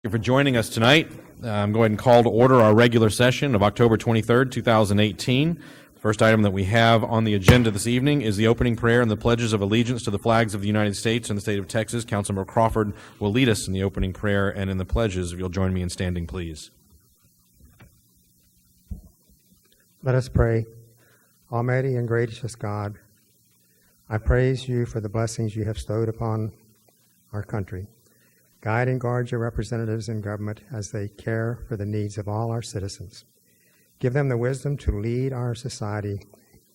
Thank you for joining us tonight. I'm going to call to order our regular session of October 23rd, 2018. The first item that we have on the agenda this evening is the opening prayer and the pledges of allegiance to the flags of the United States and the state of Texas. Councilmember Crawford will lead us in the opening prayer and in the pledges. If you'll join me in standing, please. Let us pray. Almighty and gracious God, I praise you for the blessings you have bestowed upon our country. Guide and guard your representatives in government as they care for the needs of all our citizens. Give them the wisdom to lead our society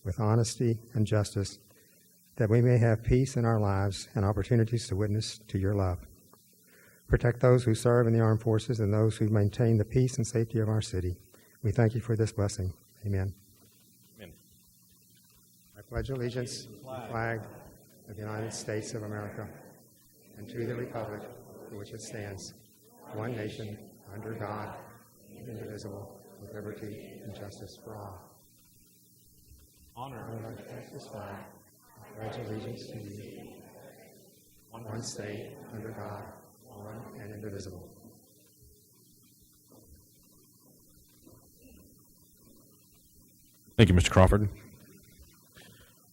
with honesty and justice, that we may have peace in our lives and opportunities to witness to your love. Protect those who serve in the armed forces and those who maintain the peace and safety of our city. We thank you for this blessing. Amen. Amen. I pledge allegiance to the flag of the United States of America and to the republic for which it stands, one nation, under God, indivisible, with liberty and justice for all. Honor our precious flag. I pledge allegiance to you, one state, under God, one and indivisible. Thank you, Mr. Crawford.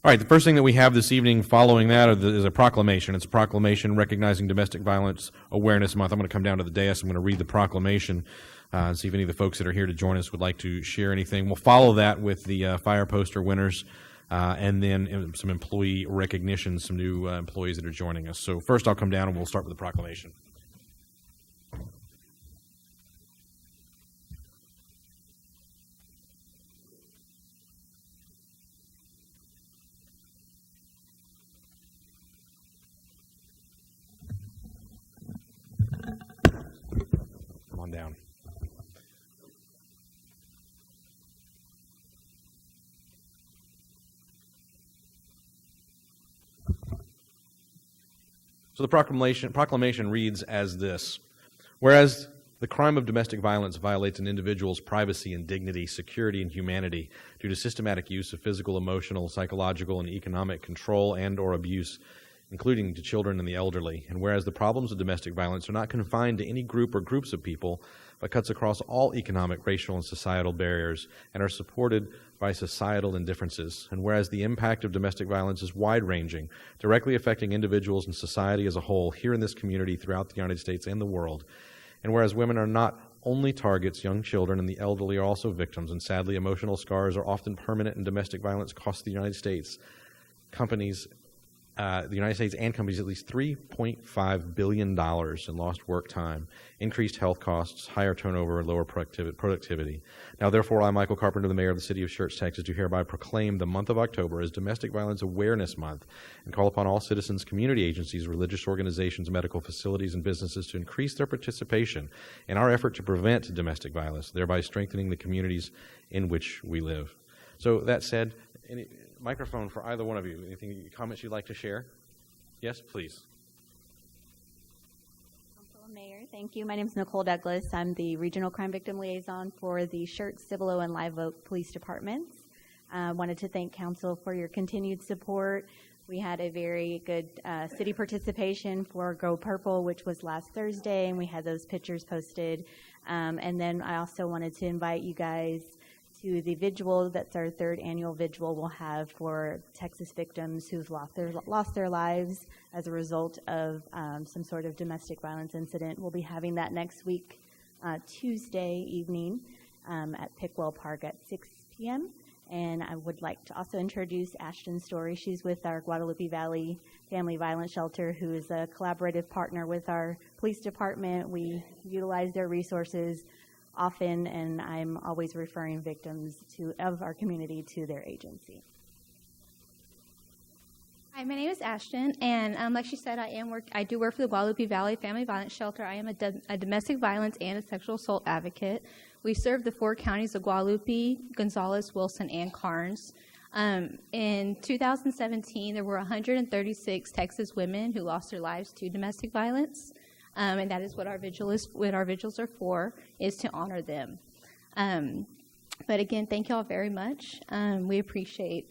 All right, the first thing that we have this evening following that is a proclamation. It's a proclamation recognizing Domestic Violence Awareness Month. I'm going to come down to the dais. I'm going to read the proclamation and see if any of the folks that are here to join us would like to share anything. We'll follow that with the fire poster winners and then some employee recognition, some new employees that are joining us. So first I'll come down and we'll start with the proclamation. Down. So the proclamation reads as this: whereas the crime of domestic violence violates an individual's privacy and dignity, security, and humanity due to systematic use of physical, emotional, psychological, and economic control and or abuse, including to children and the elderly, and whereas the problems of domestic violence are not confined to any group or groups of people, but cuts across all economic, racial, and societal barriers, and are supported by societal indifferences, and whereas the impact of domestic violence is wide-ranging, directly affecting individuals and society as a whole here in this community, throughout the United States and the world, and whereas women are not only targets, young children and the elderly are also victims, and sadly emotional scars are often permanent, and domestic violence costs the United States and companies at least $3.5 billion in lost work time, increased health costs, higher turnover, and lower productivity. Now, therefore, I, Michael Carpenter, the mayor of the city of Schertz, Texas, do hereby proclaim the month of October as Domestic Violence Awareness Month and call upon all citizens, community agencies, religious organizations, medical facilities, and businesses to increase their participation in our effort to prevent domestic violence, thereby strengthening the communities in which we live. So that said, microphone for either one of you. Anything, comments you'd like to share? Yes, please. Council Mayor, thank you. My name is Nicole Douglas. I'm the Regional Crime Victim Liaison for the Schertz, Cibolo, and Live Oak Police Departments. I wanted to thank Council for your continued support. We had a very good city participation for Go Purple, which was last Thursday, and we had those pictures posted. And then I also wanted to invite you guys to the vigil. That's our third annual vigil we'll have for Texas victims who've lost their lives as a result of some sort of domestic violence incident. We'll be having that next week, Tuesday evening at Pickwell Park at 6 p.m. And I would like to also introduce Ashton Story. She's with our Guadalupe Valley Family Violence Shelter, who is a collaborative partner with our police department. We utilize their resources often, and I'm always referring victims of our community to their agency. Hi, my name is Ashton, and like she said, I do work for the Guadalupe Valley Family Violence Shelter. I am a domestic violence and a sexual assault advocate. We serve the 4 counties of Guadalupe, Gonzales, Wilson, and Karnes. In 2017, there were 136 Texas women who lost their lives to domestic violence. And that is what our vigils are for, is to honor them. But again, thank you all very much. We appreciate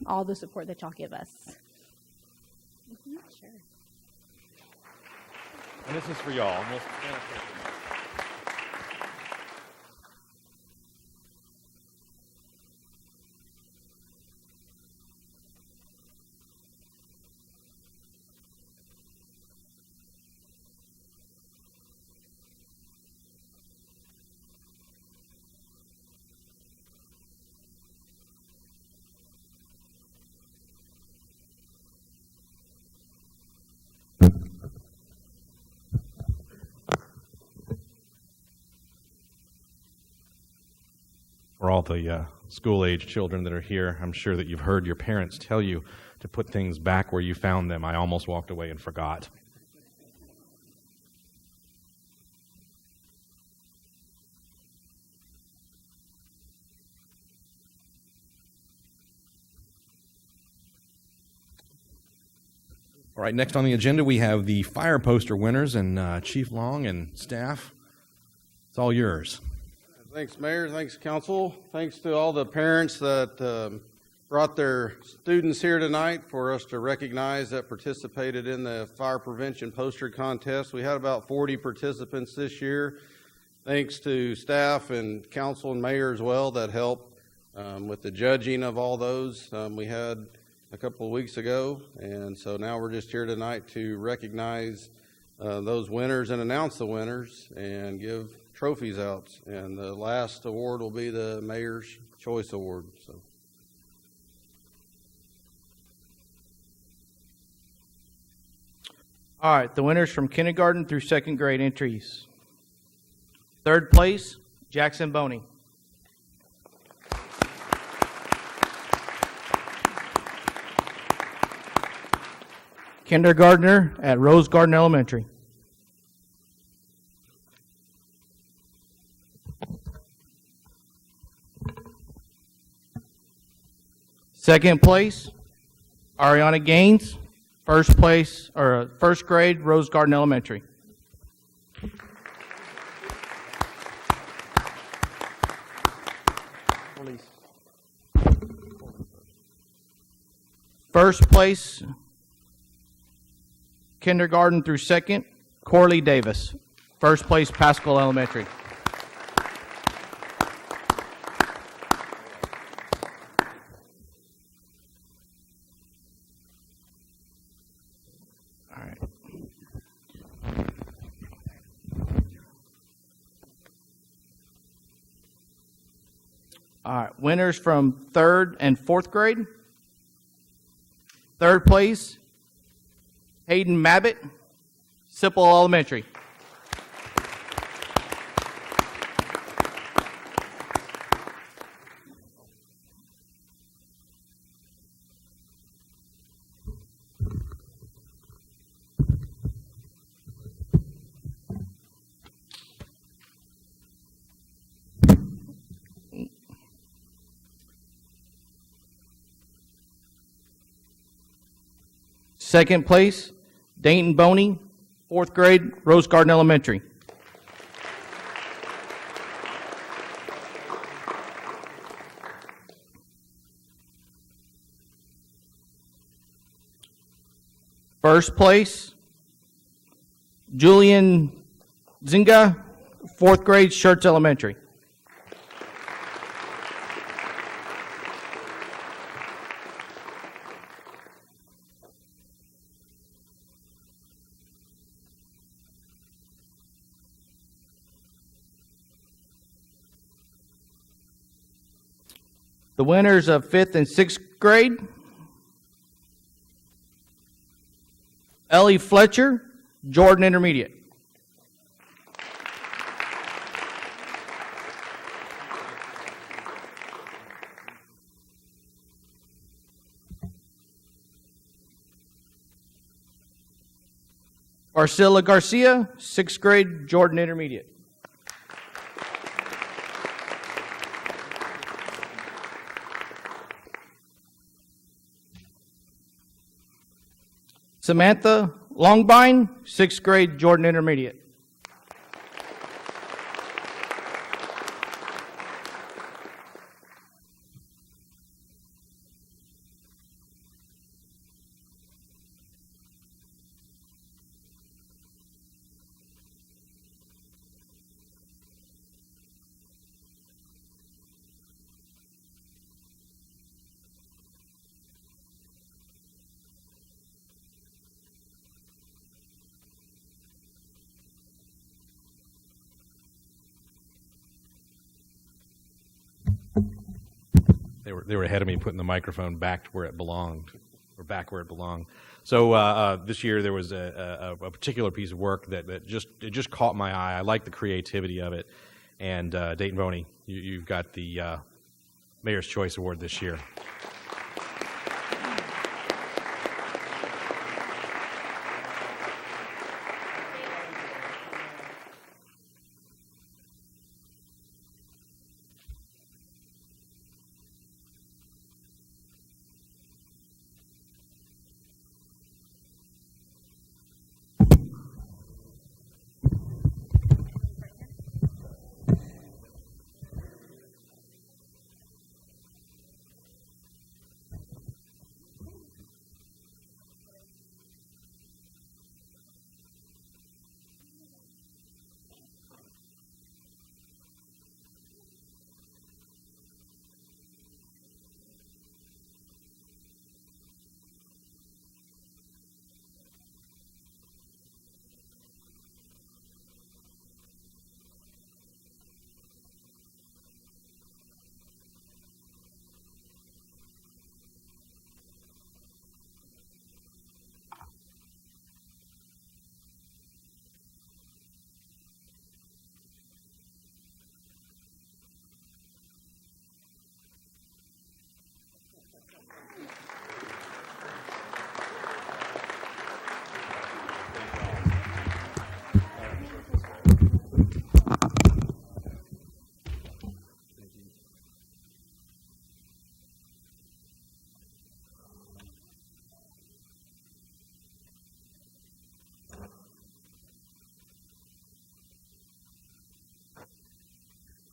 all the support that y'all give us. Sure. And this is for y'all. For all the school-age children that are here, I'm sure that you've heard your parents tell you to put things back where you found them. I almost walked away and forgot. All right, next on the agenda we have the fire poster winners, and Chief Long and staff, it's all yours. Thanks, Mayor. Thanks, Council. Thanks to all the parents that brought their students here tonight for us to recognize that participated in the fire prevention poster contest. We had about 40 participants this year. Thanks to staff and council and mayor as well that helped with the judging of all those. We had a couple of weeks ago, and so now we're just here tonight to recognize those winners and announce the winners and give trophies out. And the last award will be the Mayor's Choice Award. So. All right, the winners from kindergarten through second grade entries. Third place, Jackson Boney. Kindergartner at Rose Garden Elementary. Second place, Ariana Gaines. First place, or first grade, Rose Garden Elementary. First place, kindergarten through second, Corley Davis. First place, Pascal Elementary. All right, winners from third and fourth grade. Third place, Hayden Mabbitt, Sipple Elementary. Second place, Dayton Boney, fourth grade, Rose Garden Elementary. First place, Julian Zinga, fourth grade, Schertz Elementary. The winners of 5th and 6th grade, Ellie Fletcher, Jordan Intermediate. Arcilla Garcia, 6th grade, Jordan Intermediate. Samantha Longbine, 6th grade, Jordan Intermediate. They were ahead of me putting the microphone back where it belonged, or back where it belonged. So this year there was a particular piece of work that just caught my eye. I like the creativity of it. And Dayton Boney, you've got the Mayor's Choice Award this year.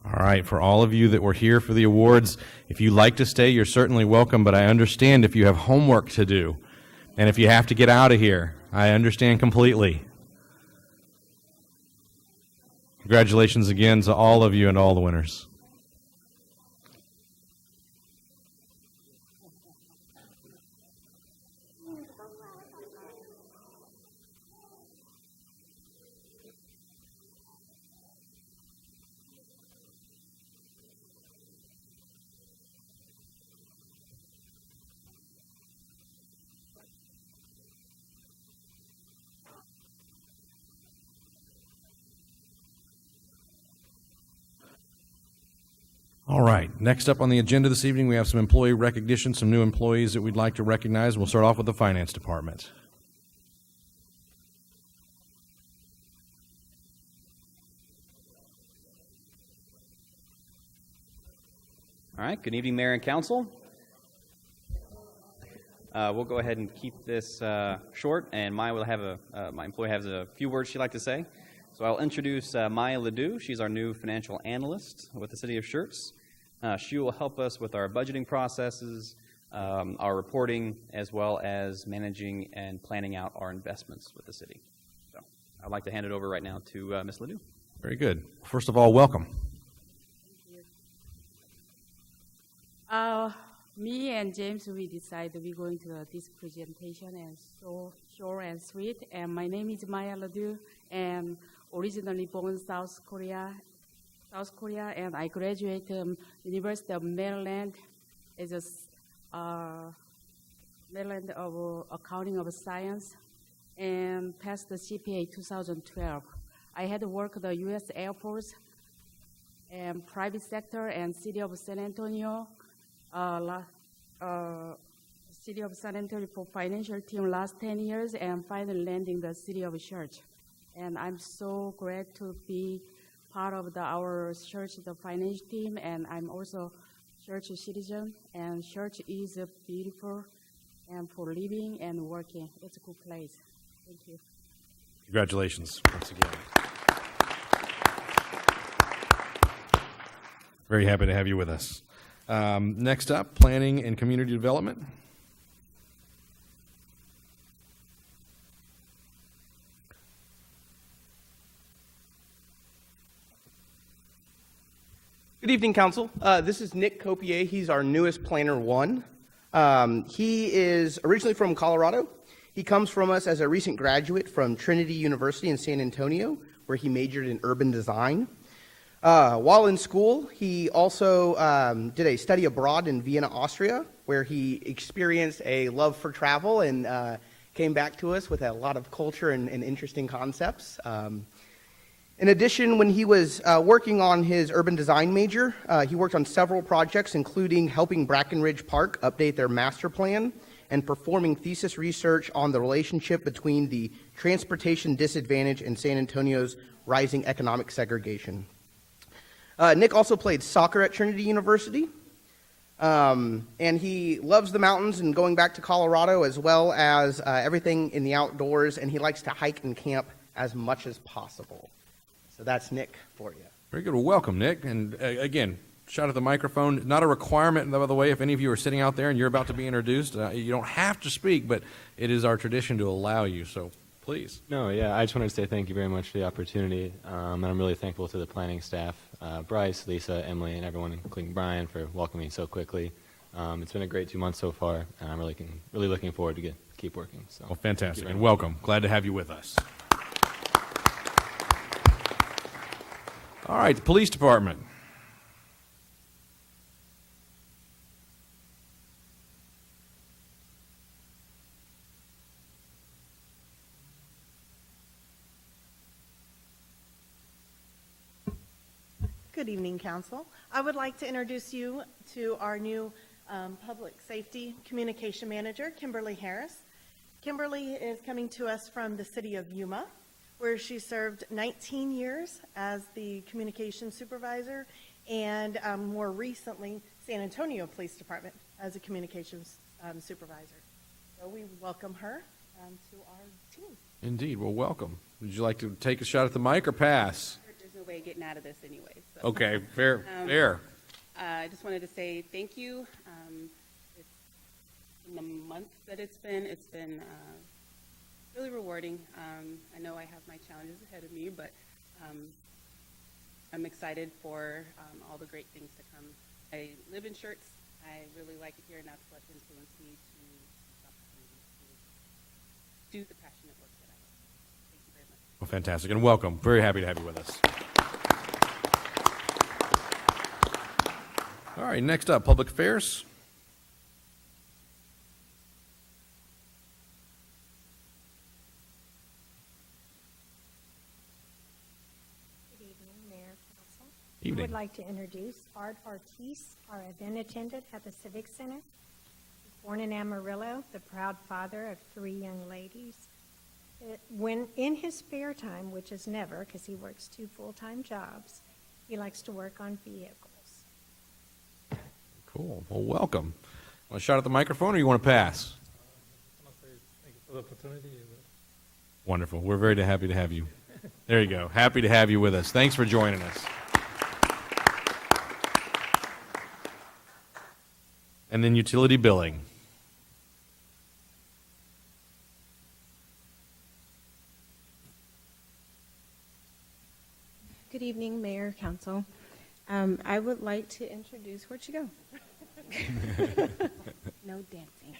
All right, for all of you that were here for the awards, if you'd like to stay, you're certainly welcome, but I understand if you have homework to do, and if you have to get out of here, I understand completely. Congratulations again to all of you and all the winners. All right, next up on the agenda this evening, we have some employee recognition, some new employees that we'd like to recognize. We'll start off with the Finance Department. All right, good evening, Mayor and Council. We'll go ahead and keep this short, and Maya will have my employee has a few words she'd like to say. So I'll introduce Maya Ledoux. She's our new financial analyst with the City of Schertz. She will help us with our budgeting processes, our reporting, as well as managing and planning out our investments with the city. So I'd like to hand it over right now to Ms. Ledoux. Very good. First of all, welcome. Me and James, we decided we're going to this presentation and so short and sweet. And my name is Maya Ledoux, and originally born in South Korea, and I graduated University of Maryland as a Maryland of Accounting of Science, and passed the CPA 2012. I had worked the U.S. Air Force and private sector and City of San Antonio. City of San Antonio for financial team last 10 years, and finally landing the City of Schertz. And I'm so glad to be part of our Schertz, the financial team, and I'm also Schertz citizen. And Schertz is beautiful, and for living and working, it's a good place. Thank you. Congratulations once again. Very happy to have you with us. Next up, Planning and Community Development. Good evening, Council. This is Nick Copier. He's our newest Planner 1. He is originally from Colorado. He comes from us as a recent graduate from Trinity University in San Antonio, where he majored in urban design. While in school, he also did a study abroad in Vienna, Austria, where he experienced a love for travel and came back to us with a lot of culture and interesting concepts. In addition, when he was working on his urban design major, he worked on several projects, including helping Brackenridge Park update their master plan and performing thesis research on the relationship between the transportation disadvantage and San Antonio's rising economic segregation. Nick also played soccer at Trinity University, and he loves the mountains and going back to Colorado, as well as everything in the outdoors, and he likes to hike and camp as much as possible. So that's Nick for you. Very good. Well, welcome, Nick. And again, shout at the microphone. Not a requirement, by the way, if any of you are sitting out there and you're about to be introduced, you don't have to speak, but it is our tradition to allow you, so please. No, yeah, I just wanted to say thank you very much for the opportunity, and I'm really thankful to the planning staff, Bryce, Lisa, Emily, and everyone, including Brian, for welcoming me so quickly. It's been a great 2 months so far, and I'm really looking forward to keep working. So, well, fantastic, and welcome. Glad to have you with us. All right, the police department. Good evening, Council. I would like to introduce you to our new Public Safety Communication Manager, Kimberly Harris. Kimberly is coming to us from the city of Yuma, where she served 19 years as the communications supervisor and more recently San Antonio Police Department as a communications supervisor. So we welcome her to our team. Indeed. Well, welcome. Would you like to take a shot at the mic or pass? There's no way of getting out of this anyway. So. Okay, fair. Fair. I just wanted to say thank you. In the month that it's been really rewarding. I know I have my challenges ahead of me, but I'm excited for all the great things to come. I live in Schertz. I really like it here, and that's what influenced me to do the passionate work that I love. Thank you very much. Well, fantastic, and welcome. Very happy to have you with us. All right, next up, Public Affairs. I would like to introduce Art Ortiz, our event attendant at the Civic Center. Born in Amarillo, the proud father of 3 young ladies. When in his spare time, which is never because he works 2 full-time jobs, he likes to work on vehicles. Cool. Well, welcome. Want to shout at the microphone or you want to pass? I want to say thank you for the opportunity. Wonderful. We're very happy to have you. There you go. Happy to have you with us. Thanks for joining us. And then utility billing. Good evening, Mayor, Council. I would like to introduce, where'd she go? No dancing.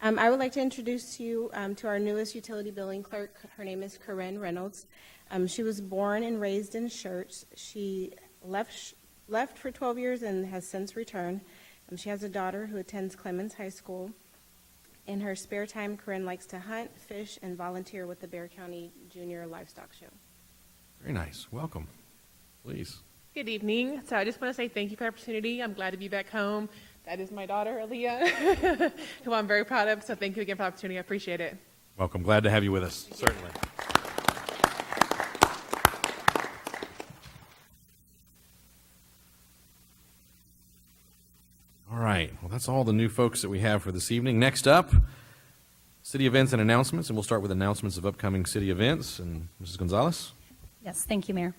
I would like to introduce you to our newest utility billing clerk. Her name is Corinne Reynolds. She was born and raised in Schertz. She left for 12 years and has since returned. She has a daughter who attends Clemens High School. In her spare time, Corinne likes to hunt, fish, and volunteer with the Bexar County Junior Livestock Show. Very nice. Welcome. Please. Good evening. So I just want to say thank you for the opportunity. I'm glad to be back home. That is my daughter, Aaliyah, who I'm very proud of. So thank you again for the opportunity. I appreciate it. Welcome. Glad to have you with us. Certainly. All right. Well, that's all the new folks that we have for this evening. Next up, city events and announcements, and we'll start with announcements of upcoming city events. And Mrs. Gonzalez? Yes, thank you, Mayor.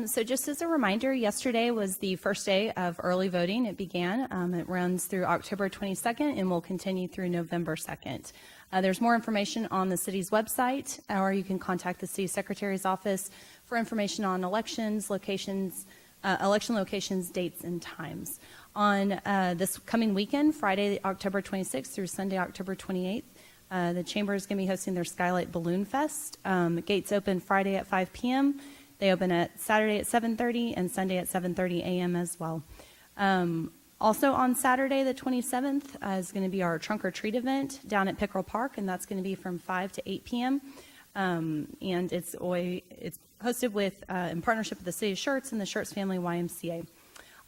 So just as a reminder, yesterday was the first day of early voting. It began. It runs through October 22nd and will continue through November 2nd. There's more information on the city's website, or you can contact the city secretary's office for information on elections, locations, election locations, dates, and times. On this coming weekend, Friday, October 26th through Sunday, October 28th, the Chamber is going to be hosting their Skylight Balloon Fest. Gates open Friday at 5 p.m. They open at Saturday at 7:30 and Sunday at 7:30 a.m. as well. Also on Saturday, the 27th, is going to be our Trunk or Treat event down at Pickerel Park, and that's going to be from 5 to 8 p.m. And it's hosted with in partnership with the City of Schertz and the Schertz Family YMCA.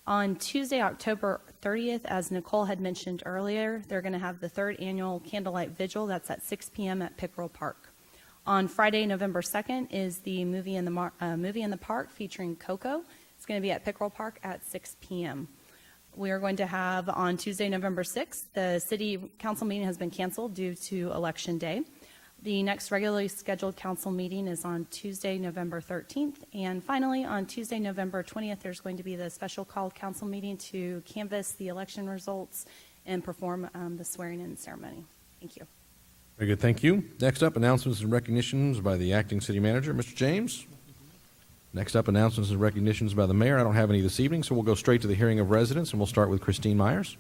On Tuesday, October 30th, as Nicole had mentioned earlier, they're going to have the 3rd annual Candlelight Vigil. That's at 6 p.m. at Pickerel Park. On Friday, November 2nd, is the movie in the park featuring Coco. It's going to be at Pickerel Park at 6 p.m. We are going to have on Tuesday, November 6th, the City Council meeting has been canceled due to Election Day. The next regularly scheduled council meeting is on Tuesday, November 13th. And finally, on Tuesday, November 20th, there's going to be the special called council meeting to canvass the election results and perform the swearing-in ceremony. Thank you. Very good, thank you. Next up, announcements and recognitions by the acting city manager, Mr. James. Next up, announcements and recognitions by the mayor. I don't have any this evening, so we'll go straight to the hearing of residents, and we'll start with Christine Myers.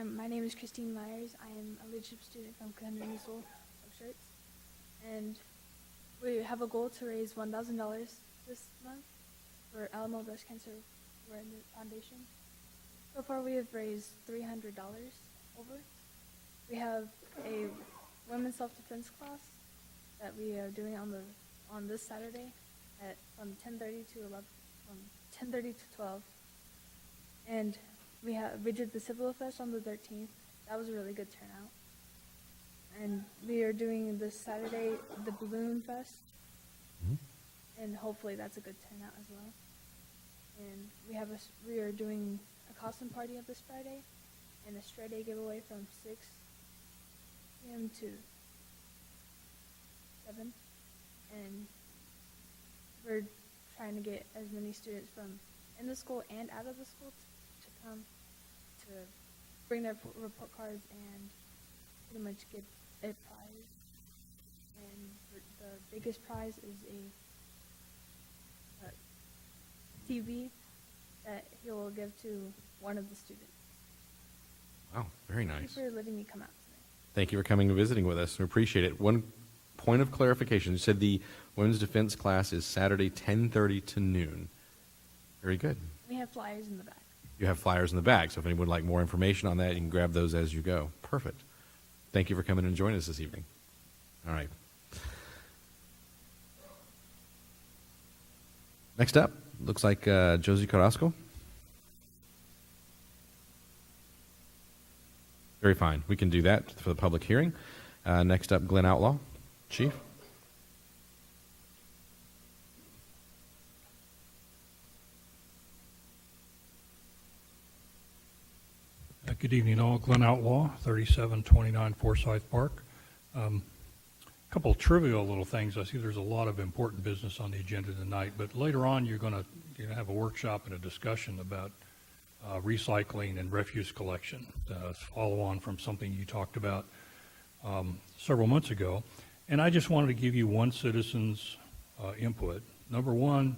My name is Christine Myers. I am a leadership student from Community School of Schertz, and we have a goal to raise $1,000 this month for Alamo Breast Cancer Awareness Foundation. So far, we have raised $300 over. We have a women's self-defense class that we are doing on this Saturday from 10:30 to 11, from 10:30 to 12, and we did the Civil Fest on the 13th. That was a really good turnout. And we are doing this Saturday the Balloon Fest, and hopefully that's a good turnout as well. And we are doing a costume party this Friday, and a stray day giveaway from 6 p.m. to 7. And we're trying to get as many students from in the school and out of the school to come to bring their report cards and pretty much get a prize. And the biggest prize is a TV that he will give to one of the students. Wow, very nice. Thank you for letting me come out today. Thank you for coming and visiting with us. We appreciate it. One point of clarification. You said the women's defense class is Saturday 10:30 to noon. Very good. We have flyers in the back. You have flyers in the back, so if anyone would like more information on that, you can grab those as you go. Perfect. Thank you for coming and joining us this evening. All right. Next up, looks like Josie Carrasco. Very fine. We can do that for the public hearing. Next up, Glenn Outlaw. Chief. Good evening all. Glenn Outlaw, 3729 Forsyth Park. A couple of trivial little things. I see there's a lot of important business on the agenda tonight, but later on you're going to have a workshop and a discussion about recycling and refuse collection. Follow on from something you talked about several months ago. And I just wanted to give you one citizen's input. Number one,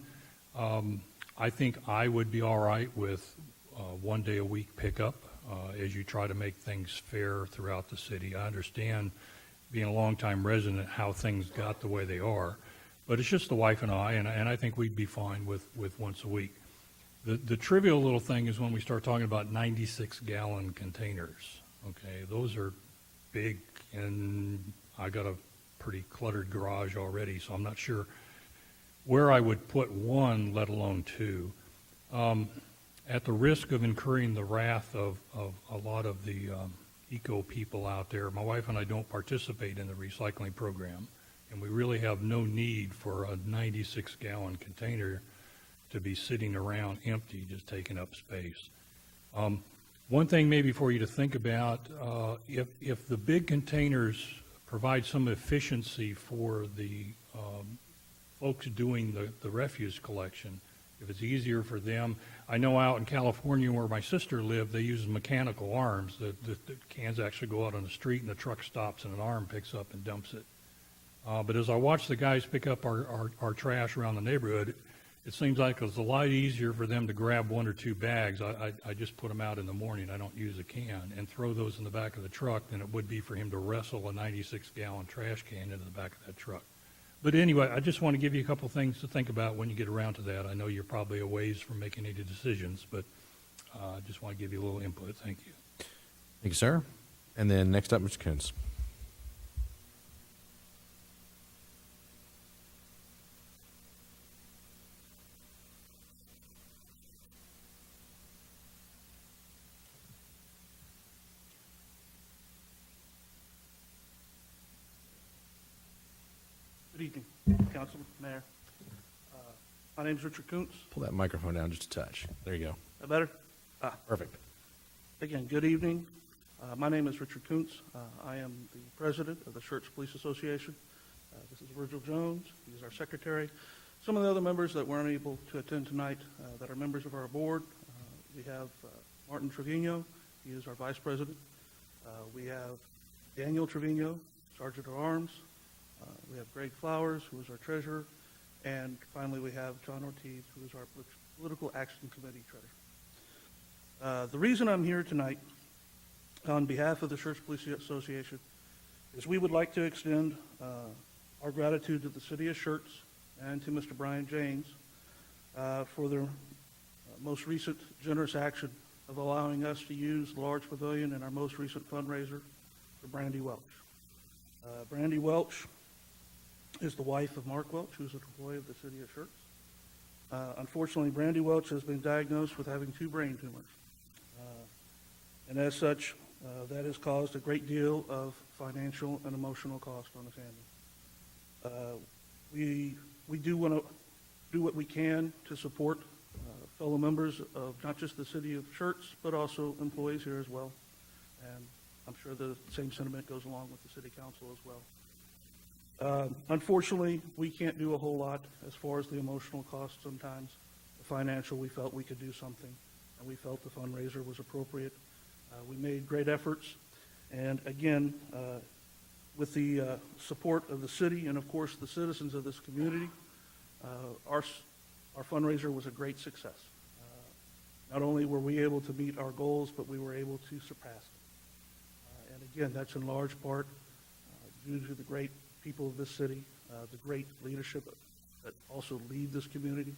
I think I would be all right with 1 day a week pickup. As you try to make things fair throughout the city. I understand, being a longtime resident, how things got the way they are, but it's just the wife and I, and I think we'd be fine with once a week. The trivial little thing is when we start talking about 96-gallon containers. Okay, those are big, and I got a pretty cluttered garage already, so I'm not sure where I would put one, let alone two. At the risk of incurring the wrath of a lot of the eco people out there, my wife and I don't participate in the recycling program, and we really have no need for a 96-gallon container to be sitting around empty, just taking up space. One thing maybe for you to think about, if the big containers provide some efficiency for the folks doing the refuse collection, if it's easier for them. I know out in California where my sister lived, they use mechanical arms. The cans actually go out on the street and the truck stops and an arm picks up and dumps it. But as I watch the guys pick up our trash around the neighborhood, it seems like it's a lot easier for them to grab 1 or 2 bags. I just put them out in the morning. I don't use a can and throw those in the back of the truck than it would be for him to wrestle a 96-gallon trash can into the back of that truck. But anyway, I just want to give you a couple things to think about when you get around to that. I know you're probably a ways from making any decisions, but I just want to give you a little input. Thank you. Thank you, sir. And then next up, Mr. Coons. Good evening, Council, Mayor. My name is Richard Kuntz. Pull that microphone down just a touch. There you go. That better? Perfect. Again, good evening. My name is Richard Kuntz. I am the president of the Schertz Police Association. This is Virgil Jones. He's our secretary. Some of the other members that weren't able to attend tonight that are members of our board, we have Martin Trevino. He is our vice president. We have Daniel Trevino, Sergeant at Arms. We have Greg Flowers, who is our treasurer. And finally, we have John Ortiz, who is our Political Action Committee treasurer. The reason I'm here tonight on behalf of the Schertz Police Association is we would like to extend our gratitude to the city of Schertz and to Mr. Brian James for their most recent generous action of allowing us to use the large pavilion in our most recent fundraiser for Brandy Welch. Brandy Welch is the wife of Mark Welch, who's an employee of the city of Schertz. Unfortunately, Brandy Welch has been diagnosed with having 2 brain tumors. And as such, that has caused a great deal of financial and emotional cost on the family. We do want to do what we can to support fellow members of not just the city of Schertz, but also employees here as well. And I'm sure the same sentiment goes along with the city council as well. Unfortunately, we can't do a whole lot as far as the emotional cost sometimes. The financial, we felt we could do something, and we felt the fundraiser was appropriate. We made great efforts, and again, with the support of the city and, of course, the citizens of this community, our fundraiser was a great success. Not only were we able to meet our goals, but we were able to surpass them. And again, that's in large part due to the great people of this city, the great leadership that also lead this community,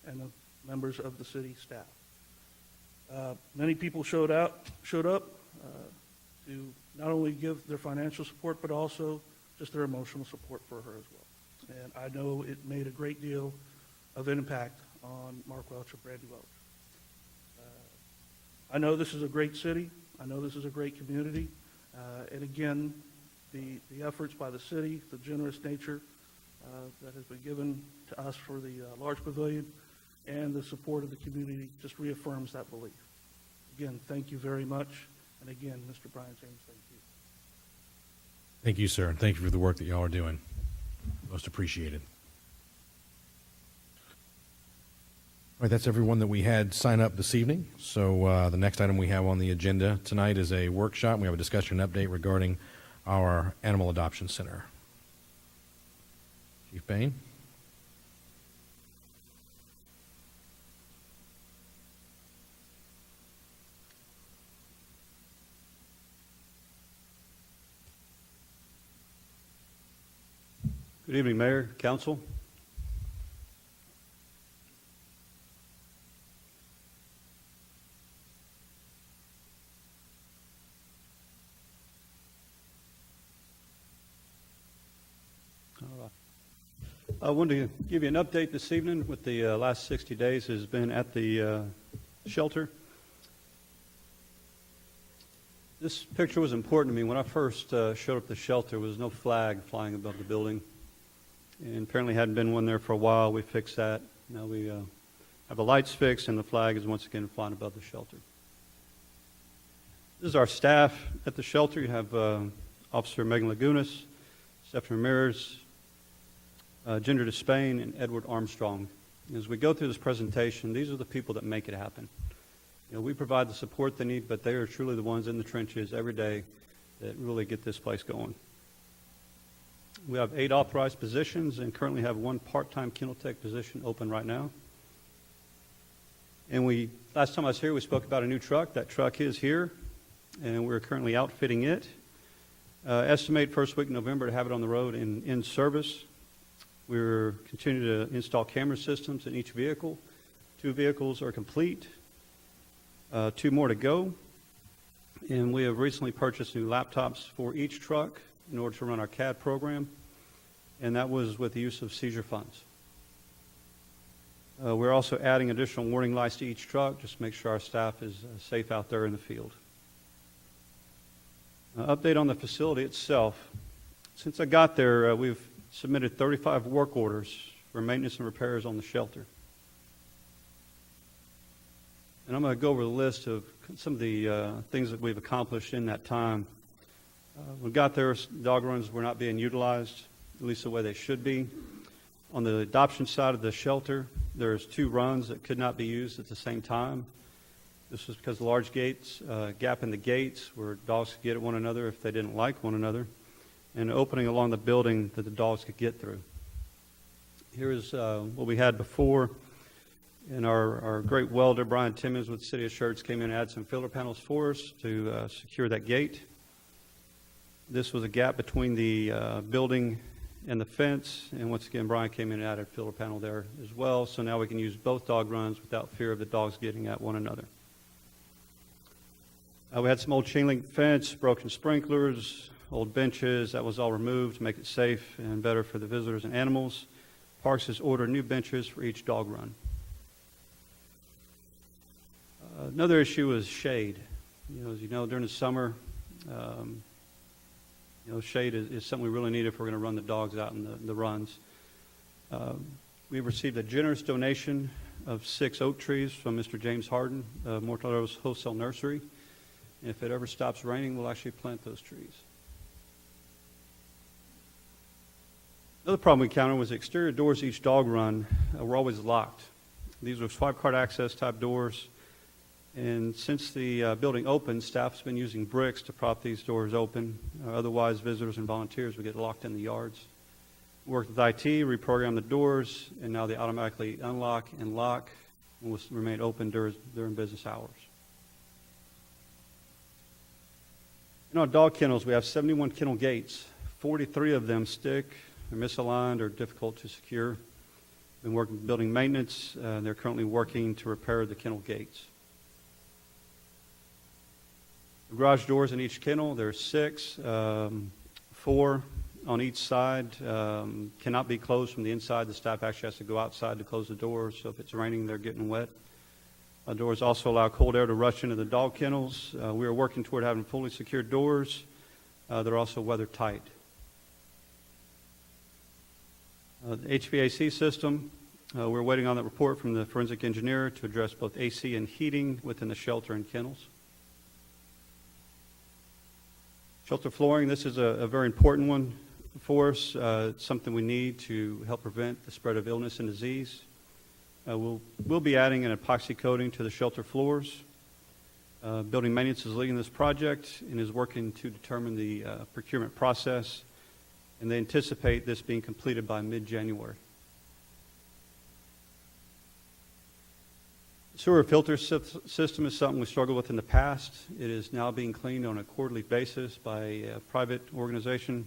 and the members of the city staff. Many people showed up to not only give their financial support, but also just their emotional support for her as well. And I know it made a great deal of impact on Mark Welch and Brandy Welch. I know this is a great city. I know this is a great community. And again, the efforts by the city, the generous nature that has been given to us for the large pavilion, and the support of the community just reaffirms that belief. Again, thank you very much. And again, Mr. Brian James, thank you. Thank you, sir. And thank you for the work that y'all are doing. Most appreciated. All right, that's everyone that we had sign up this evening. So the next item we have on the agenda tonight is a workshop. We have a discussion and update regarding our Animal Adoption Center. Chief Payne. Good evening, Mayor, Council. All right. I wanted to give you an update this evening. With the last 60 days has been at the shelter. This picture was important to me. When I first showed up at the shelter, there was no flag flying above the building. And apparently hadn't been one there for a while. We fixed that. Now we have the lights fixed, and the flag is once again flying above the shelter. This is our staff at the shelter. You have Officer Megan Lagunas, Stephanie Ramirez, Ginger Despain, and Edward Armstrong. As we go through this presentation, these are the people that make it happen. You know, we provide the support they need, but they are truly the ones in the trenches every day that really get this place going. We have 8 authorized positions and currently have 1 part-time kennel tech position open right now. And last time I was here, we spoke about a new truck. That truck is here, and we're currently outfitting it. Estimate first week in November to have it on the road and in service. We're continuing to install camera systems in each vehicle. 2 vehicles are complete, 2 more to go. And we have recently purchased new laptops for each truck in order to run our CAD program, and that was with the use of seizure funds. We're also adding additional warning lights to each truck just to make sure our staff is safe out there in the field. Update on the facility itself. Since I got there, we've submitted 35 work orders for maintenance and repairs on the shelter. And I'm going to go over the list of some of the things that we've accomplished in that time. When we got there, dog runs were not being utilized, at least the way they should be. On the adoption side of the shelter, there's 2 runs that could not be used at the same time. This was because of the large gap in the gates where dogs could get at one another if they didn't like one another, and opening along the building that the dogs could get through. Here is what we had before. And our great welder, Brian Timmons with the City of Schertz, came in and added some filler panels for us to secure that gate. This was a gap between the building and the fence, and once again, Brian came in and added a filler panel there as well, so now we can use both dog runs without fear of the dogs getting at one another. We had some old chain link fence, broken sprinklers, old benches. That was all removed to make it safe and better for the visitors and animals. Parks has ordered new benches for each dog run. Another issue is shade. As you know, during the summer, shade is something we really need if we're going to run the dogs out in the runs. We received a generous donation of 6 oak trees from Mr. James Harden, Mortalero's Wholesale Nursery. And if it ever stops raining, we'll actually plant those trees. Another problem we encountered was the exterior doors each dog run were always locked. These were swipe card access type doors. And since the building opened, staff's been using bricks to prop these doors open. Otherwise, visitors and volunteers would get locked in the yards. We worked with IT, reprogrammed the doors, and now they automatically unlock and lock and will remain open during business hours. In our dog kennels, we have 71 kennel gates. 43 of them stick, are misaligned, or difficult to secure. Been working with building maintenance. They're currently working to repair the kennel gates. The garage doors in each kennel, there's 6, 4 on each side, cannot be closed from the inside. The staff actually has to go outside to close the doors, so if it's raining, they're getting wet. Doors also allow cold air to rush into the dog kennels. We are working toward having fully secured doors. They're also weather tight. The HVAC system, we're waiting on that report from the forensic engineer to address both AC and heating within the shelter and kennels. Shelter flooring, this is a very important one for us. It's something we need to help prevent the spread of illness and disease. We'll be adding an epoxy coating to the shelter floors. Building maintenance is leading this project and is working to determine the procurement process, and they anticipate this being completed by mid-January. Sewer filter system is something we struggled with in the past. It is now being cleaned on a quarterly basis by a private organization.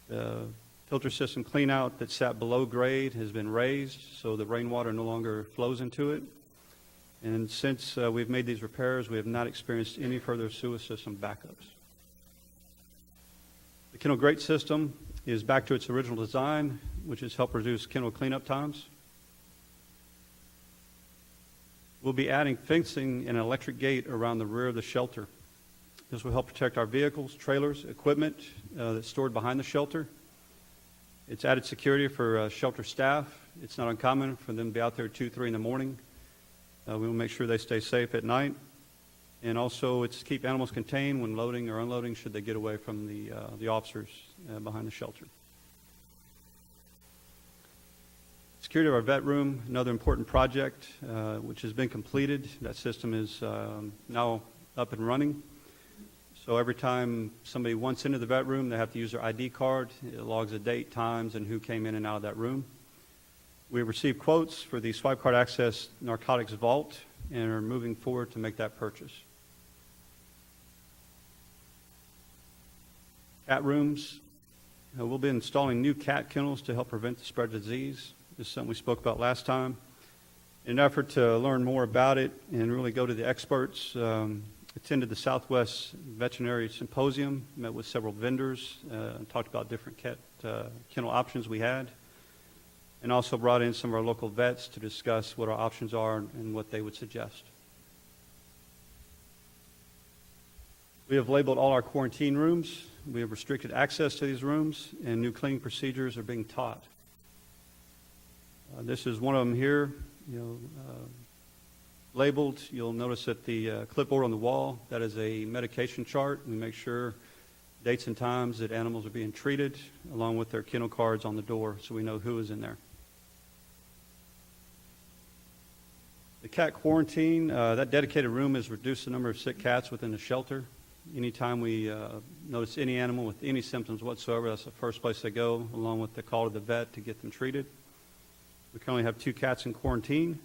The filter system cleanout that sat below grade has been raised, so the rainwater no longer flows into it. And since we've made these repairs, we have not experienced any further sewer system backups. The kennel grate system is back to its original design, which has helped reduce kennel cleanup times. We'll be adding fencing and an electric gate around the rear of the shelter. This will help protect our vehicles, trailers, equipment that's stored behind the shelter. It's added security for shelter staff. It's not uncommon for them to be out there at 2, 3 in the morning. We will make sure they stay safe at night. And also, it's to keep animals contained when loading or unloading should they get away from the officers behind the shelter. Security of our vet room, another important project which has been completed. That system is now up and running. So every time somebody wants into the vet room, they have to use their ID card. It logs the date, times, and who came in and out of that room. We received quotes for the swipe card access narcotics vault and are moving forward to make that purchase. Cat rooms. We'll be installing new cat kennels to help prevent the spread of disease. This is something we spoke about last time. In an effort to learn more about it and really go to the experts, attended the Southwest Veterinary Symposium, met with several vendors, and talked about different cat kennel options we had, and also brought in some of our local vets to discuss what our options are and what they would suggest. We have labeled all our quarantine rooms. We have restricted access to these rooms, and new cleaning procedures are being taught. This is one of them here, labeled. You'll notice that the clipboard on the wall, that is a medication chart. We make sure dates and times that animals are being treated, along with their kennel cards on the door, so we know who is in there. The cat quarantine, that dedicated room has reduced the number of sick cats within the shelter. Anytime we notice any animal with any symptoms whatsoever, that's the first place they go, along with the call to the vet to get them treated. We currently have 2 cats in quarantine.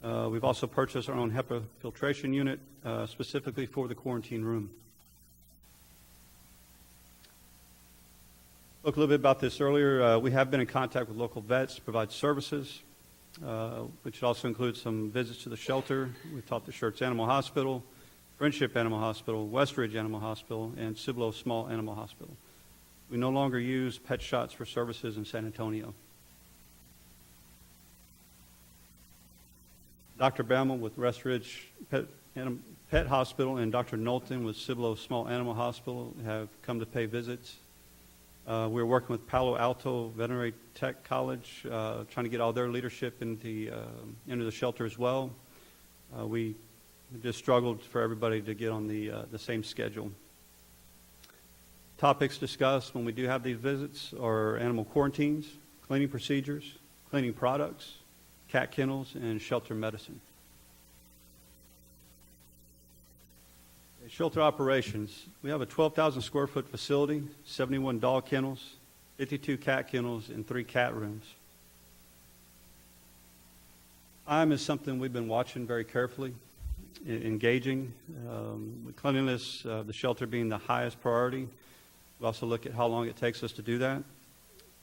We've also purchased our own HEPA filtration unit specifically for the quarantine room. Spoke a little bit about this earlier. We have been in contact with local vets to provide services, which also includes some visits to the shelter. We've taught the Schertz Animal Hospital, Friendship Animal Hospital, Westridge Animal Hospital, and Cibolo Small Animal Hospital. We no longer use pet shots for services in San Antonio. Dr. Bammel with Westridge Pet Hospital and Dr. Knowlton with Cibolo Small Animal Hospital have come to pay visits. We're working with Palo Alto Veterinary Tech College, trying to get all their leadership into the shelter as well. We just struggled for everybody to get on the same schedule. Topics discussed when we do have these visits are animal quarantines, cleaning procedures, cleaning products, cat kennels, and shelter medicine. Shelter operations. We have a 12,000 square foot facility, 71 dog kennels, 52 cat kennels, and 3 cat rooms. Time is something we've been watching very carefully, engaging. With cleanliness, the shelter being the highest priority. We also look at how long it takes us to do that.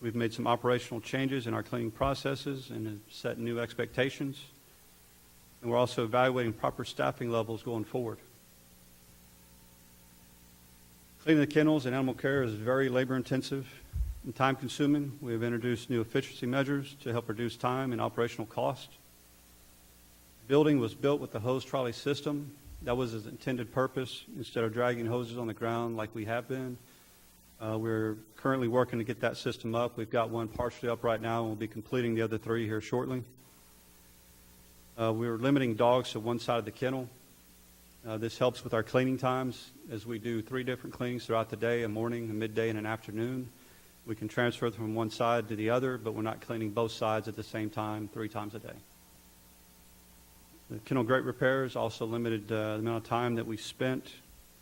We've made some operational changes in our cleaning processes and have set new expectations. And we're also evaluating proper staffing levels going forward. Cleaning the kennels and animal care is very labor intensive and time consuming. We have introduced new efficiency measures to help reduce time and operational cost. The building was built with the hose trolley system. That was its intended purpose. Instead of dragging hoses on the ground like we have been, we're currently working to get that system up. We've got one partially up right now, and we'll be completing the other 3 here shortly. We're limiting dogs to one side of the kennel. This helps with our cleaning times, as we do 3 different cleanings throughout the day, a morning, a midday, and an afternoon. We can transfer them from one side to the other, but we're not cleaning both sides at the same time 3 times a day. The kennel grate repairs also limited the amount of time that we spent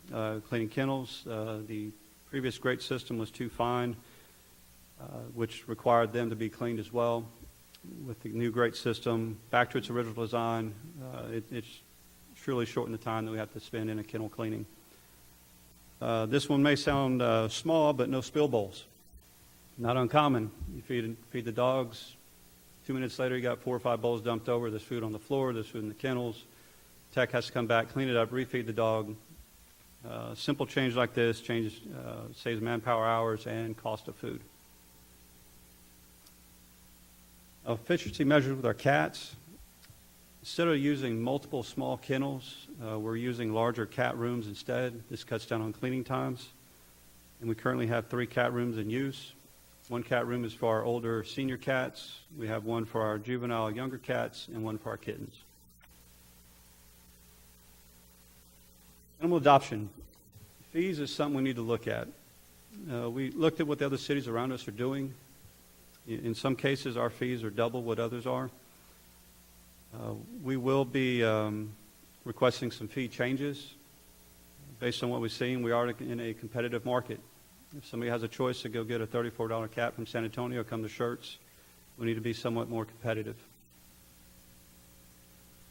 cleaning kennels. The previous grate system was too fine, which required them to be cleaned as well. With the new grate system, back to its original design, it's truly shortened the time that we have to spend in a kennel cleaning. This one may sound small, but no spill bowls. Not uncommon. You feed the dogs. 2 minutes later, you got 4 or 5 bowls dumped over. There's food on the floor. There's food in the kennels. Tech has to come back, clean it up, refeed the dog. Simple change like this saves manpower hours and cost of food. Efficiency measures with our cats. Instead of using multiple small kennels, we're using larger cat rooms instead. This cuts down on cleaning times. And we currently have 3 cat rooms in use. 1 cat room is for our older senior cats. We have 1 for our juvenile younger cats and 1 for our kittens. Animal adoption. Fees is something we need to look at. We looked at what the other cities around us are doing. In some cases, our fees are double what others are. We will be requesting some fee changes. Based on what we've seen, we are in a competitive market. If somebody has a choice to go get a $34 cat from San Antonio, come to Schertz, we need to be somewhat more competitive.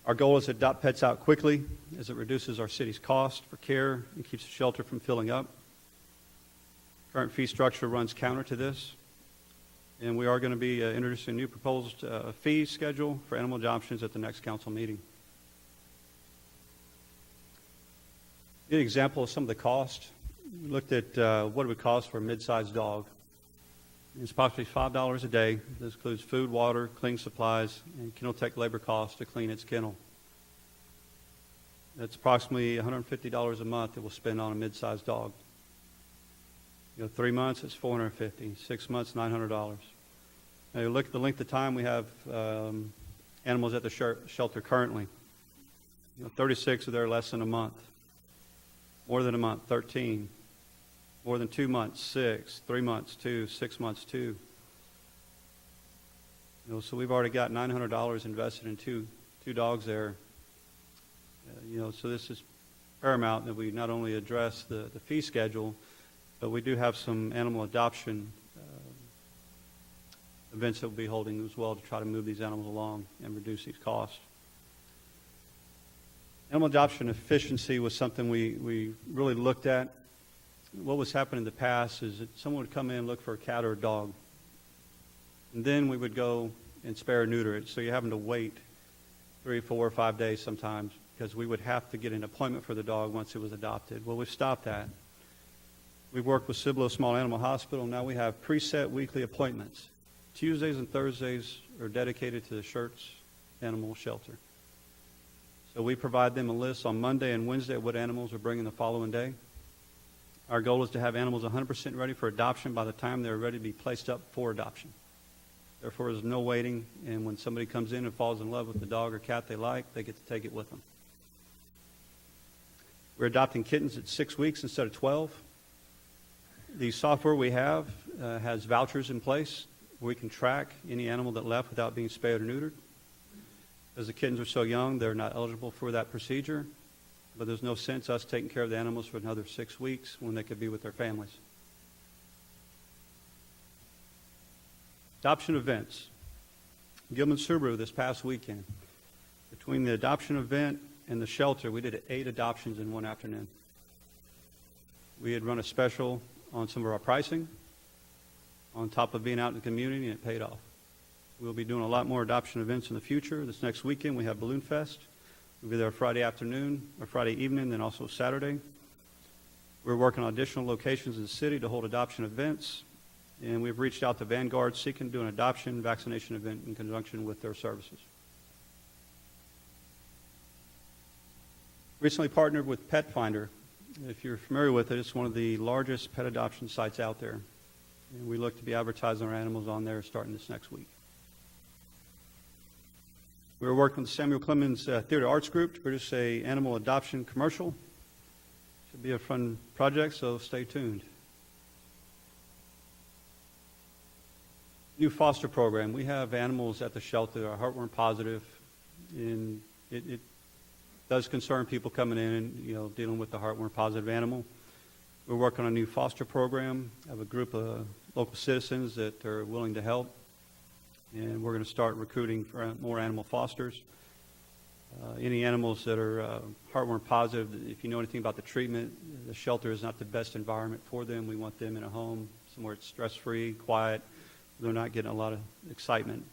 Our goal is to adopt pets out quickly, as it reduces our city's cost for care and keeps the shelter from filling up. Current fee structure runs counter to this, and we are going to be introducing a new proposed fee schedule for animal adoptions at the next council meeting. An example of some of the cost. We looked at what it would cost for a mid-sized dog. It's approximately $5 a day. This includes food, water, cleaning supplies, and kennel tech labor costs to clean its kennel. That's approximately $150 a month that we'll spend on a mid-sized dog. 3 months, it's $450. 6 months, $900. Now you look at the length of time we have animals at the shelter currently. 36 are there less than a month. More than a month, 13. More than 2 months, 6. 3 months, 2. 6 months, 2. So we've already got $900 invested in two dogs there. So this is paramount that we not only address the fee schedule, but we do have some animal adoption events that we'll be holding as well to try to move these animals along and reduce these costs. Animal adoption efficiency was something we really looked at. What was happening in the past is that someone would come in and look for a cat or a dog, and then we would go and spay or neuter it. So you're having to wait 3, 4, or 5 days sometimes because we would have to get an appointment for the dog once it was adopted. Well, we've stopped that. We've worked with Cibolo Small Animal Hospital. Now we have preset weekly appointments. Tuesdays and Thursdays are dedicated to the Schertz Animal Shelter. So we provide them a list on Monday and Wednesday of what animals we're bringing the following day. Our goal is to have animals 100% ready for adoption by the time they're ready to be placed up for adoption. Therefore, there's no waiting, and when somebody comes in and falls in love with the dog or cat they like, they get to take it with them. We're adopting kittens at 6 weeks instead of 12. The software we have has vouchers in place where we can track any animal that left without being spayed or neutered. As the kittens are so young, they're not eligible for that procedure, but there's no sense us taking care of the animals for another 6 weeks when they could be with their families. Adoption events. Gilman Subaru this past weekend. Between the adoption event and the shelter, we did 8 adoptions in one afternoon. We had run a special on some of our pricing on top of being out in the community, and it paid off. We'll be doing a lot more adoption events in the future. This next weekend we have Balloon Fest. We'll be there Friday afternoon or Friday evening, then also Saturday. We're working on additional locations in the city to hold adoption events, and we've reached out to Vanguard seeking to do an adoption vaccination event in conjunction with their services. Recently partnered with Pet Finder. If you're familiar with it, it's one of the largest pet adoption sites out there. And we look to be advertising our animals on there starting this next week. We're working with the Samuel Clemens Theater Arts Group to produce an animal adoption commercial. Should be a fun project, so stay tuned. New foster program. We have animals at the shelter that are heartworm positive, and it does concern people coming in and dealing with the heartworm positive animal. We're working on a new foster program. I have a group of local citizens that are willing to help, and we're going to start recruiting for more animal fosters. Any animals that are heartworm positive, if you know anything about the treatment, the shelter is not the best environment for them. We want them in a home, somewhere it's stress-free, quiet. They're not getting a lot of excitement.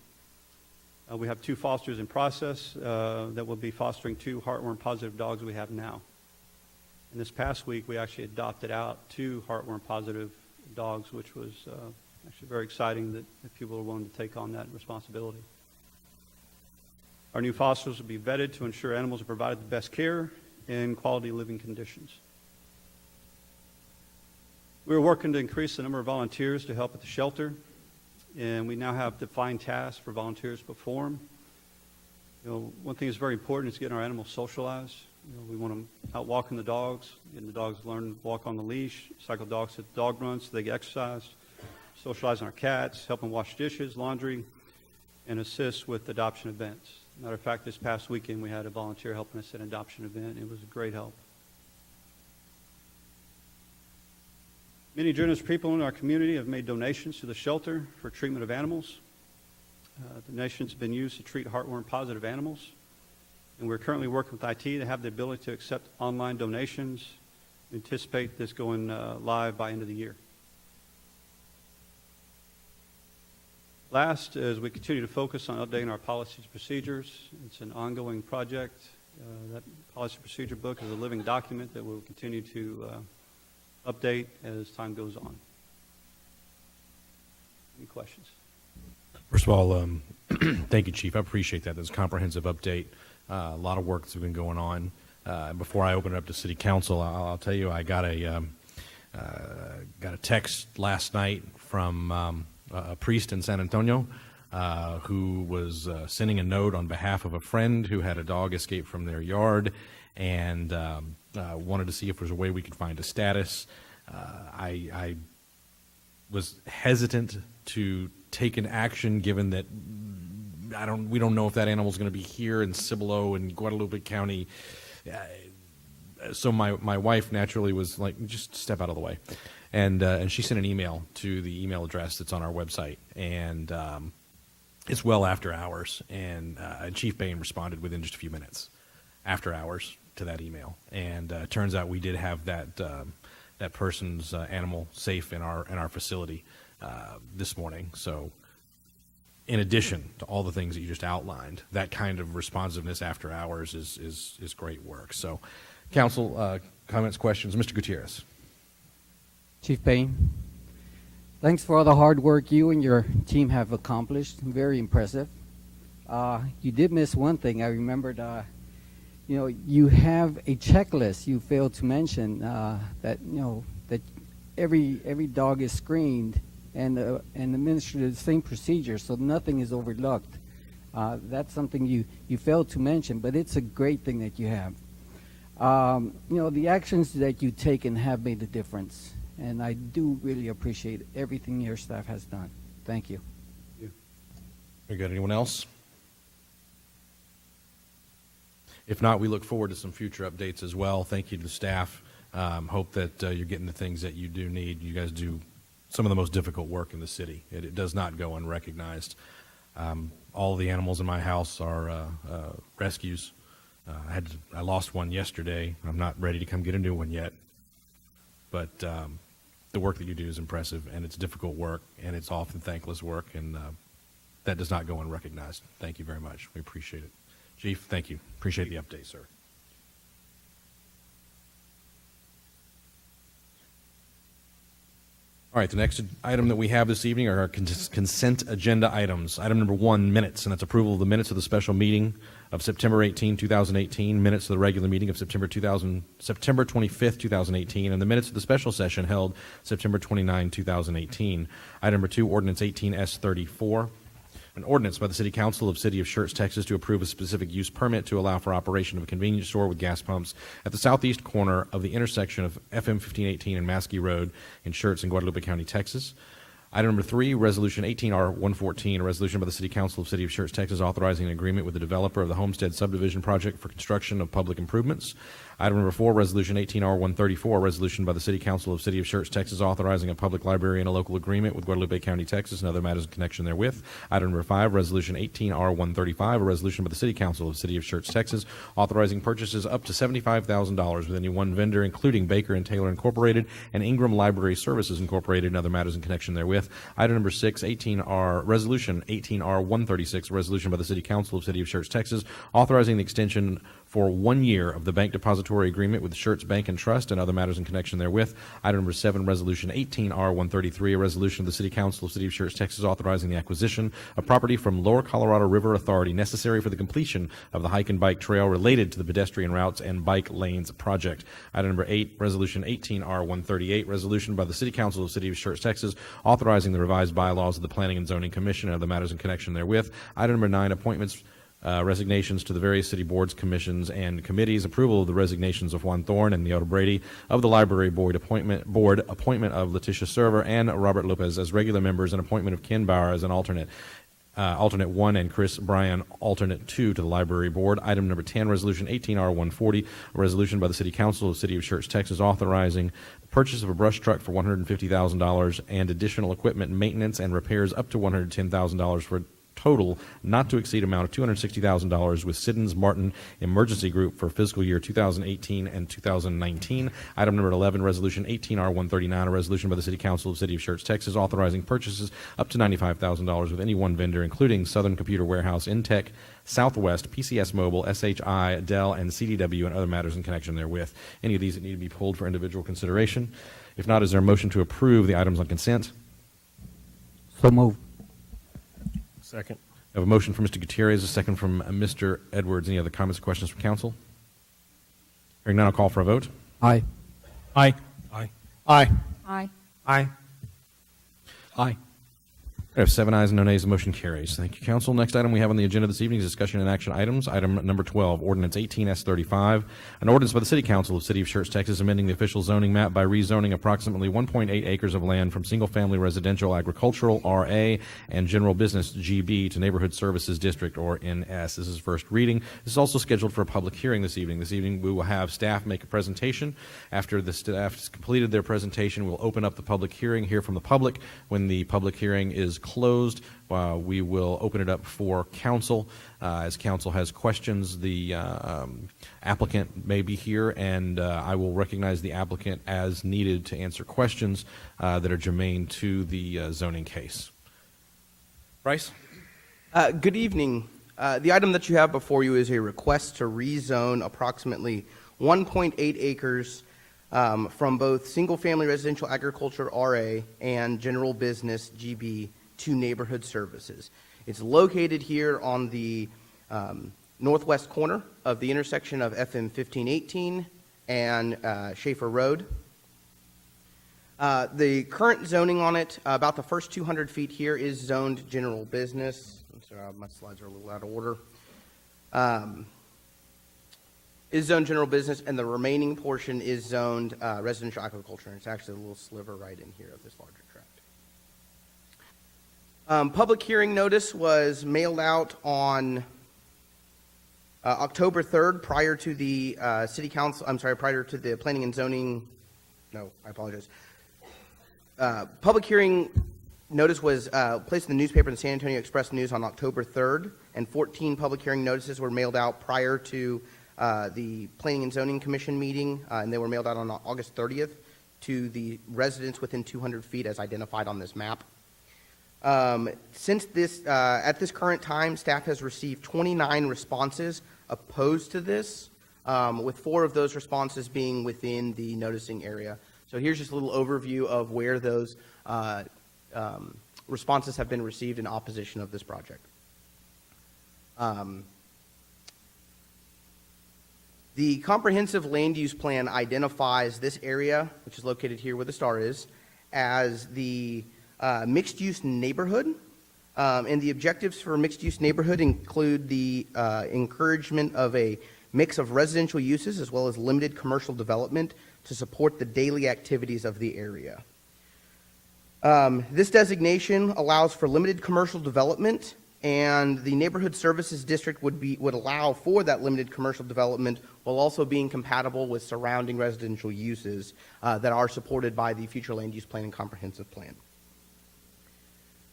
We have 2 fosters in process that will be fostering 2 heartworm positive dogs we have now. And this past week, we actually adopted out 2 heartworm positive dogs, which was actually very exciting that people are willing to take on that responsibility. Our new fosters will be vetted to ensure animals are provided the best care and quality living conditions. We're working to increase the number of volunteers to help at the shelter, and we now have defined tasks for volunteers to perform. One thing that's very important is getting our animals socialized. We want them out walking the dogs, getting the dogs learn to walk on the leash, cycle dogs at the dog runs so they get exercised, socializing our cats, helping wash dishes, laundry, and assist with adoption events. Matter of fact, this past weekend we had a volunteer helping us at an adoption event. It was a great help. Many generous people in our community have made donations to the shelter for treatment of animals. Donations have been used to treat heartworm positive animals. And we're currently working with IT to have the ability to accept online donations. We anticipate this going live by end of the year. Last, as we continue to focus on updating our policies and procedures, it's an ongoing project. That policy procedure book is a living document that we'll continue to update as time goes on. Any questions? First of all, thank you, Chief. I appreciate that. That's a comprehensive update. A lot of work that's been going on. Before I open it up to City Council, I'll tell you I got a text last night from a priest in San Antonio who was sending a note on behalf of a friend who had a dog escape from their yard and wanted to see if there's a way we could find a status. I was hesitant to take an action given that we don't know if that animal's going to be here in Cibolo and Guadalupe County. So my wife naturally was like, just step out of the way. And she sent an email to the email address that's on our website. And it's well after hours. And Chief Bain responded within just a few minutes after hours to that email. And it turns out we did have that person's animal safe in our facility this morning. So in addition to all the things that you just outlined, that kind of responsiveness after hours is great work. So, Council, comments, questions? Mr. Gutierrez. Chief Payne, thanks for all the hard work you and your team have accomplished. Very impressive. You did miss one thing. I remembered, you have a checklist. You failed to mention that every dog is screened and administered the same procedure, so nothing is overlooked. That's something you failed to mention, but it's a great thing that you have. The actions that you've taken have made a difference, and I do really appreciate everything your staff has done. Thank you. Very good. Anyone else? If not, we look forward to some future updates as well. Thank you to the staff. Hope that you're getting the things that you do need. You guys do some of the most difficult work in the city. It does not go unrecognized. All the animals in my house are rescues. I lost one yesterday. I'm not ready to come get a new one yet. But the work that you do is impressive, and it's difficult work, and it's often thankless work, and that does not go unrecognized. Thank you very much. We appreciate it. Chief, thank you. Appreciate the update, sir. All right, the next item that we have this evening are our consent agenda items. Item number 1, minutes, and that's approval of the minutes of the special meeting of September 18, 2018, minutes of the regular meeting of September 25th, 2018, and the minutes of the special session held September 29, 2018. Item number 2, ordinance 18S34. An ordinance by the City Council of City of Schertz, Texas, to approve a specific use permit to allow for operation of a convenience store with gas pumps at the southeast corner of the intersection of FM 1518 and Maskey Road in Schertz in Guadalupe County, Texas. Item number 3, Resolution 18R114, a resolution by the City Council of City of Schertz, Texas, authorizing an agreement with the developer of the Homestead subdivision project for construction of public improvements. Item number 4, Resolution 18R134, a resolution by the City Council of City of Schertz, Texas, authorizing a public library and a local agreement with Guadalupe County, Texas, and other matters in connection therewith. Item number 5, Resolution 18R135, a resolution by the City Council of City of Schertz, Texas, authorizing purchases up to $75,000 with any one vendor, including Baker & Taylor Incorporated and Ingram Library Services Incorporated, and other matters in connection therewith. Item number 6, Resolution 18R136, a resolution by the City Council of City of Schertz, Texas, authorizing the extension for 1 year of the bank depository agreement with Schertz Bank and Trust and other matters in connection therewith. Item number 7, Resolution 18R133, a resolution of the City Council of City of Schertz, Texas, authorizing the acquisition of property from Lower Colorado River Authority necessary for the completion of the hike and bike trail related to the pedestrian routes and bike lanes project. Item number 8, Resolution 18R138, resolution by the City Council of City of Schertz, Texas, authorizing the revised bylaws of the Planning and Zoning Commission and other matters in connection therewith. Item number 9, appointments, resignations to the various city boards, commissions, and committees. Approval of the resignations of Juan Thorne and Neota Brady of the Library Board, appointment of Letitia Server and Robert Lopez as regular members, and appointment of Ken Bauer as an alternate 1, and Chris Bryan, alternate 2 to the Library Board. Item number 10, Resolution 18R140, a resolution by the City Council of the City of Schertz, Texas, authorizing the purchase of a brush truck for $150,000 and additional equipment maintenance and repairs up to $110,000 for total not to exceed amount of $260,000 with Siddons Martin Emergency Group for fiscal year 2018 and 2019. Item number 11, Resolution 18R139, a resolution by the City Council of the City of Schertz, Texas, authorizing purchases up to $95,000 with any one vendor, including Southern Computer Warehouse, Intech, Southwest, PCS Mobile, SHI, Dell, and CDW, and other matters in connection therewith. Any of these that need to be pulled for individual consideration? If not, is there a motion to approve the items on consent? So moved. Second. I have a motion from Mr. Gutierrez, a second from Mr. Edwards. Any other comments or questions from council? Hearing none, I'll call for a vote. Aye. Aye. Aye. Aye. Aye. Aye. Aye. I have 7 ayes and no nays. The motion carries. Thank you, council. Next item we have on the agenda this evening is discussion and action items. Item number 12, Ordinance 18S35, an ordinance by the City Council of the City of Schertz, Texas, amending the official zoning map by rezoning approximately 1.8 acres of land from single-family residential agricultural, RA, and general business, GB, to Neighborhood Services District, or NS. This is first reading. This is also scheduled for a public hearing this evening. This evening we will have staff make a presentation. After the staff has completed their presentation, we'll open up the public hearing, hear from the public. When the public hearing is closed, we will open it up for council. As council has questions, the applicant may be here, and I will recognize the applicant as needed to answer questions that are germane to the zoning case. Bryce? Good evening. The item that you have before you is a request to rezone approximately 1.8 acres from both single-family residential agriculture, RA, and general business, GB, to neighborhood services. It's located here on the northwest corner of the intersection of FM 1518 and Schaefer Road. The current zoning on it, about the first 200 feet here, is zoned general business. I'm sorry, my slides are a little out of order. Is zoned general business, and the remaining portion is zoned residential agriculture. And it's actually a little sliver right in here of this larger tract. Public hearing notice was mailed out on October 3rd, prior to the City Council. I'm sorry, prior to the Planning and Zoning. No, I apologize. Public hearing notice was placed in the newspaper in the San Antonio Express News on October 3rd, and 14 public hearing notices were mailed out prior to the Planning and Zoning Commission meeting, and they were mailed out on August 30th to the residents within 200 feet as identified on this map. Since this, at this current time, staff has received 29 responses opposed to this, with 4 of those responses being within the noticing area. So here's just a little overview of where those responses have been received in opposition of this project. The comprehensive land use plan identifies this area, which is located here where the star is, as the mixed-use neighborhood, and the objectives for mixed-use neighborhood include the encouragement of a mix of residential uses as well as limited commercial development to support the daily activities of the area. This designation allows for limited commercial development, and the neighborhood services district would allow for that limited commercial development while also being compatible with surrounding residential uses that are supported by the future land use plan and comprehensive plan.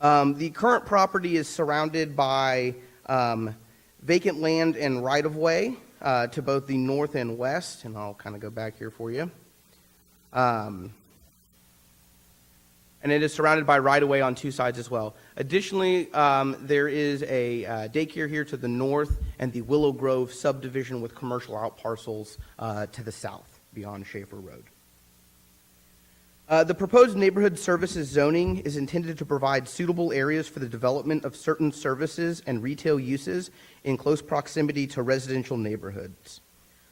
The current property is surrounded by vacant land and right-of-way to both the north and west, and I'll kind of go back here for you. And it is surrounded by right-of-way on 2 sides as well. Additionally, there is a daycare here to the north and the Willow Grove subdivision with commercial outparcels to the south beyond Schaefer Road. The proposed neighborhood services zoning is intended to provide suitable areas for the development of certain services and retail uses in close proximity to residential neighborhoods.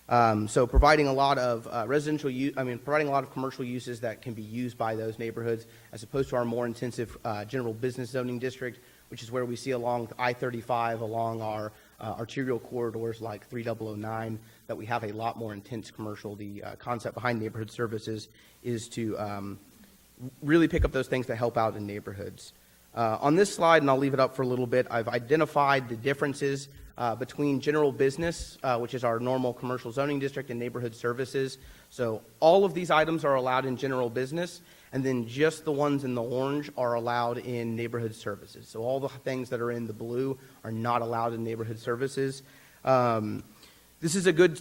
So providing a lot of providing a lot of commercial uses that can be used by those neighborhoods, as opposed to our more intensive general business zoning district, which is where we see along I-35, along our arterial corridors like 3009, that we have a lot more intense commercial. The concept behind neighborhood services is to really pick up those things that help out in neighborhoods. On this slide, and I'll leave it up for a little bit, I've identified the differences between general business, which is our normal commercial zoning district, and neighborhood services. So all of these items are allowed in general business, and then just the ones in the orange are allowed in neighborhood services. So all the things that are in the blue are not allowed in neighborhood services. This is a good,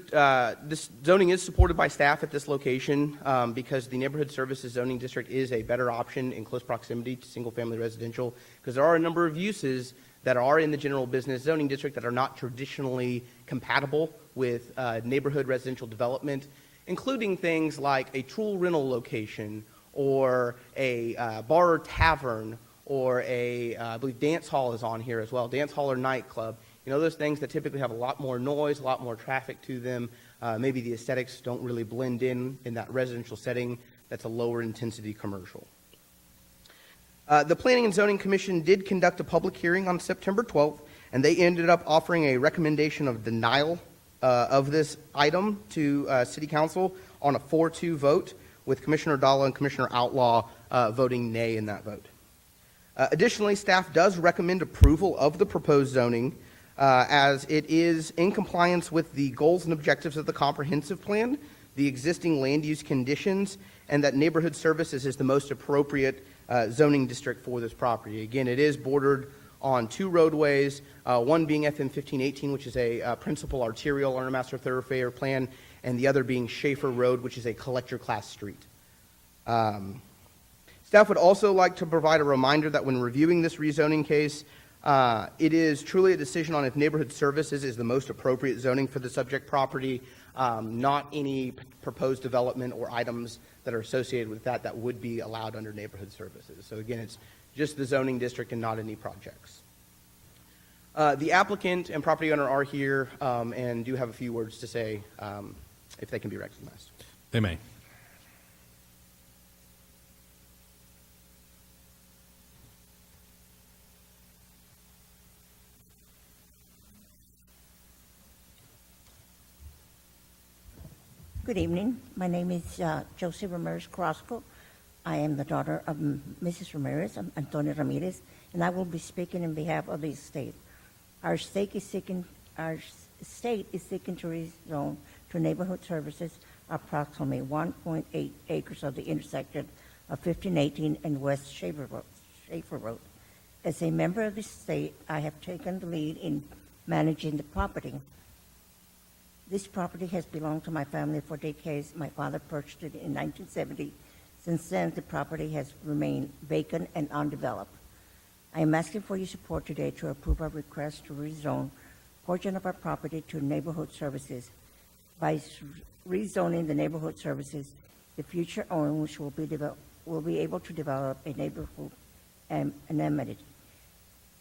this zoning is supported by staff at this location because the neighborhood services zoning district is a better option in close proximity to single-family residential, because there are a number of uses that are in the general business zoning district that are not traditionally compatible with neighborhood residential development, including things like a tool rental location or a bar or tavern or I believe dance hall is on here as well, dance hall or nightclub. You know, those things that typically have a lot more noise, a lot more traffic to them. Maybe the aesthetics don't really blend in that residential setting. That's a lower intensity commercial. The Planning and Zoning Commission did conduct a public hearing on September 12th, and they ended up offering a recommendation of denial of this item to City Council on a 4-2 vote, with Commissioner Dalla and Commissioner Outlaw voting nay in that vote. Additionally, staff does recommend approval of the proposed zoning as it is in compliance with the goals and objectives of the comprehensive plan, the existing land use conditions, and that neighborhood services is the most appropriate zoning district for this property. Again, it is bordered on 2 roadways, one being FM 1518, which is a principal arterial on our master thoroughfare plan, and the other being Schaefer Road, which is a collector class street. Staff would also like to provide a reminder that when reviewing this rezoning case, it is truly a decision on if neighborhood services is the most appropriate zoning for the subject property, not any proposed development or items that are associated with that would be allowed under neighborhood services. So again, it's just the zoning district and not any projects. The applicant and property owner are here and do have a few words to say if they can be recognized. They may. Good evening. My name is Josie Ramirez Carrasco. I am the daughter of Mrs. Ramirez, Antonio Ramirez, and I will be speaking on behalf of the estate. Our state is seeking to rezone to neighborhood services approximately 1.8 acres of the intersection of 1518 and West Schaefer Road. As a member of the state, I have taken the lead in managing the property. This property has belonged to my family for decades. My father purchased it in 1970. Since then, the property has remained vacant and undeveloped. I am asking for your support today to approve our request to rezone a portion of our property to neighborhood services. By rezoning the neighborhood services, the future owners will be able to develop a neighborhood amenity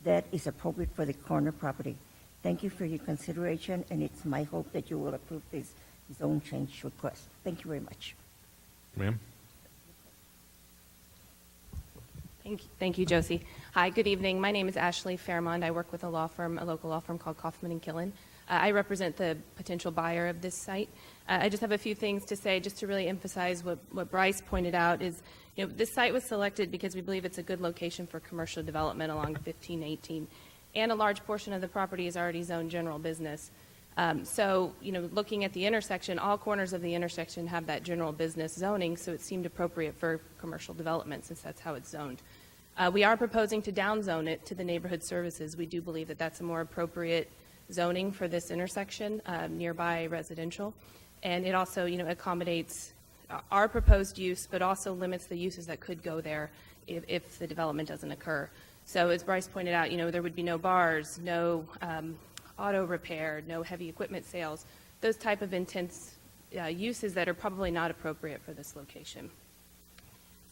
that is appropriate for the corner property. Thank you for your consideration, and it's my hope that you will approve this zone change request. Thank you very much. Ma'am? Thank you, Josie. Hi, good evening. My name is Ashley Fairmond. I work with a local law firm called Kaufman and Killen. I represent the potential buyer of this site. I just have a few things to say, just to really emphasize what Bryce pointed out is, this site was selected because we believe it's a good location for commercial development along 1518. And a large portion of the property is already zoned general business. So, looking at the intersection, all corners of the intersection have that general business zoning, so it seemed appropriate for commercial development since that's how it's zoned. We are proposing to downzone it to the neighborhood services. We do believe that that's a more appropriate zoning for this intersection, nearby residential. And it also, accommodates our proposed use, but also limits the uses that could go there if the development doesn't occur. So as Bryce pointed out, there would be no bars, no auto repair, no heavy equipment sales, those type of intense uses that are probably not appropriate for this location.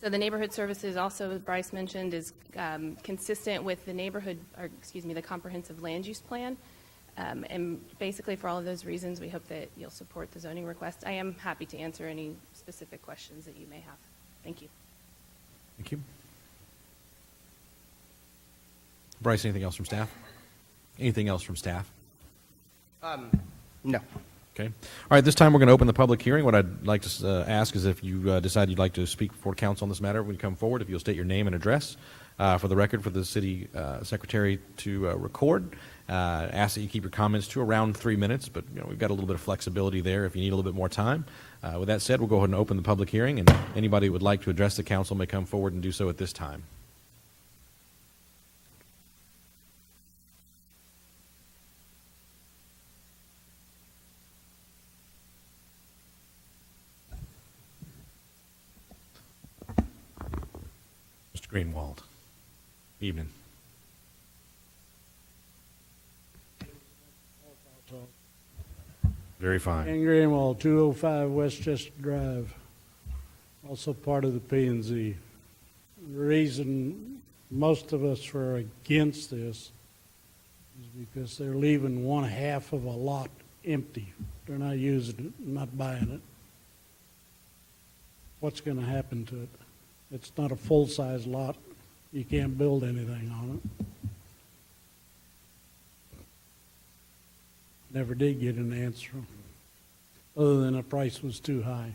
So the neighborhood services also, as Bryce mentioned, is consistent with the comprehensive land use plan. And basically for all of those reasons, we hope that you'll support the zoning request. I am happy to answer any specific questions that you may have. Thank you. Thank you. Bryce, anything else from staff? Anything else from staff? No. Okay. All right, this time we're going to open the public hearing. What I'd like to ask is if you decide you'd like to speak before council on this matter, when you come forward, if you'll state your name and address for the record for the city secretary to record. Ask that you keep your comments to around 3 minutes, but we've got a little bit of flexibility there if you need a little bit more time. With that said, we'll go ahead and open the public hearing, and anybody who would like to address the council may come forward and do so at this time. Mr. Greenwald. Evening. Very fine. Ken Greenwald, 205 Westchester Drive, also part of the P&Z. The reason most of us are against this is because they're leaving one half of a lot empty. They're not using it, not buying it. What's going to happen to it? It's not a full-size lot. You can't build anything on it. Never did get an answer, other than the price was too high.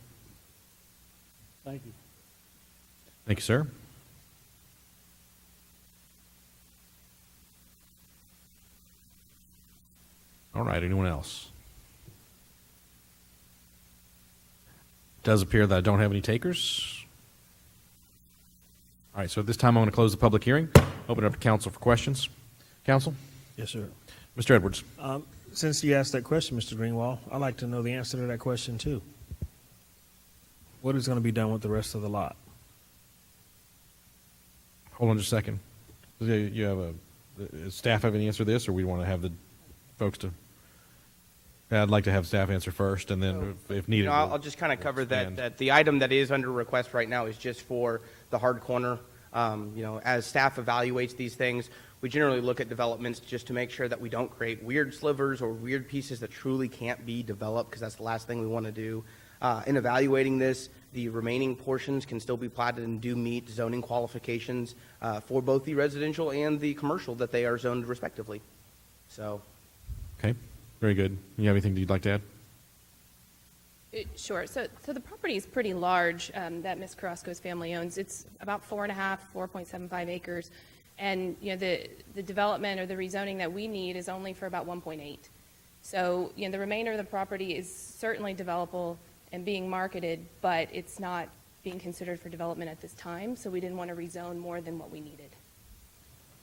Thank you. Thank you, sir. All right, anyone else? It does appear that I don't have any takers. All right, so at this time I'm going to close the public hearing. Open it up to council for questions. Council? Yes, sir. Mr. Edwards. Since you asked that question, Mr. Greenwald, I'd like to know the answer to that question, too. What is going to be done with the rest of the lot? Hold on just a second. You have does staff have any answer to this, or we want to have the folks to? I'd like to have staff answer first, and then if needed. I'll just kind of cover that the item that is under request right now is just for the hard corner. As staff evaluates these things, we generally look at developments just to make sure that we don't create weird slivers or weird pieces that truly can't be developed, because that's the last thing we want to do. In evaluating this, the remaining portions can still be platted and do meet zoning qualifications for both the residential and the commercial that they are zoned respectively. So. Okay, very good. You have anything you'd like to add? Sure. So the property is pretty large that Ms. Carrasco's family owns. It's about 4.75 acres. And the development or the rezoning that we need is only for about 1.8. So the remainder of the property is certainly developable and being marketed, but it's not being considered for development at this time. So we didn't want to rezone more than what we needed.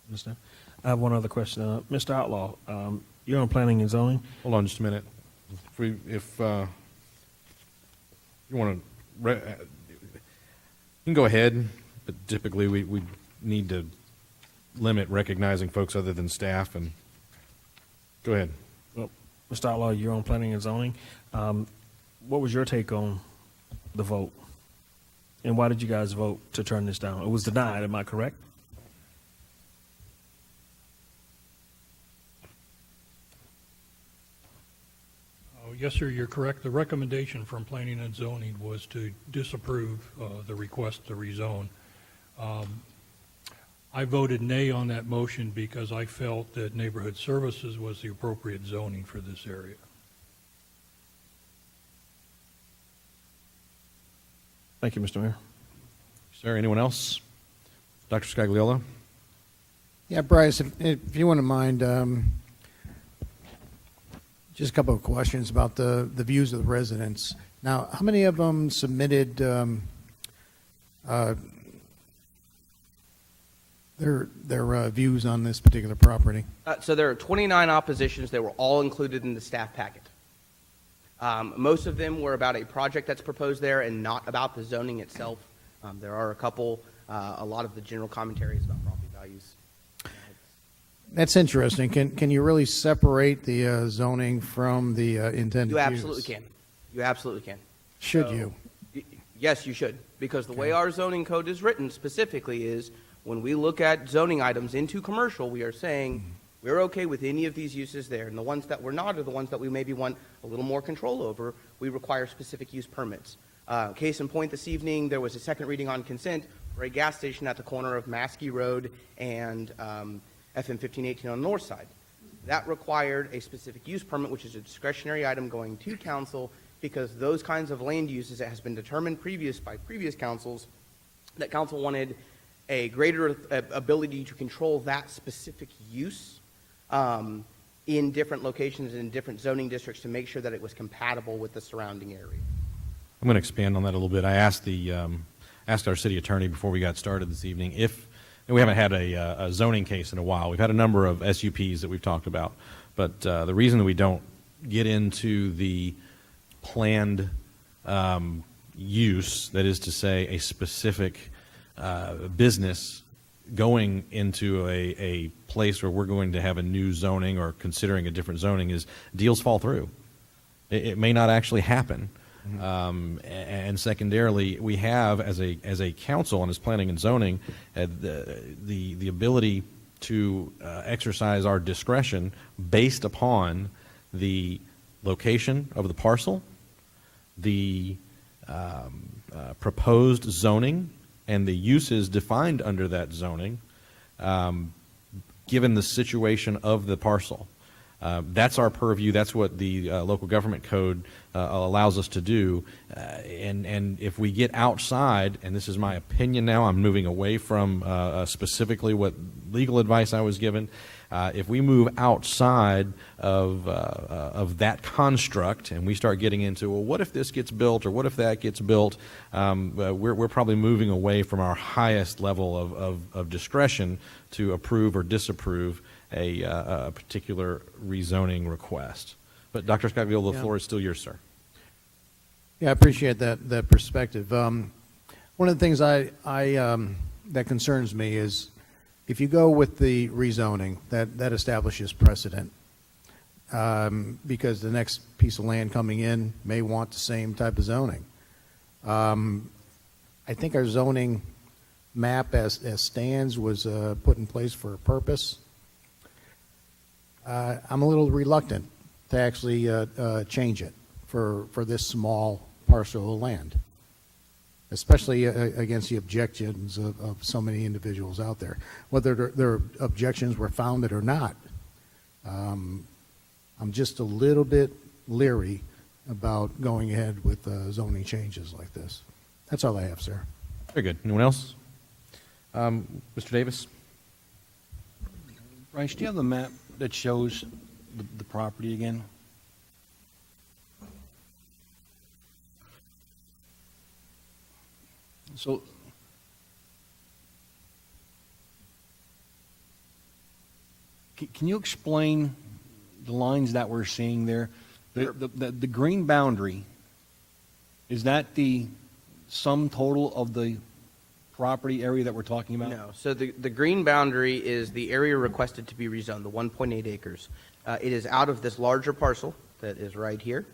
Understand. I have one other question. Mr. Outlaw, you're on planning and zoning? Hold on just a minute. If you want to, you can go ahead, but typically we need to limit recognizing folks other than staff. And go ahead. Well, Mr. Outlaw, you're on planning and zoning. What was your take on the vote? And why did you guys vote to turn this down? It was denied, am I correct? Yes, sir, you're correct. The recommendation from Planning and Zoning was to disapprove the request to rezone. I voted nay on that motion because I felt that neighborhood services was the appropriate zoning for this area. Thank you, Mr. Mayor. Sir, anyone else? Dr. Scagliola? Yeah, Bryce, if you wouldn't mind, just a couple of questions about the views of the residents. Now, how many of them submitted their views on this particular property? So there are 29 oppositions. They were all included in the staff packet. Most of them were about a project that's proposed there and not about the zoning itself. There are a lot of the general commentaries about property values. That's interesting. Can you really separate the zoning from the intended You use? absolutely can. You absolutely can. Should you? Yes, you should. Because the way our zoning code is written specifically is when we look at zoning items into commercial, we are saying we're okay with any of these uses there. And the ones that we're not are the ones that we maybe want a little more control over. We require specific use permits. Case in point, this evening there was a second reading on consent for a gas station at the corner of Maskey Road and FM 1518 on the north side. That required a specific use permit, which is a discretionary item going to council, because those kinds of land uses, it has been determined by previous councils, that council wanted a greater ability to control that specific use in different locations and in different zoning districts to make sure that it was compatible with the surrounding area. I'm going to expand on that a little bit. I asked asked our city attorney before we got started this evening and we haven't had a zoning case in a while. We've had a number of SUPs that we've talked about, but the reason that we don't get into the planned use, that is to say a specific business going into a place where we're going to have a new zoning or considering a different zoning, is deals fall through. It may not actually happen. And secondarily, we have as a council and as planning and zoning the ability to exercise our discretion based upon the location of the parcel, the proposed zoning, and the uses defined under that zoning, given the situation of the parcel. That's our purview. That's what the local government code allows us to do. And if we get outside, and this is my opinion now, I'm moving away from specifically what legal advice I was given. If we move outside of that construct and we start getting into, well, what if this gets built or what if that gets built, we're probably moving away from our highest level of discretion to approve or disapprove a particular rezoning request. But Dr. Scott-Gill, the floor is still yours, sir. Yeah, I appreciate that perspective. One of the things that concerns me is if you go with the rezoning, that establishes precedent, because the next piece of land coming in may want the same type of zoning. I think our zoning map as stands was put in place for a purpose. I'm a little reluctant to actually change it for this small parcel of land, especially against the objections of so many individuals out there. Whether their objections were founded or not, I'm just a little bit leery about going ahead with zoning changes like this. That's all I have, sir. Very good. Anyone else? Mr. Davis? Bryce, do you have the map that shows the property again? So, can you explain the lines that we're seeing there? The green boundary, is that the sum total of the property area that we're talking about? No. So the green boundary is the area requested to be rezoned, the 1.8 acres. It is out of this larger parcel that is right here,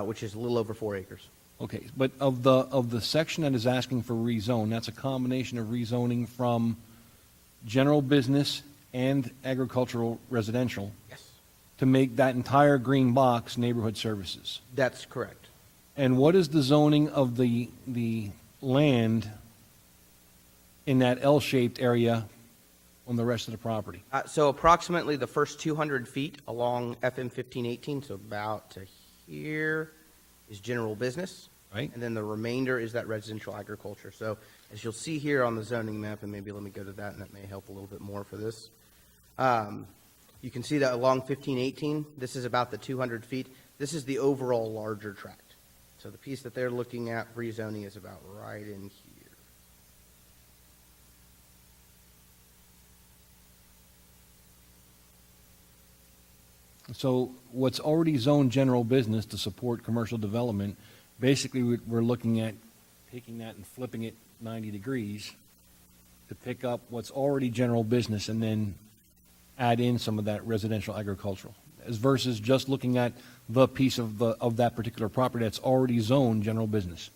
which is a little over 4 acres. Okay, but of the section that is asking for rezone, that's a combination of rezoning from general business and agricultural residential. Yes. To make that entire green box neighborhood services. That's correct. And what is the zoning of the land in that L-shaped area on the rest of the property? So approximately the first 200 feet along FM 1518, so about to here, is general business. Right. And then the remainder is that residential agriculture. So as you'll see here on the zoning map, and maybe let me go to that, and that may help a little bit more for this. You can see that along 1518, this is about the 200 feet. This is the overall larger tract. So the piece that they're looking at rezoning is about right in here. So what's already zoned general business to support commercial development, basically we're looking at taking that and flipping it 90 degrees to pick up what's already general business and then add in some of that residential agricultural, as versus just looking at the piece of that particular property that's already zoned general business.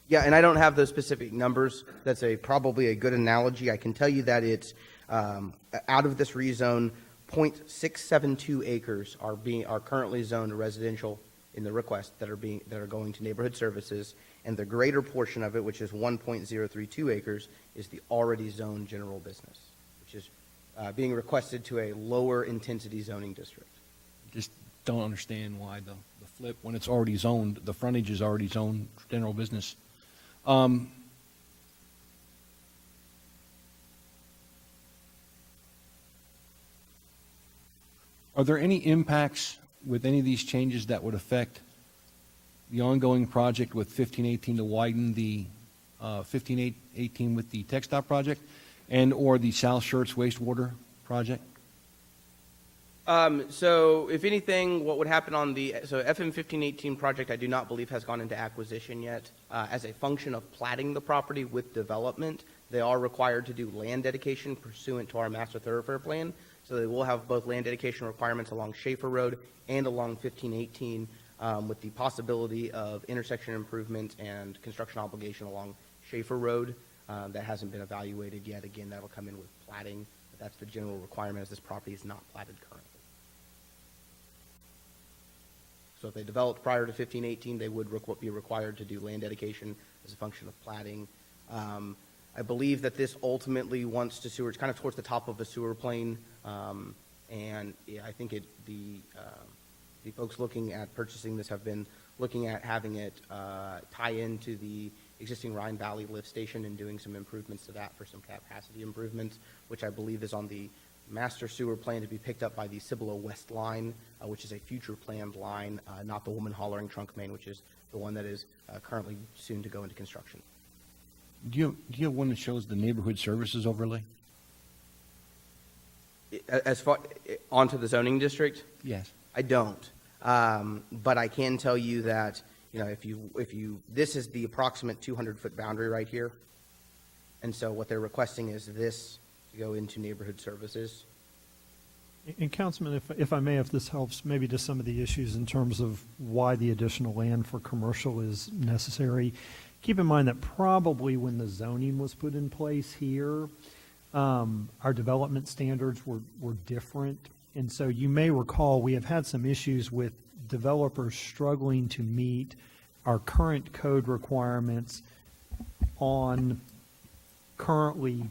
Yeah, and I don't have those specific numbers. That's probably a good analogy. I can tell you that it's out of this rezone, 0.672 acres are currently zoned residential in the request that are going to neighborhood services, and the greater portion of it, which is 1.032 acres, is the already zoned general business, which is being requested to a lower intensity zoning district. Just don't understand why the flip, when it's already zoned, the frontage is already zoned general business. Are there any impacts with any of these changes that would affect the ongoing project with 1518 to widen the 1518 with the TechStop project and or the South Schertz wastewater project? So if anything, what would happen on the FM 1518 project, I do not believe has gone into acquisition yet. As a function of platting the property with development, they are required to do land dedication pursuant to our master thoroughfare plan. So they will have both land dedication requirements along Schaefer Road and along 1518, with the possibility of intersection improvement and construction obligation along Schaefer Road. That hasn't been evaluated yet. Again, that'll come in with platting. But that's the general requirement, as this property is not platted currently. So if they developed prior to 1518, they would be required to do land dedication as a function of platting. I believe that this ultimately wants to sewer. It's kind of towards the top of the sewer plane, and yeah, I think the folks looking at purchasing this have been looking at having it tie into the existing Rhine Valley lift station and doing some improvements to that for some capacity improvements, which I believe is on the master sewer plan to be picked up by the Cibolo West line, which is a future planned line, not the Woman Hollering trunk main, which is the one that is currently soon to go into construction. Do you have one that shows the neighborhood services overlay? As far onto the zoning district? Yes. I don't. But I can tell you that, if you this is the approximate 200-foot boundary right here. And so what they're requesting is this to go into neighborhood services. And Councilman, if I may, if this helps maybe to some of the issues in terms of why the additional land for commercial is necessary, keep in mind that probably when the zoning was put in place here, our development standards were different. And so you may recall we have had some issues with developers struggling to meet our current code requirements on currently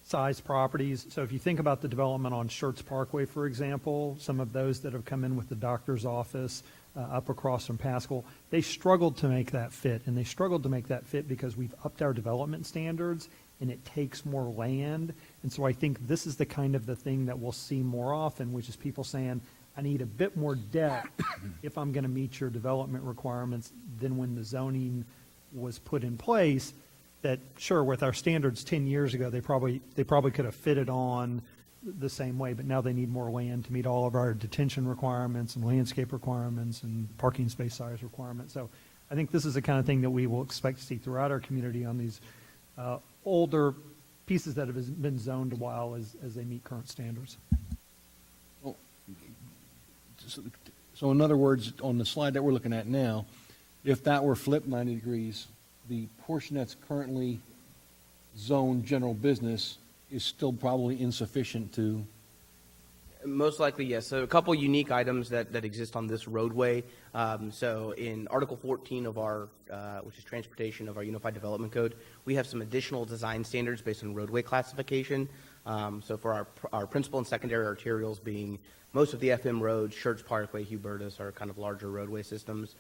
size properties. So if you think about the development on Schertz Parkway, for example, some of those that have come in with the doctor's office up across from Pascal, they struggled to make that fit. And they struggled to make that fit because we've upped our development standards and it takes more land. And so I think this is the kind of the thing that we'll see more often, which is people saying, I need a bit more depth if I'm going to meet your development requirements than when the zoning was put in place. That sure, with our standards 10 years ago, they probably could have fitted on the same way, but now they need more land to meet all of our detention requirements and landscape requirements and parking space size requirements. So I think this is the kind of thing that we will expect to see throughout our community on these older pieces that have been zoned a while as they meet current standards. Well, so in other words, on the slide that we're looking at now, if that were flipped 90 degrees, the portion that's currently zoned general business is still probably insufficient to... Most likely, yes. So a couple unique items that exist on this roadway. So in Article 14 of our, which is transportation of our Unified Development Code, we have some additional design standards based on roadway classification. So for our principal and secondary arterials being most of the FM roads, Schertz Parkway, Hubertus are kind of larger roadway systems.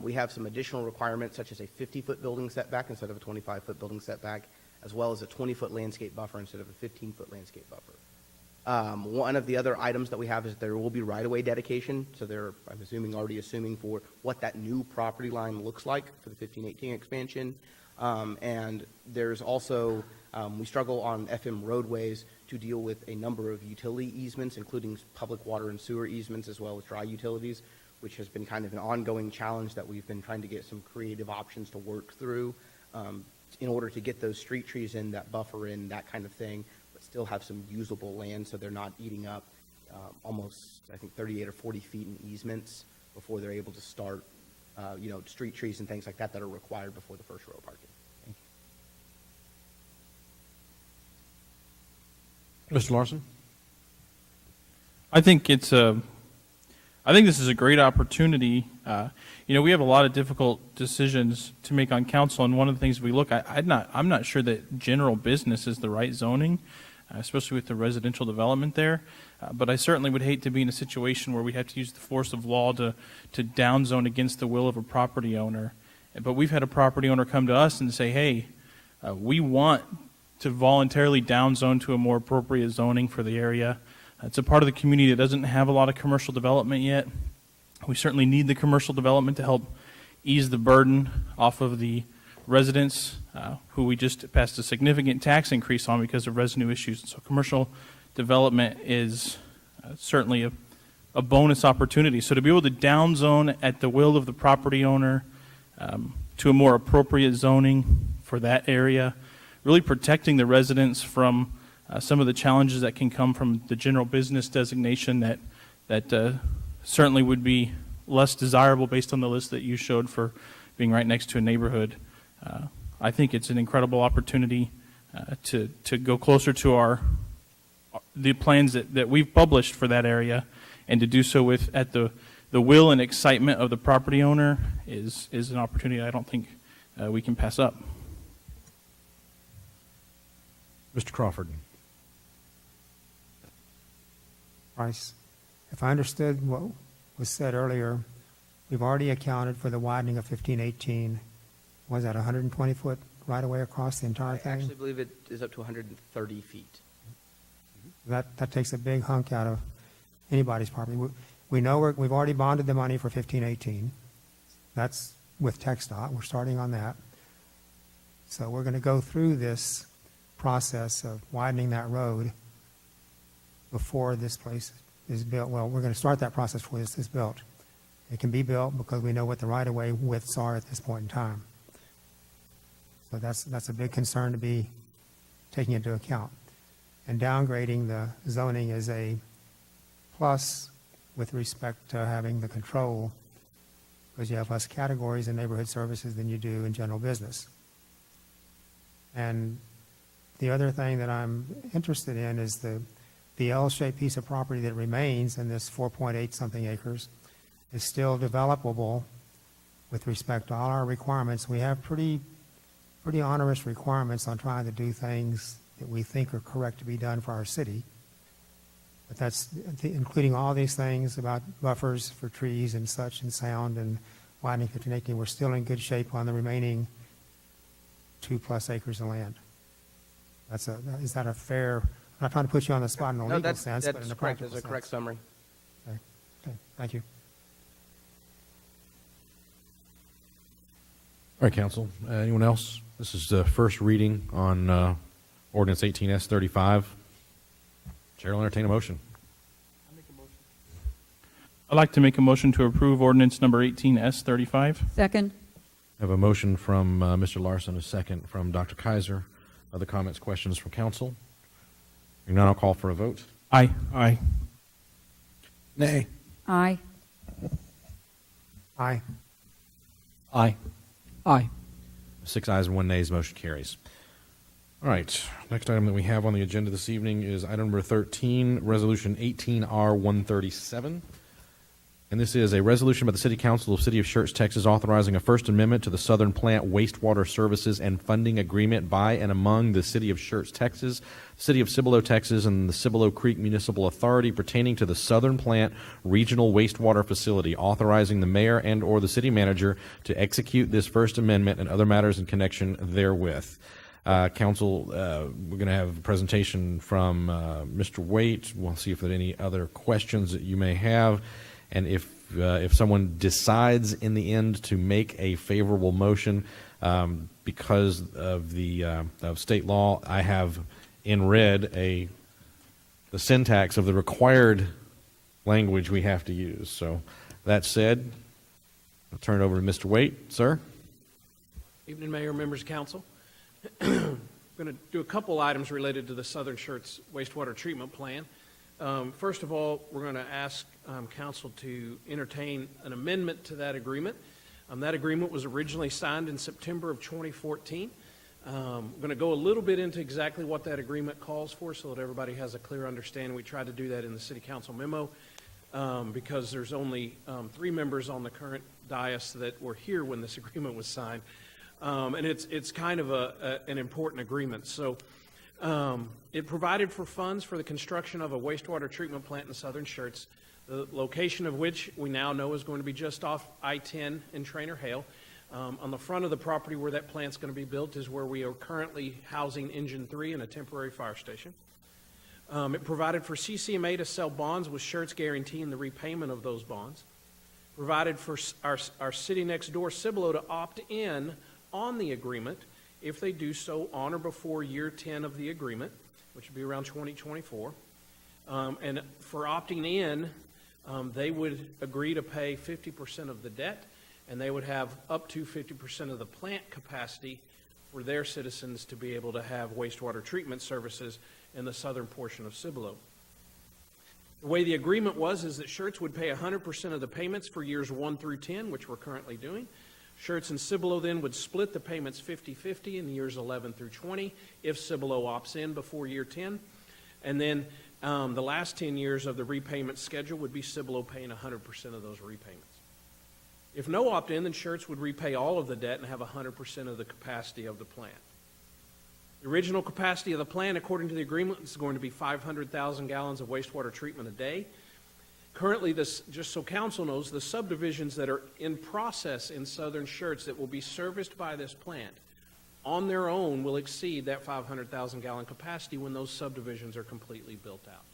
We have some additional requirements such as a 50-foot building setback instead of a 25-foot building setback, as well as a 20-foot landscape buffer instead of a 15-foot landscape buffer. One of the other items that we have is there will be right-of-way dedication. So they're, I'm already assuming for what that new property line looks like for the 1518 expansion. And there's also, we struggle on FM roadways to deal with a number of utility easements, including public water and sewer easements, as well as dry utilities, which has been kind of an ongoing challenge that we've been trying to get some creative options to work through in order to get those street trees in, that buffer in, that kind of thing, but still have some usable land so they're not eating up almost, I think, 38 or 40 feet in easements before they're able to start, street trees and things like that that are required before the first row parking. Mr. Larson? I think this is a great opportunity. We have a lot of difficult decisions to make on council, and one of the things we look at, I'm not sure that general business is the right zoning. especially with the residential development there. But I certainly would hate to be in a situation where we have to use the force of law to downzone against the will of a property owner. But we've had a property owner come to us and say, hey, we want to voluntarily downzone to a more appropriate zoning for the area. It's a part of the community that doesn't have a lot of commercial development yet. We certainly need the commercial development to help ease the burden off of the residents who we just passed a significant tax increase on because of revenue issues. So commercial development is certainly a bonus opportunity. So to be able to downzone at the will of the property owner to a more appropriate zoning for that area, really protecting the residents from some of the challenges that can come from the general business designation that certainly would be less desirable based on the list that you showed for being right next to a neighborhood. I think it's an incredible opportunity to go closer to the plans that we've published for that area, and to do so at the will and excitement of the property owner is an opportunity I don't think we can pass up. Mr. Crawford. Price, if I understood what was said earlier, we've already accounted for the widening of 1518. Was that 120-foot right away across the entire thing? I actually believe it is up to 130 feet. That takes a big hunk out of anybody's property. We know we've already bonded the money for 1518. That's with TxDOT. We're starting on that. So we're going to go through this process of widening that road before this place is built. Well, we're going to start that process before this is built. It can be built because we know what the right-of-way widths are at this point in time. So that's a big concern to be taking into account. And downgrading the zoning is a plus with respect to having the control, because you have less categories in neighborhood services than you do in general business. And the other thing that I'm interested in is the L-shaped piece of property that remains in this 4.8 something acres is still developable with respect to all our requirements. We have pretty onerous requirements on trying to do things that we think are correct to be done for our city. But that's including all these things about buffers for trees and such and sound and widening 1518. We're still in good shape on the remaining 2+ acres of land. Is that a fair? I'm not trying to put you on the spot in a legal sense, but in a practical sense. That's a correct summary. Okay, thank you. All right, council. Anyone else? This is the first reading on Ordinance 18S35. Chair will entertain a motion. I'd like to make a motion to approve ordinance number 18S35. Second. I have a motion from Mr. Larson, a second from Dr. Kaiser. Other comments, questions from council? Hearing none, I'll call for a vote. Aye. Aye. Nay. Aye. Aye. Aye. Aye. 6 ayes and 1 nays, motion carries. All right, next item that we have on the agenda this evening is item number 13, Resolution 18R137. And this is a resolution by the City Council of the City of Schertz, Texas, authorizing a First Amendment to the Southern Plant Wastewater Services and Funding Agreement by and among the City of Schertz, Texas, the City of Cibolo, Texas, and the Cibolo Creek Municipal Authority pertaining to the Southern Plant Regional Wastewater Facility, authorizing the mayor and or the city manager to execute this First Amendment and other matters in connection therewith. Council, we're going to have a presentation from Mr. Waite. We'll see if there are any other questions that you may have. And if someone decides in the end to make a favorable motion because of the of state law, I have in red the syntax of the required language we have to use. So that said, I'll turn it over to Mr. Waite, sir. Evening, Mayor, members of council. I'm going to do a couple items related to the Southern Schertz wastewater treatment plan. First of all, we're going to ask council to entertain an amendment to that agreement. That agreement was originally signed in September of 2014. I'm going to go a little bit into exactly what that agreement calls for so that everybody has a clear understanding. We tried to do that in the city council memo because there's only 3 members on the current dais that were here when this agreement was signed. And it's kind of an important agreement. So It provided for funds for the construction of a wastewater treatment plant in southern Schertz, the location of which we now know is going to be just off I-10 in Trainer Hale. On the front of the property where that plant's going to be built is where we are currently housing Engine 3 and a temporary fire station. It provided for CCMA to sell bonds with Schertz guaranteeing the repayment of those bonds. Provided for our city next door, Cibolo, to opt in on the agreement if they do so on or before year 10 of the agreement, which would be around 2024. And for opting in, they would agree to pay 50% of the debt, and they would have up to 50% of the plant capacity for their citizens to be able to have wastewater treatment services in the southern portion of Cibolo. The way the agreement was is that Schertz would pay 100% of the payments for years 1 through 10, which we're currently doing. Schertz and Cibolo then would split the payments 50-50 in years 11 through 20 if Cibolo opts in before year 10. And then the last 10 years of the repayment schedule would be Cibolo paying 100% of those repayments. If no opt-in, then Schertz would repay all of the debt and have 100% of the capacity of the plant. The original capacity of the plant, according to the agreement, is going to be 500,000 gallons of wastewater treatment a day. Currently, just so council knows, the subdivisions that are in process in southern Schertz that will be serviced by this plant on their own will exceed that 500,000 gallon capacity when those subdivisions are completely built out.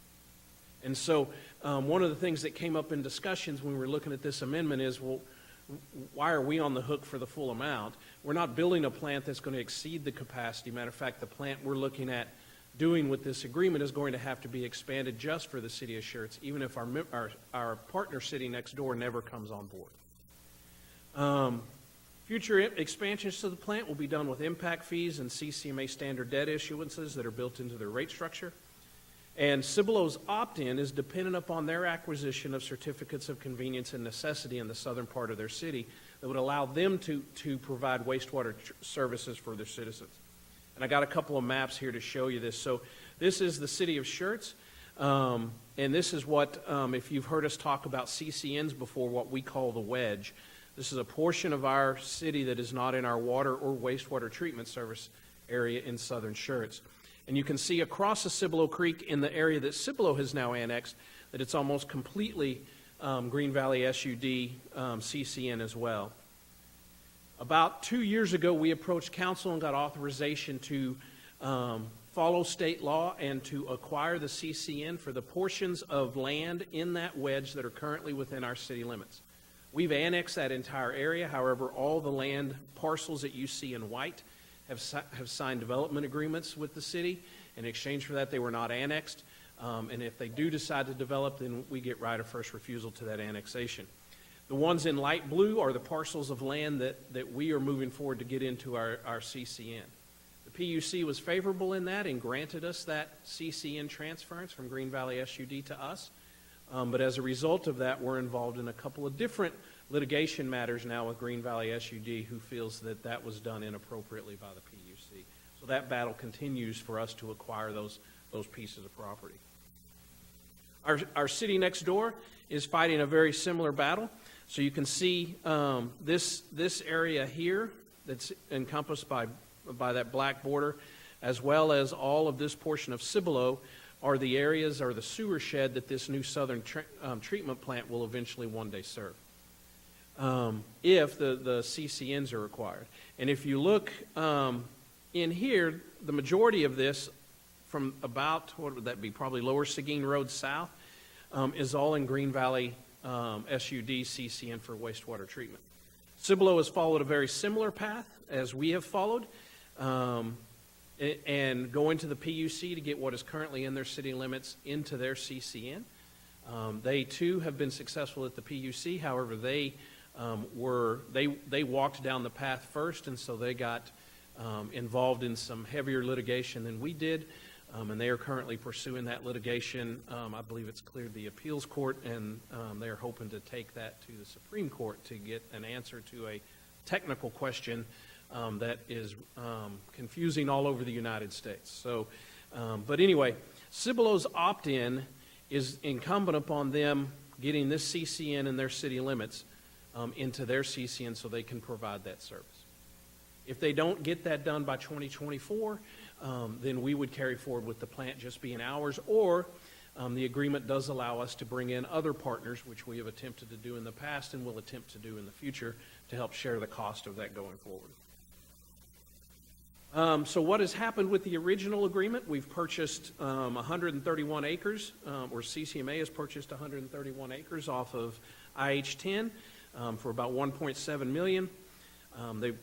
And so one of the things that came up in discussions when we were looking at this amendment is, well, why are we on the hook for the full amount? We're not building a plant that's going to exceed the capacity. Matter of fact, the plant we're looking at doing with this agreement is going to have to be expanded just for the city of Schertz, even if our partner city next door never comes on board. Future expansions to the plant will be done with impact fees and CCMA standard debt issuances that are built into their rate structure. And Cibolo's opt-in is dependent upon their acquisition of certificates of convenience and necessity in the southern part of their city that would allow them to provide wastewater services for their citizens. And I got a couple of maps here to show you this. So this is the city of Schertz, and this is what, if you've heard us talk about CCNs before, what we call the wedge. This is a portion of our city that is not in our water or wastewater treatment service area in southern Schertz. And you can see across the Cibolo Creek in the area that Cibolo has now annexed that it's almost completely Green Valley SUD CCN as well. About 2 years ago, we approached council and got authorization to follow state law and to acquire the CCN for the portions of land in that wedge that are currently within our city limits. We've annexed that entire area. However, all the land parcels that you see in white have signed development agreements with the city. In exchange for that, they were not annexed. And if they do decide to develop, then we get right of first refusal to that annexation. The ones in light blue are the parcels of land that we are moving forward to get into our CCN. The PUC was favorable in that and granted us that CCN transference from Green Valley SUD to us. But as a result of that, we're involved in a couple of different litigation matters now with Green Valley SUD, who feels that that was done inappropriately by the PUC. So that battle continues for us to acquire those pieces of property. Our city next door is fighting a very similar battle. So you can see this area here that's encompassed by that black border, as well as all of this portion of Cibolo, are the areas or the sewer shed that this new southern treatment plant will eventually one day serve. If the CCNs are required. And if you look in here, the majority of this from about, what would that be, probably Lower Seguin Road south, is all in Green Valley SUD CCN for wastewater treatment. Cibolo has followed a very similar path as we have followed, and going to the PUC to get what is currently in their city limits into their CCN. They too have been successful at the PUC. However, they walked down the path first, and so they got involved in some heavier litigation than we did, and they are currently pursuing that litigation. I believe it's cleared the appeals court, and they are hoping to take that to the Supreme Court to get an answer to a technical question that is confusing all over the United States. So, but anyway, Cibolo's opt-in is incumbent upon them getting this CCN in their city limits into their CCN so they can provide that service. If they don't get that done by 2024, then we would carry forward with the plant just being ours, or the agreement does allow us to bring in other partners, which we have attempted to do in the past and will attempt to do in the future to help share the cost of that going forward. So what has happened with the original agreement? We've purchased 131 acres, or CCMA has purchased 131 acres off of IH-10 for about $1.7 million.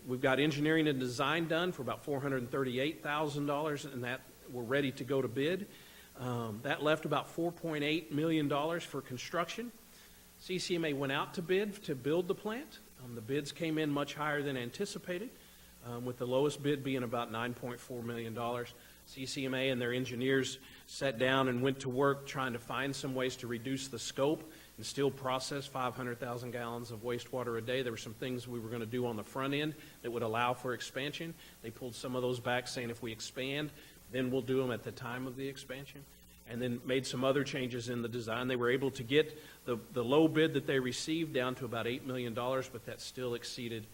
We've got engineering and design done for about $438,000, and that we're ready to go to bid. That left about $4.8 million for construction. CCMA went out to bid to build the plant. The bids came in much higher than anticipated, with the lowest bid being about $9.4 million. CCMA and their engineers sat down and went to work trying to find some ways to reduce the scope and still process 500,000 gallons of wastewater a day. There were some things we were going to do on the front end that would allow for expansion. They pulled some of those back, saying if we expand, then we'll do them at the time of the expansion, and then made some other changes in the design. They were able to get the low bid that they received down to about $8 million, but that still exceeded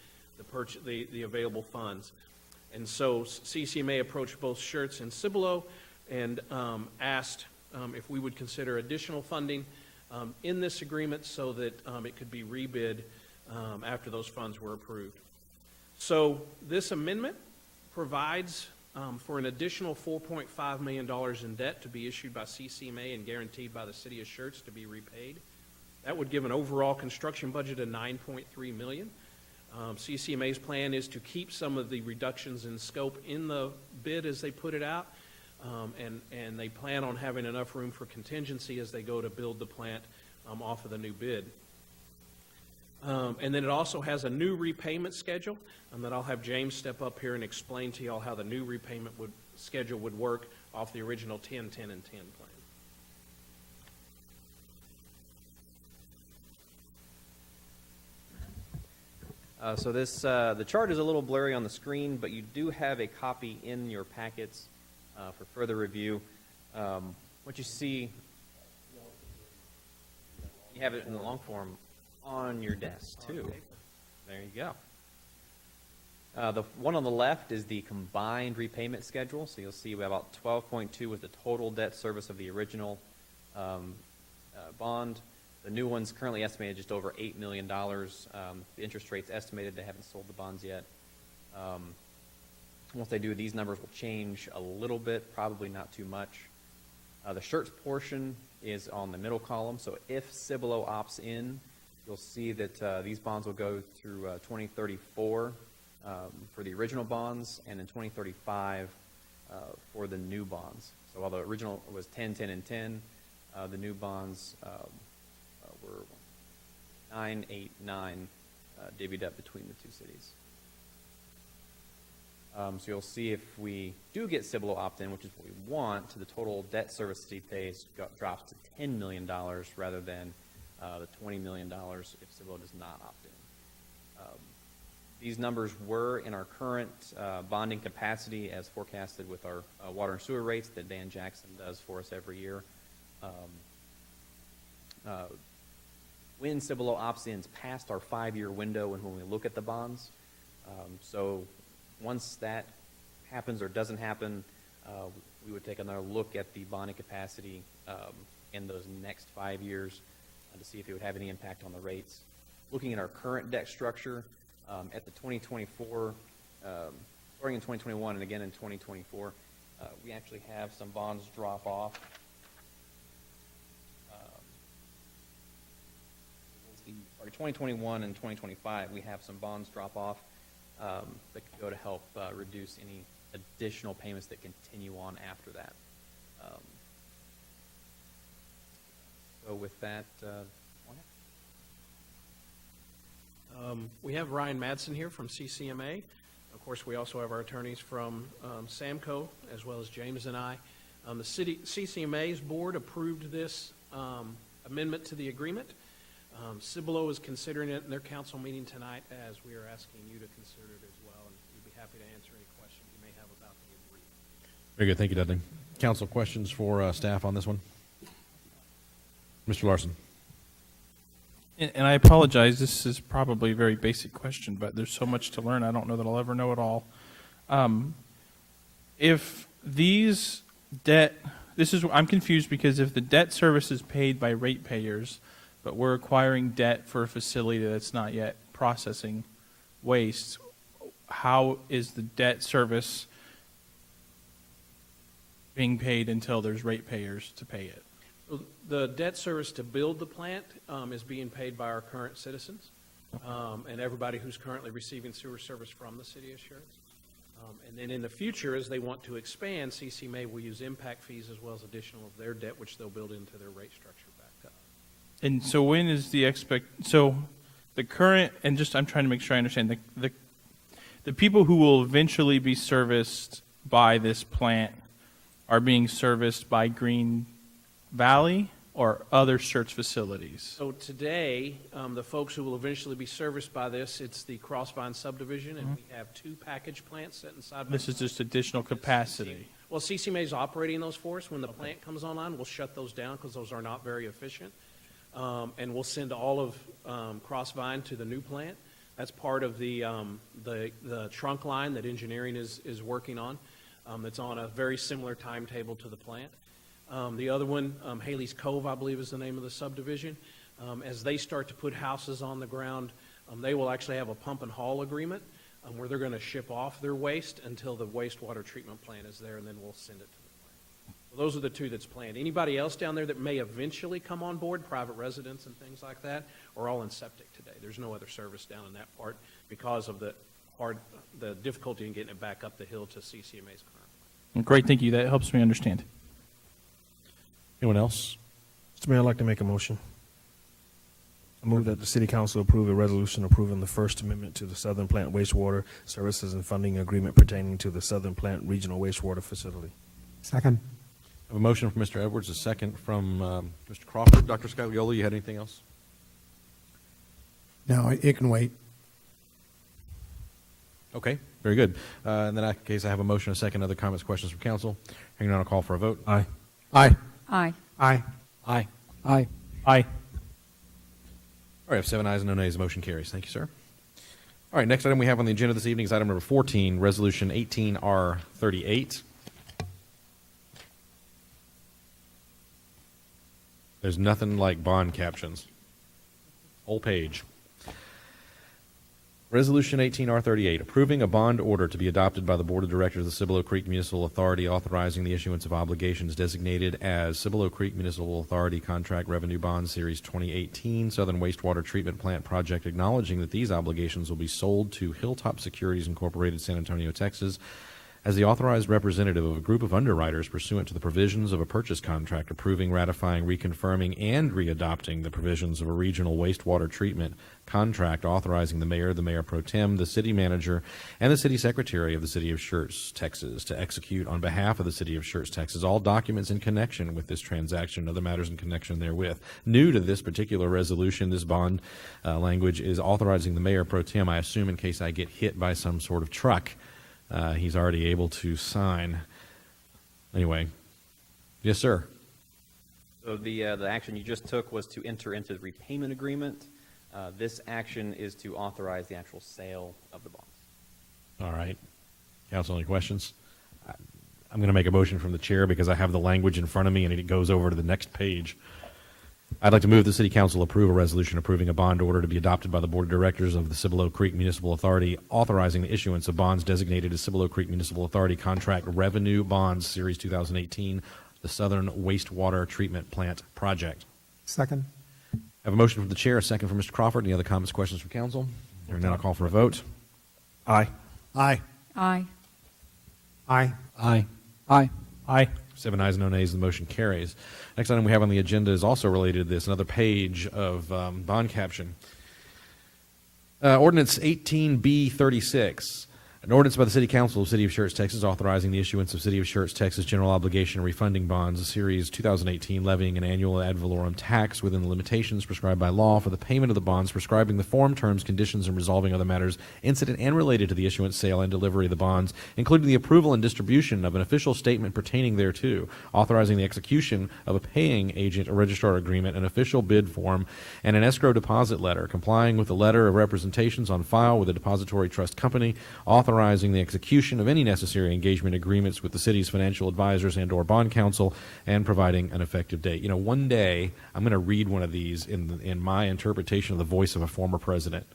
the available funds. And so CCMA approached both Schertz and Cibolo and asked if we would consider additional funding in this agreement so that it could be rebid after those funds were approved. So this amendment provides for an additional $4.5 million in debt to be issued by CCMA and guaranteed by the city of Schertz to be repaid. That would give an overall construction budget of $9.3 million. CCMA's plan is to keep some of the reductions in scope in the bid as they put it out, and they plan on having enough room for contingency as they go to build the plant off of the new bid. And then it also has a new repayment schedule that I'll have James step up here and explain to you all how the new repayment schedule would work off the original 10, 10, and 10 plan. So the chart is a little blurry on the screen, but you do have a copy in your packets for further review. What you see, you have it in the long form on your desk too. There you go. The one on the left is the combined repayment schedule. So you'll see we have about 12.2 with the total debt service of the original bond. The new one's currently estimated just over $8 million. The interest rate's estimated. They haven't sold the bonds yet. Once they do, these numbers will change a little bit, probably not too much. The Schertz portion is on the middle column. So if Cibolo opts in, you'll see that these bonds will go through 2034 for the original bonds, and in 2035 for the new bonds. So while the original was 10, 10, and 10, the new bonds were 9, 8, 9 divvied up between the two cities. So you'll see if we do get Cibolo opt-in, which is what we want, the total debt service city pays drops to $10 million rather than the $20 million if Cibolo does not opt in. These numbers were in our current bonding capacity as forecasted with our water and sewer rates that Dan Jackson does for us every year. When Cibolo opts in, it's past our 5-year window and when we look at the bonds. So once that happens or doesn't happen, we would take another look at the bonding capacity in those next 5 years to see if it would have any impact on the rates. Looking at our current debt structure, at the 2024, starting in 2021 and again in 2024, we actually have some bonds drop off. For 2021 and 2025, we have some bonds drop off that could go to help reduce any additional payments that continue on after that. So with that, we have Ryan Madsen here from CCMA. Of course, we also have our attorneys from Samco, as well as James and I. The CCMA's board approved this amendment to the agreement. Cibolo is considering it in their council meeting tonight, as we are asking you to consider it as well, and we'd be happy to answer any questions you may have about the agreement. Very good. Thank you, Dudley. Council, questions for staff on this one? Mr. Larson. And I apologize, this is probably a very basic question, but there's so much to learn, I don't know that I'll ever know it all. If these I'm confused because if the debt service is paid by ratepayers, but we're acquiring debt for a facility that's not yet processing waste, how is the debt service being paid until there's ratepayers to pay it? The debt service to build the plant is being paid by our current citizens and everybody who's currently receiving sewer service from the city of Schertz. And then in the future, as they want to expand, CCMA will use impact fees as well as additional of their debt, which they'll build into their rate structure back up. And so when is the current, and just I'm trying to make sure I understand, the people who will eventually be serviced by this plant are being serviced by Green Valley or other Schertz facilities? So today, the folks who will eventually be serviced by this, it's the Crossvine subdivision, and we have 2 package plants set inside. This is just additional capacity. Well, CCMA is operating those for us. When the plant comes online, we'll shut those down because those are not very efficient. And we'll send all of Crossvine to the new plant. That's part of the trunk line that engineering is working on. That's on a very similar timetable to the plant. The other one, Haley's Cove, I believe is the name of the subdivision. As they start to put houses on the ground, they will actually have a pump and haul agreement where they're going to ship off their waste until the wastewater treatment plant is there, and then we'll send it to the plant. So those are the 2 that's planned. Anybody else down there that may eventually come on board, private residents and things like that, are all in septic today. There's no other service down in that part because of the difficulty in getting it back up the hill to CCMA's current. Great, thank you. That helps me understand. Anyone else? Mr. Mayor, I'd like to make a motion. I move that the City Council approve a resolution approving the First Amendment to the Southern Plant Wastewater Services and Funding Agreement pertaining to the Southern Plant Regional Wastewater Facility. Second. I have a motion from Mr. Edwards, a second from Mr. Crawford. Dr. Scagliola, you had anything else? No, it can wait. Okay, very good. In that case, I have a motion, a second. Other comments, questions from council? Hearing none, I'll call for a vote. Aye. Aye. Aye. Aye. Aye. Aye. Aye. All right, I have 7 ayes and no nays. The motion carries. Thank you, sir. All right, next item we have on the agenda this evening is item number 14, Resolution 18R38. There's nothing like bond captions. Whole page. Resolution 18R38, approving a bond order to be adopted by the Board of Directors of the Cibolo Creek Municipal Authority, authorizing the issuance of obligations designated as Cibolo Creek Municipal Authority Contract Revenue Bond Series 2018 Southern Wastewater Treatment Plant Project, acknowledging that these obligations will be sold to Hilltop Securities Incorporated, San Antonio, Texas, as the authorized representative of a group of underwriters pursuant to the provisions of a purchase contract approving, ratifying, reconfirming, and readopting the provisions of a regional wastewater treatment contract authorizing the mayor pro tem, the city manager, and the city secretary of the city of Schertz, Texas, to execute on behalf of the city of Schertz, Texas, all documents in connection with this transaction and other matters in connection therewith. New to this particular resolution, this bond language is authorizing the mayor pro tem, I assume in case I get hit by some sort of truck. He's already able to sign. Anyway, yes, sir. So the action you just took was to enter into the repayment agreement. This action is to authorize the actual sale of the bonds. All right. Council, any questions? I'm going to make a motion from the chair because I have the language in front of me and it goes over to the next page. I'd like to move the City Council approve a resolution approving a bond order to be adopted by the Board of Directors of the Cibolo Creek Municipal Authority, authorizing the issuance of bonds designated as Cibolo Creek Municipal Authority Contract Revenue Bonds Series 2018, the Southern Wastewater Treatment Plant Project. Second. I have a motion from the chair, a second from Mr. Crawford. Any other comments, questions from council? Hearing none, I'll call for a vote. Aye. Aye. Aye. Aye. Aye. Aye. Aye. 7 ayes, no nays, the motion carries. Next item we have on the agenda is also related to this, another page of bond caption. Ordinance 18B36, an ordinance by the City Council of the City of Schertz, Texas, authorizing the issuance of City of Schertz, Texas General Obligation Refunding Bonds, Series 2018, levying an annual ad valorem tax within the limitations prescribed by law for the payment of the bonds, prescribing the form, terms, conditions, and resolving other matters incident and related to the issuance, sale, and delivery of the bonds, including the approval and distribution of an official statement pertaining thereto, authorizing the execution of a paying agent or registrar agreement, an official bid form, and an escrow deposit letter, complying with the letter of representations on file with the depository trust company, authorizing authorizing the execution of any necessary engagement agreements with the city's financial advisors and/or bond counsel, and providing an effective date. You know, one day I'm going to read one of these in my interpretation of the voice of a former president.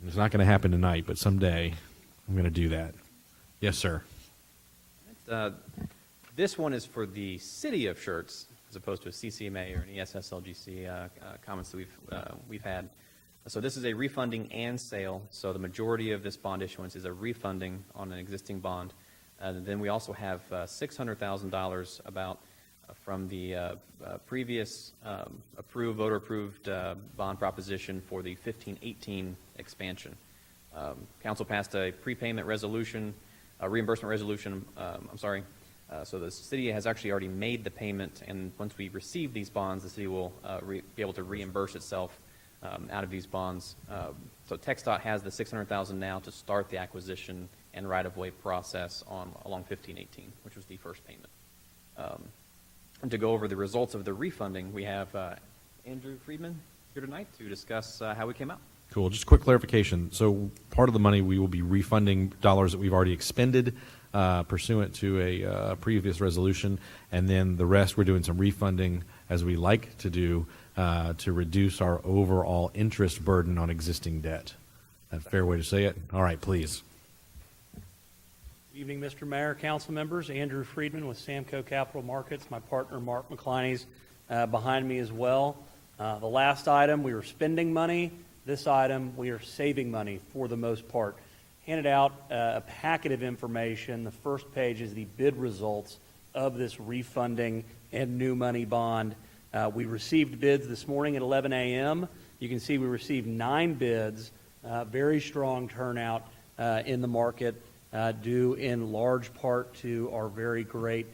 It's not going to happen tonight, but someday I'm going to do that. Yes, sir. This one is for the city of Schertz, as opposed to a CCMA or an ESSLGC comments that we've had. So this is a refunding and sale. So the majority of this bond issuance is a refunding on an existing bond. Then we also have $600,000 from the previous voter-approved bond proposition for the 15-18 expansion. Council passed a prepayment resolution, a reimbursement resolution, so the city has actually already made the payment, and once we receive these bonds, the city will be able to reimburse itself out of these bonds. So TxDOT has the $600,000 now to start the acquisition and right-of-way process along 15-18, which was the first payment. And to go over the results of the refunding, we have Andrew Friedman here tonight to discuss how we came out. Cool. Just a quick clarification. So part of the money we will be refunding dollars that we've already expended pursuant to a previous resolution, and then the rest we're doing some refunding, as we like to do, to reduce our overall interest burden on existing debt. That's a fair way to say it? All right, please. Good evening, Mr. Mayor, council members. Andrew Friedman with Samco Capital Markets. My partner, Mark McCliney's behind me as well. The last item, we were spending money. This item, we are saving money for the most part. Handed out a packet of information. The first page is the bid results of this refunding and new money bond. We received bids this morning at 11 a.m. You can see we received 9 bids, very strong turnout in the market, due in large part to our very great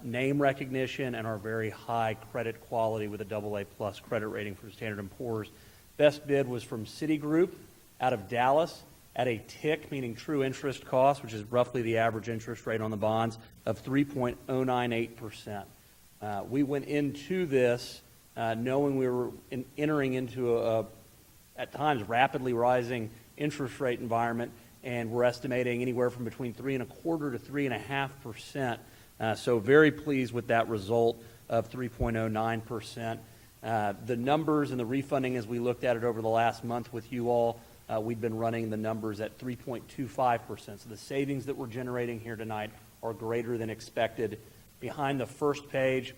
name recognition and our very high credit quality with a AA plus credit rating from Standard & Poor's. Best bid was from Citigroup out of Dallas at a TIC, meaning true interest cost, which is roughly the average interest rate on the bonds, of 3.098%. We went into this knowing we were entering into a at times rapidly rising interest rate environment, and we're estimating anywhere from between 3.25% to 3.5%. So very pleased with that result of 3.09%. The numbers and the refunding, as we looked at it over the last month with you all, we've been running the numbers at 3.25%. So the savings that we're generating here tonight are greater than expected. Behind the first page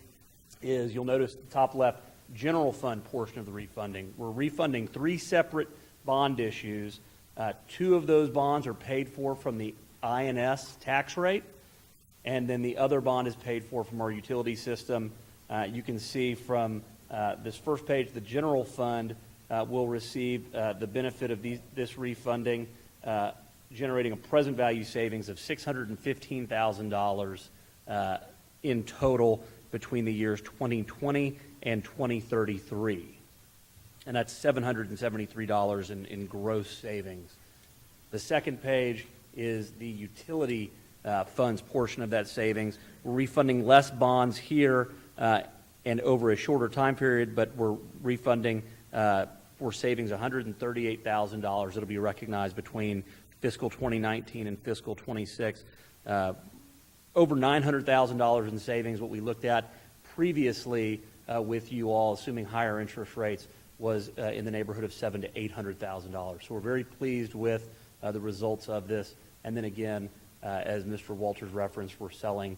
is, you'll notice the top left, general fund portion of the refunding. We're refunding 3 separate bond issues. 2 of those bonds are paid for from the INS tax rate, and then the other bond is paid for from our utility system. You can see from this first page, the general fund will receive the benefit of this refunding, generating a present value savings of $615,000 in total between the years 2020 and 2033. And that's $773 in gross savings. The second page is the utility funds portion of that savings. We're refunding less bonds here and over a shorter time period, but we're refunding for savings $138,000. It'll be recognized between fiscal 2019 and fiscal 26. Over $900,000 in savings. What we looked at previously with you all, assuming higher interest rates, was in the neighborhood of $700,000 to $800,000. So we're very pleased with the results of this. And then again, as Mr. Walters referenced, we're selling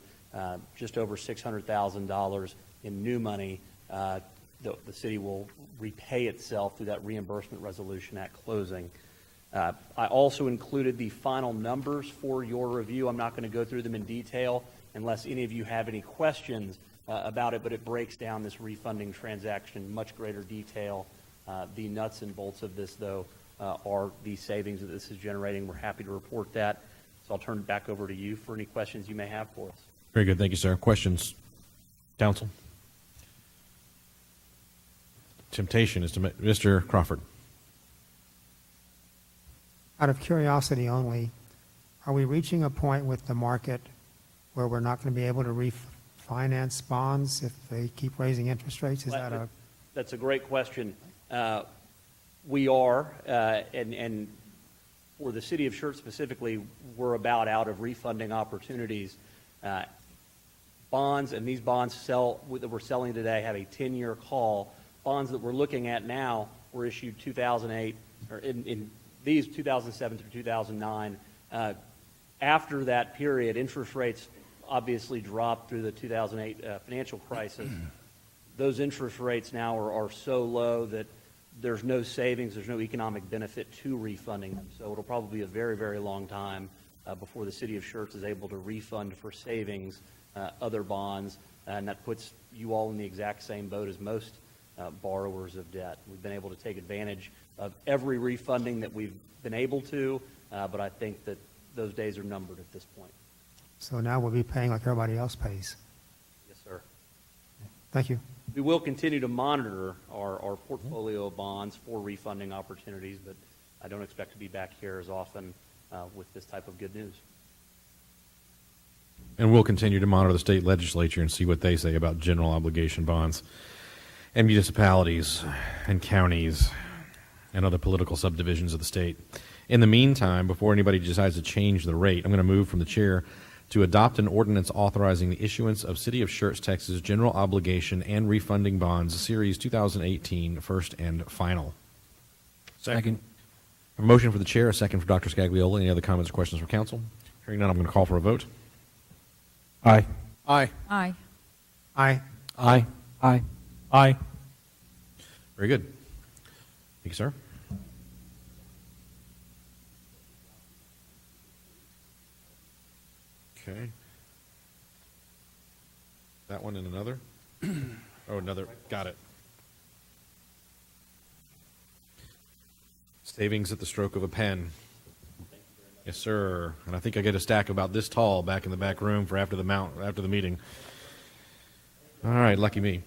just over $600,000 in new money. The city will repay itself through that reimbursement resolution at closing. I also included the final numbers for your review. I'm not going to go through them in detail unless any of you have any questions about it, but it breaks down this refunding transaction in much greater detail. The nuts and bolts of this, though, are the savings that this is generating. We're happy to report that. So I'll turn it back over to you for any questions you may have for us. Very good. Thank you, sir. Questions? Council? Temptation is to Mr. Crawford. Out of curiosity only, are we reaching a point with the market where we're not going to be able to refinance bonds if they keep raising interest rates? That's a great question. We are, and for the city of Schertz specifically, we're about out of refunding opportunities. Bonds, and these bonds that we're selling today have a 10-year call. Bonds that we're looking at now were issued 2008, or in these 2007 through 2009. After that period, interest rates obviously dropped through the 2008 financial crisis. Those interest rates now are so low that there's no savings, there's no economic benefit to refunding them. So it'll probably be a very, very long time before the city of Schertz is able to refund for savings other bonds, and that puts you all in the exact same boat as most borrowers of debt. We've been able to take advantage of every refunding that we've been able to, but I think that those days are numbered at this point. So now we'll be paying like everybody else pays. Yes, sir. Thank you. We will continue to monitor our portfolio of bonds for refunding opportunities, but I don't expect to be back here as often with this type of good news. And we'll continue to monitor the state legislature and see what they say about general obligation bonds and municipalities and counties and other political subdivisions of the state. In the meantime, before anybody decides to change the rate, I'm going to move from the chair to adopt an ordinance authorizing the issuance of City of Schertz, Texas general obligation and refunding bonds, Series 2018, first and final. Second. A motion for the chair, a second for Dr. Scagliola. Any other comments or questions from council? Hearing none, I'm going to call for a vote. Aye. Aye. Aye. Aye. Aye. Aye. Aye. Very good. Thank you, sir. Okay. That one and another? Oh, another. Got it. Savings at the stroke of a pen. Yes, sir. And I think I get a stack about this tall back in the back room for after the meeting. All right, lucky me.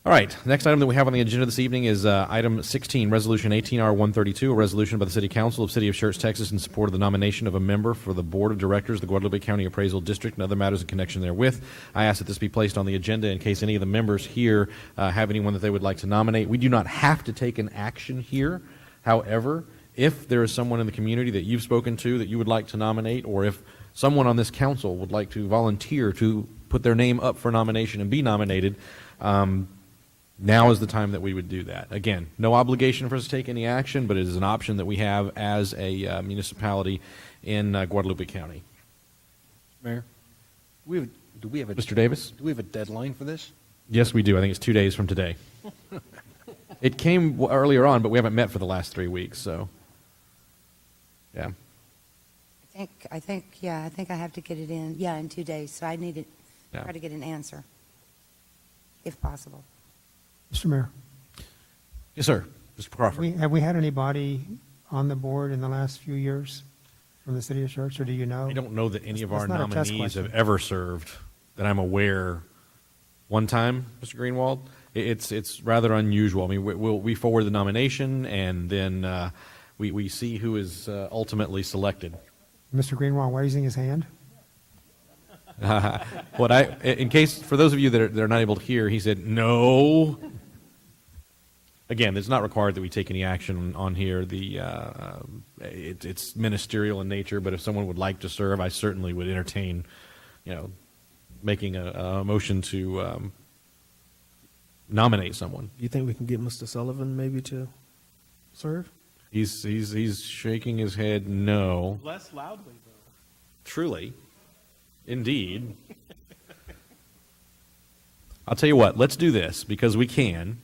All right, next item that we have on the agenda this evening is item 16, Resolution 18R132, a resolution by the City Council of City of Schertz, Texas, in support of the nomination of a member for the Board of Directors of the Guadalupe County Appraisal District and other matters in connection therewith. I ask that this be placed on the agenda in case any of the members here have anyone that they would like to nominate. We do not have to take an action here. However, if there is someone in the community that you've spoken to that you would like to nominate, or if someone on this council would like to volunteer to put their name up for nomination and be nominated, now is the time that we would do that. Again, no obligation for us to take any action, but it is an option that we have as a municipality in Guadalupe County. Mayor, do we have a Mr. Davis? Do we have a deadline for this? Yes, we do. I think it's 2 days from today. It came earlier on, but we haven't met for the last 3 weeks, so yeah. I think I have to get it in, in 2 days, so I need to try to get an answer, if possible. Mr. Mayor. Yes, sir. Mr. Crawford. Have we had anybody on the board in the last few years from the city of Schertz, or do you know? I don't know that any of our That's not a test nominees have question. ever served that I'm aware. One time, Mr. Greenwald, it's rather unusual. I mean, we forward the nomination, and then we see who is ultimately selected. Mr. Greenwald raising his hand? In case, for those of you that are not able to hear, he said no. Again, it's not required that we take any action on here. It's ministerial in nature, but if someone would like to serve, I certainly would entertain, making a motion to nominate someone. You think we can get Mr. Sullivan maybe to serve? He's shaking his head no. Less loudly, though. Truly. Indeed. I'll tell you what, let's do this because we can.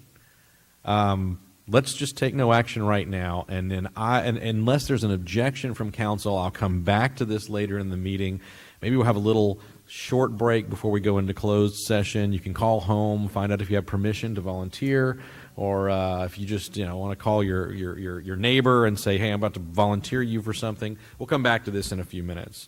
Let's just take no action right now, and then unless there's an objection from council, I'll come back to this later in the meeting. Maybe we'll have a little short break before we go into closed session. You can call home, find out if you have permission to volunteer, or if you just want to call your neighbor and say, hey, I'm about to volunteer you for something. We'll come back to this in a few minutes.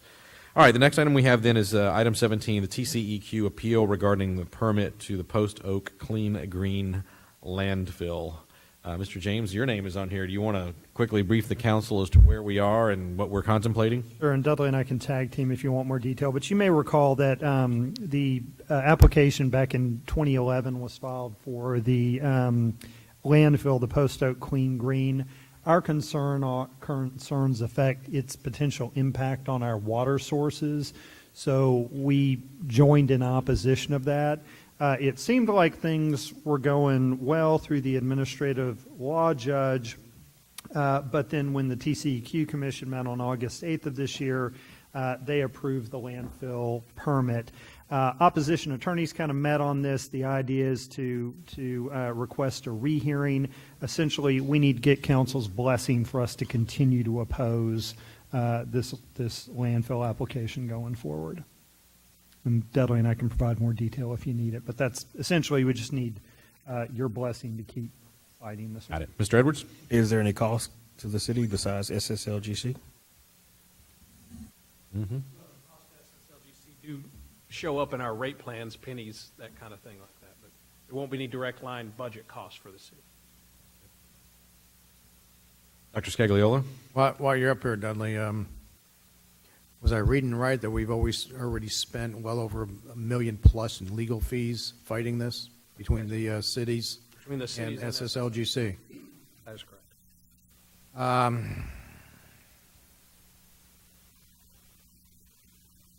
All right, the next item we have then is item 17, the TCEQ appeal regarding the permit to the Post Oak Clean Green landfill. Mr. James, your name is on here. Do you want to quickly brief the council as to where we are and what we're contemplating? Sure, and Dudley and I can tag team if you want more detail. But you may recall that the application back in 2011 was filed for the landfill, the Post Oak Clean Green. Our concerns affect its potential impact on our water sources, so we joined in opposition of that. It seemed like things were going well through the administrative law judge, but then when the TCEQ Commission met on August 8th of this year, they approved the landfill permit. Opposition attorneys kind of met on this. The idea is to request a rehearing. Essentially, we need to get council's blessing for us to continue to oppose this landfill application going forward. And Dudley and I can provide more detail if you need it, but that's essentially, we just need your blessing to keep fighting this. Got it. Mr. Edwards? Is there any cost to the city besides SSLGC? Mm-hmm. SSLGC do show up in our rate plans, pennies, that kind of thing like that, but there won't be any direct line budget costs for the city. Dr. Scagliola? While you're up here, Dudley, was I reading right that we've already spent well over $1 million plus in legal fees fighting this between the cities, Between the cities and SSLGC? That is correct.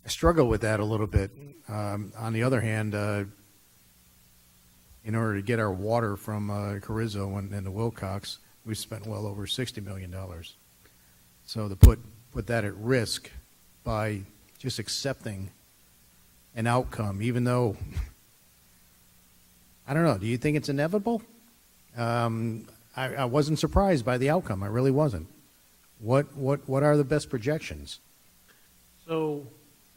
I struggle with that a little bit. On the other hand, in order to get our water from Carrizo and the Wilcox, we spent well over $60 million. So to put that at risk by just accepting an outcome, even though, I don't know, do you think it's inevitable? I wasn't surprised by the outcome. I really wasn't. What are the best projections? So,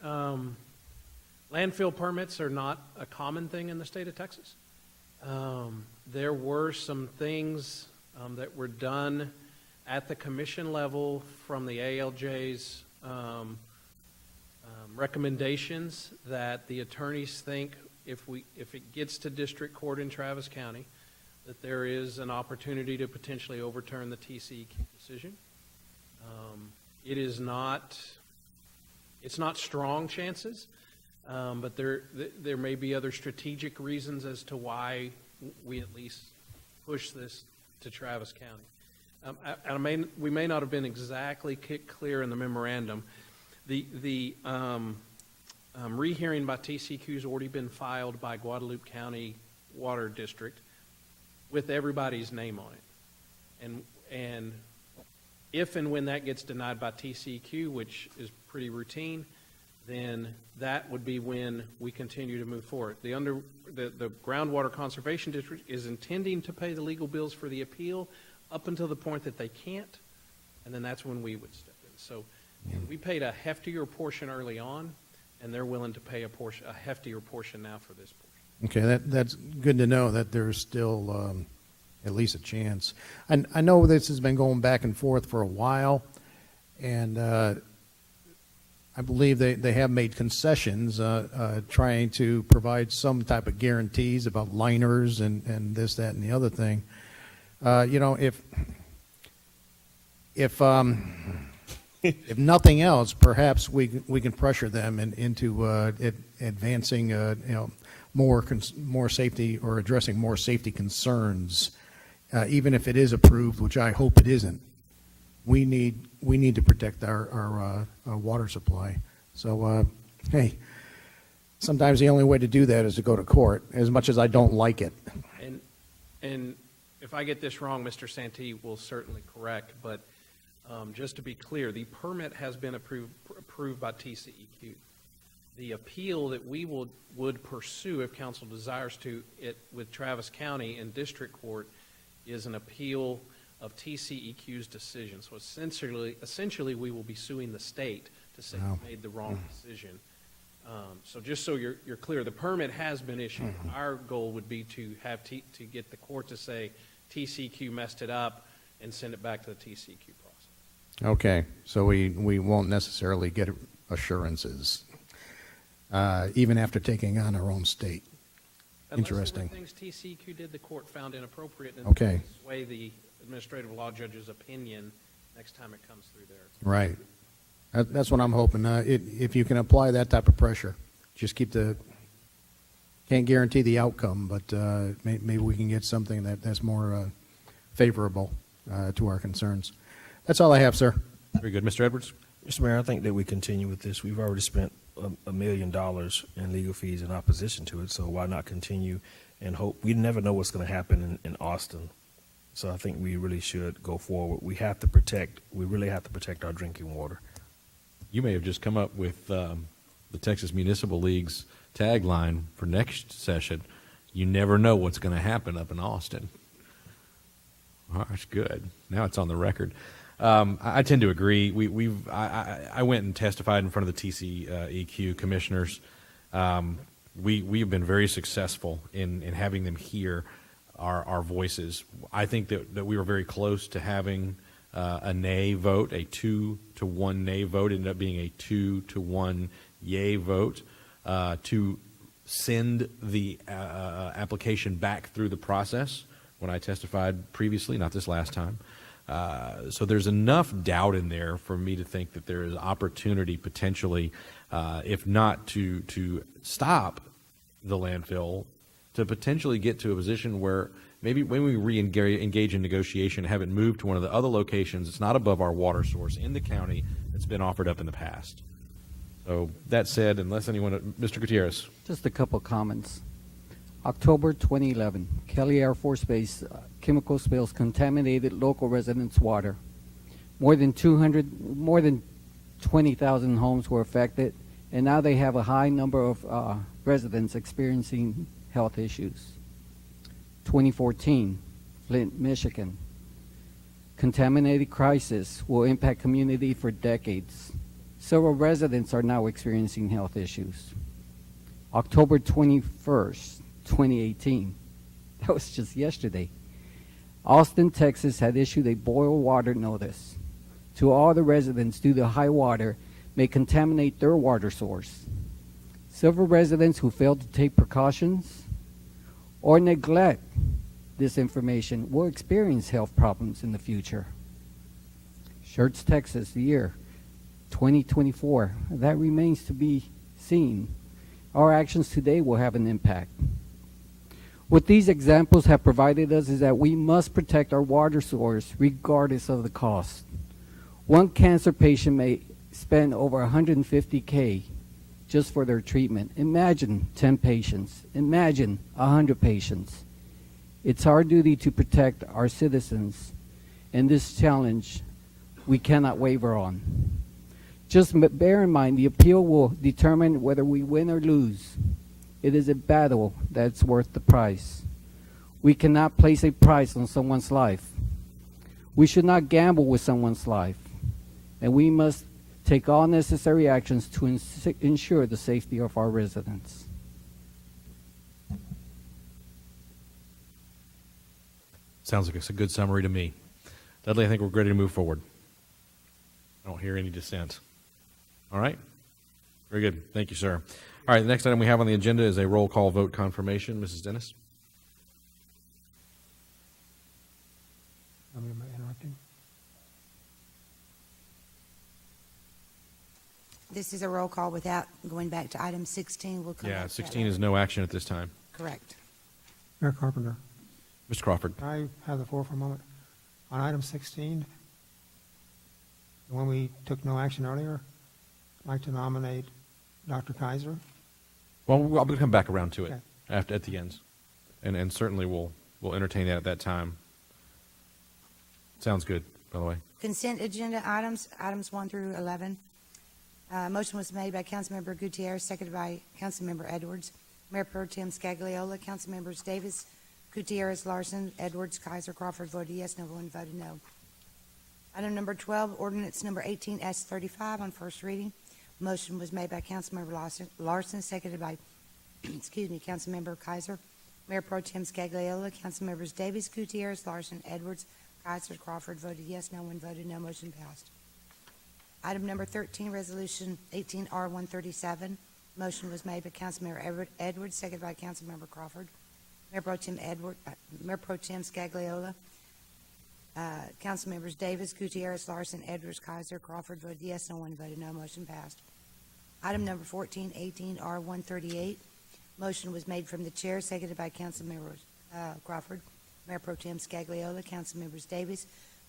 landfill permits are not a common thing in the state of Texas. There were some things that were done at the commission level from the ALJ's recommendations that the attorneys think if it gets to district court in Travis County, that there is an opportunity to potentially overturn the TCEQ decision. It's not strong chances, but there may be other strategic reasons as to why we at least push this to Travis County. We may not have been exactly clear in the memorandum. The rehearing by TCEQ has already been filed by Guadalupe County Water District with everybody's name on it. And if and when that gets denied by TCEQ, which is pretty routine, then that would be when we continue to move forward. The Groundwater Conservation District is intending to pay the legal bills for the appeal up until the point that they can't, and then that's when we would step in. So we paid a heftier portion early on, and they're willing to pay a heftier portion now for this portion. Okay, that's good to know that there's still at least a chance. I know this has been going back and forth for a while, and I believe they have made concessions trying to provide some type of guarantees about liners and this, that, and the other thing. If nothing else, perhaps we can pressure them into advancing more safety or addressing more safety concerns, even if it is approved, which I hope it isn't. We need to protect our water supply. So, hey, sometimes the only way to do that is to go to court, as much as I don't like it. And if I get this wrong, Mr. Santee will certainly correct, but just to be clear, the permit has been approved by TCEQ. The appeal that we would pursue, if council desires to, with Travis County in district court, is an appeal of TCEQ's decision. So essentially, we will be suing the state to say we made the wrong decision. So just so you're clear, the permit has been issued. Our goal would be to have to get the court to say TCEQ messed it up and send it back to the TCEQ process. Okay, so we won't necessarily get assurances, even after taking on our own state. Interesting. Unless there were things TCEQ did the court found inappropriate and okay. Sway the administrative law judge's opinion next time it comes through there. Right. That's what I'm hoping. If you can apply that type of pressure, just can't guarantee the outcome, but maybe we can get something that's more favorable to our concerns. That's all I have, sir. Very good. Mr. Edwards? Mr. Mayor, I think that we continue with this. We've already spent $1 million in legal fees in opposition to it, so why not continue and hope? We never know what's going to happen in Austin. So I think we really should go forward. We really have to protect our drinking water. You may have just come up with the Texas Municipal League's tagline for next session. You never know what's going to happen up in Austin. Oh, that's good. Now it's on the record. I tend to agree. I went and testified in front of the TCEQ commissioners. We have been very successful in having them hear our voices. I think that we were very close to having a nay vote, a 2-to-1 nay vote. It ended up being a 2-to-1 yay vote to send the application back through the process when I testified previously, not this last time. So there's enough doubt in there for me to think that there is opportunity potentially, if not to stop the landfill, to potentially get to a position where maybe when we re-engage in negotiation, have it moved to one of the other locations that's not above our water source in the county that's been offered up in the past. So that said, unless anyone, Mr. Gutierrez. Just a couple comments. October 2011, Kelly Air Force Base chemical spills contaminated local residents' water. More than 20,000 homes were affected, and now they have a high number of residents experiencing health issues. 2014, Flint, Michigan. Contaminated crisis will impact community for decades. Several residents are now experiencing health issues. October 21st, 2018. That was just yesterday. Austin, Texas had issued a boil water notice to all the residents due to high water may contaminate their water source. Several residents who failed to take precautions or neglect this information will experience health problems in the future. Schertz, Texas, the year 2024. That remains to be seen. Our actions today will have an impact. What these examples have provided us is that we must protect our water source regardless of the cost. One cancer patient may spend over $150K just for their treatment. Imagine 10 patients. Imagine 100 patients. It's our duty to protect our citizens, and this challenge we cannot waver on. Just bear in mind, the appeal will determine whether we win or lose. It is a battle that's worth the price. We cannot place a price on someone's life. We should not gamble with someone's life, and we must take all necessary actions to ensure the safety of our residents. Sounds like it's a good summary to me. Dudley, I think we're ready to move forward. I don't hear any dissent. All right? Very good. Thank you, sir. All right, the next item we have on the agenda is a roll call vote confirmation. Mrs. Dennis? Am I interrupting? This is a roll call without going back to item 16. We'll come back to that 16 later. is no action at this time. Correct. Mayor Carpenter, Mr. Crawford. can I have the floor for a moment? On item 16, the one we took no action earlier, I'd like to nominate Dr. Kaiser. Well, we'll come back around to it Okay. at the end, and certainly we'll entertain that at that time. Sounds good, by the way. Consent agenda items 1 through 11. Motion was made by Councilmember Gutierrez, seconded by Councilmember Edwards. Mayor Pro Tem Scagliola, Councilmembers Davis, Gutierrez, Larson, Edwards, Kaiser, Crawford voted yes, no one voted no. Item number 12, ordinance number 18S35 on first reading. Motion was made by Councilmember Larson, seconded by, Councilmember Kaiser. Mayor Pro Tem Scagliola, Councilmembers Davis, Gutierrez, Larson, Edwards, Kaiser, Crawford voted yes, no one voted no, motion passed. Item number 13, resolution 18R137. Motion was made by Councilmember Edwards, seconded by Councilmember Crawford. Mayor Pro Tem Scagliola, Councilmembers Davis, Gutierrez, Larson, Edwards, Kaiser, Crawford voted yes, no one voted no, motion passed. Item number 14, 18R138. Motion was made from the chair, seconded by Councilmember Crawford. Mayor Pro Tem Scagliola, Councilmembers Davis,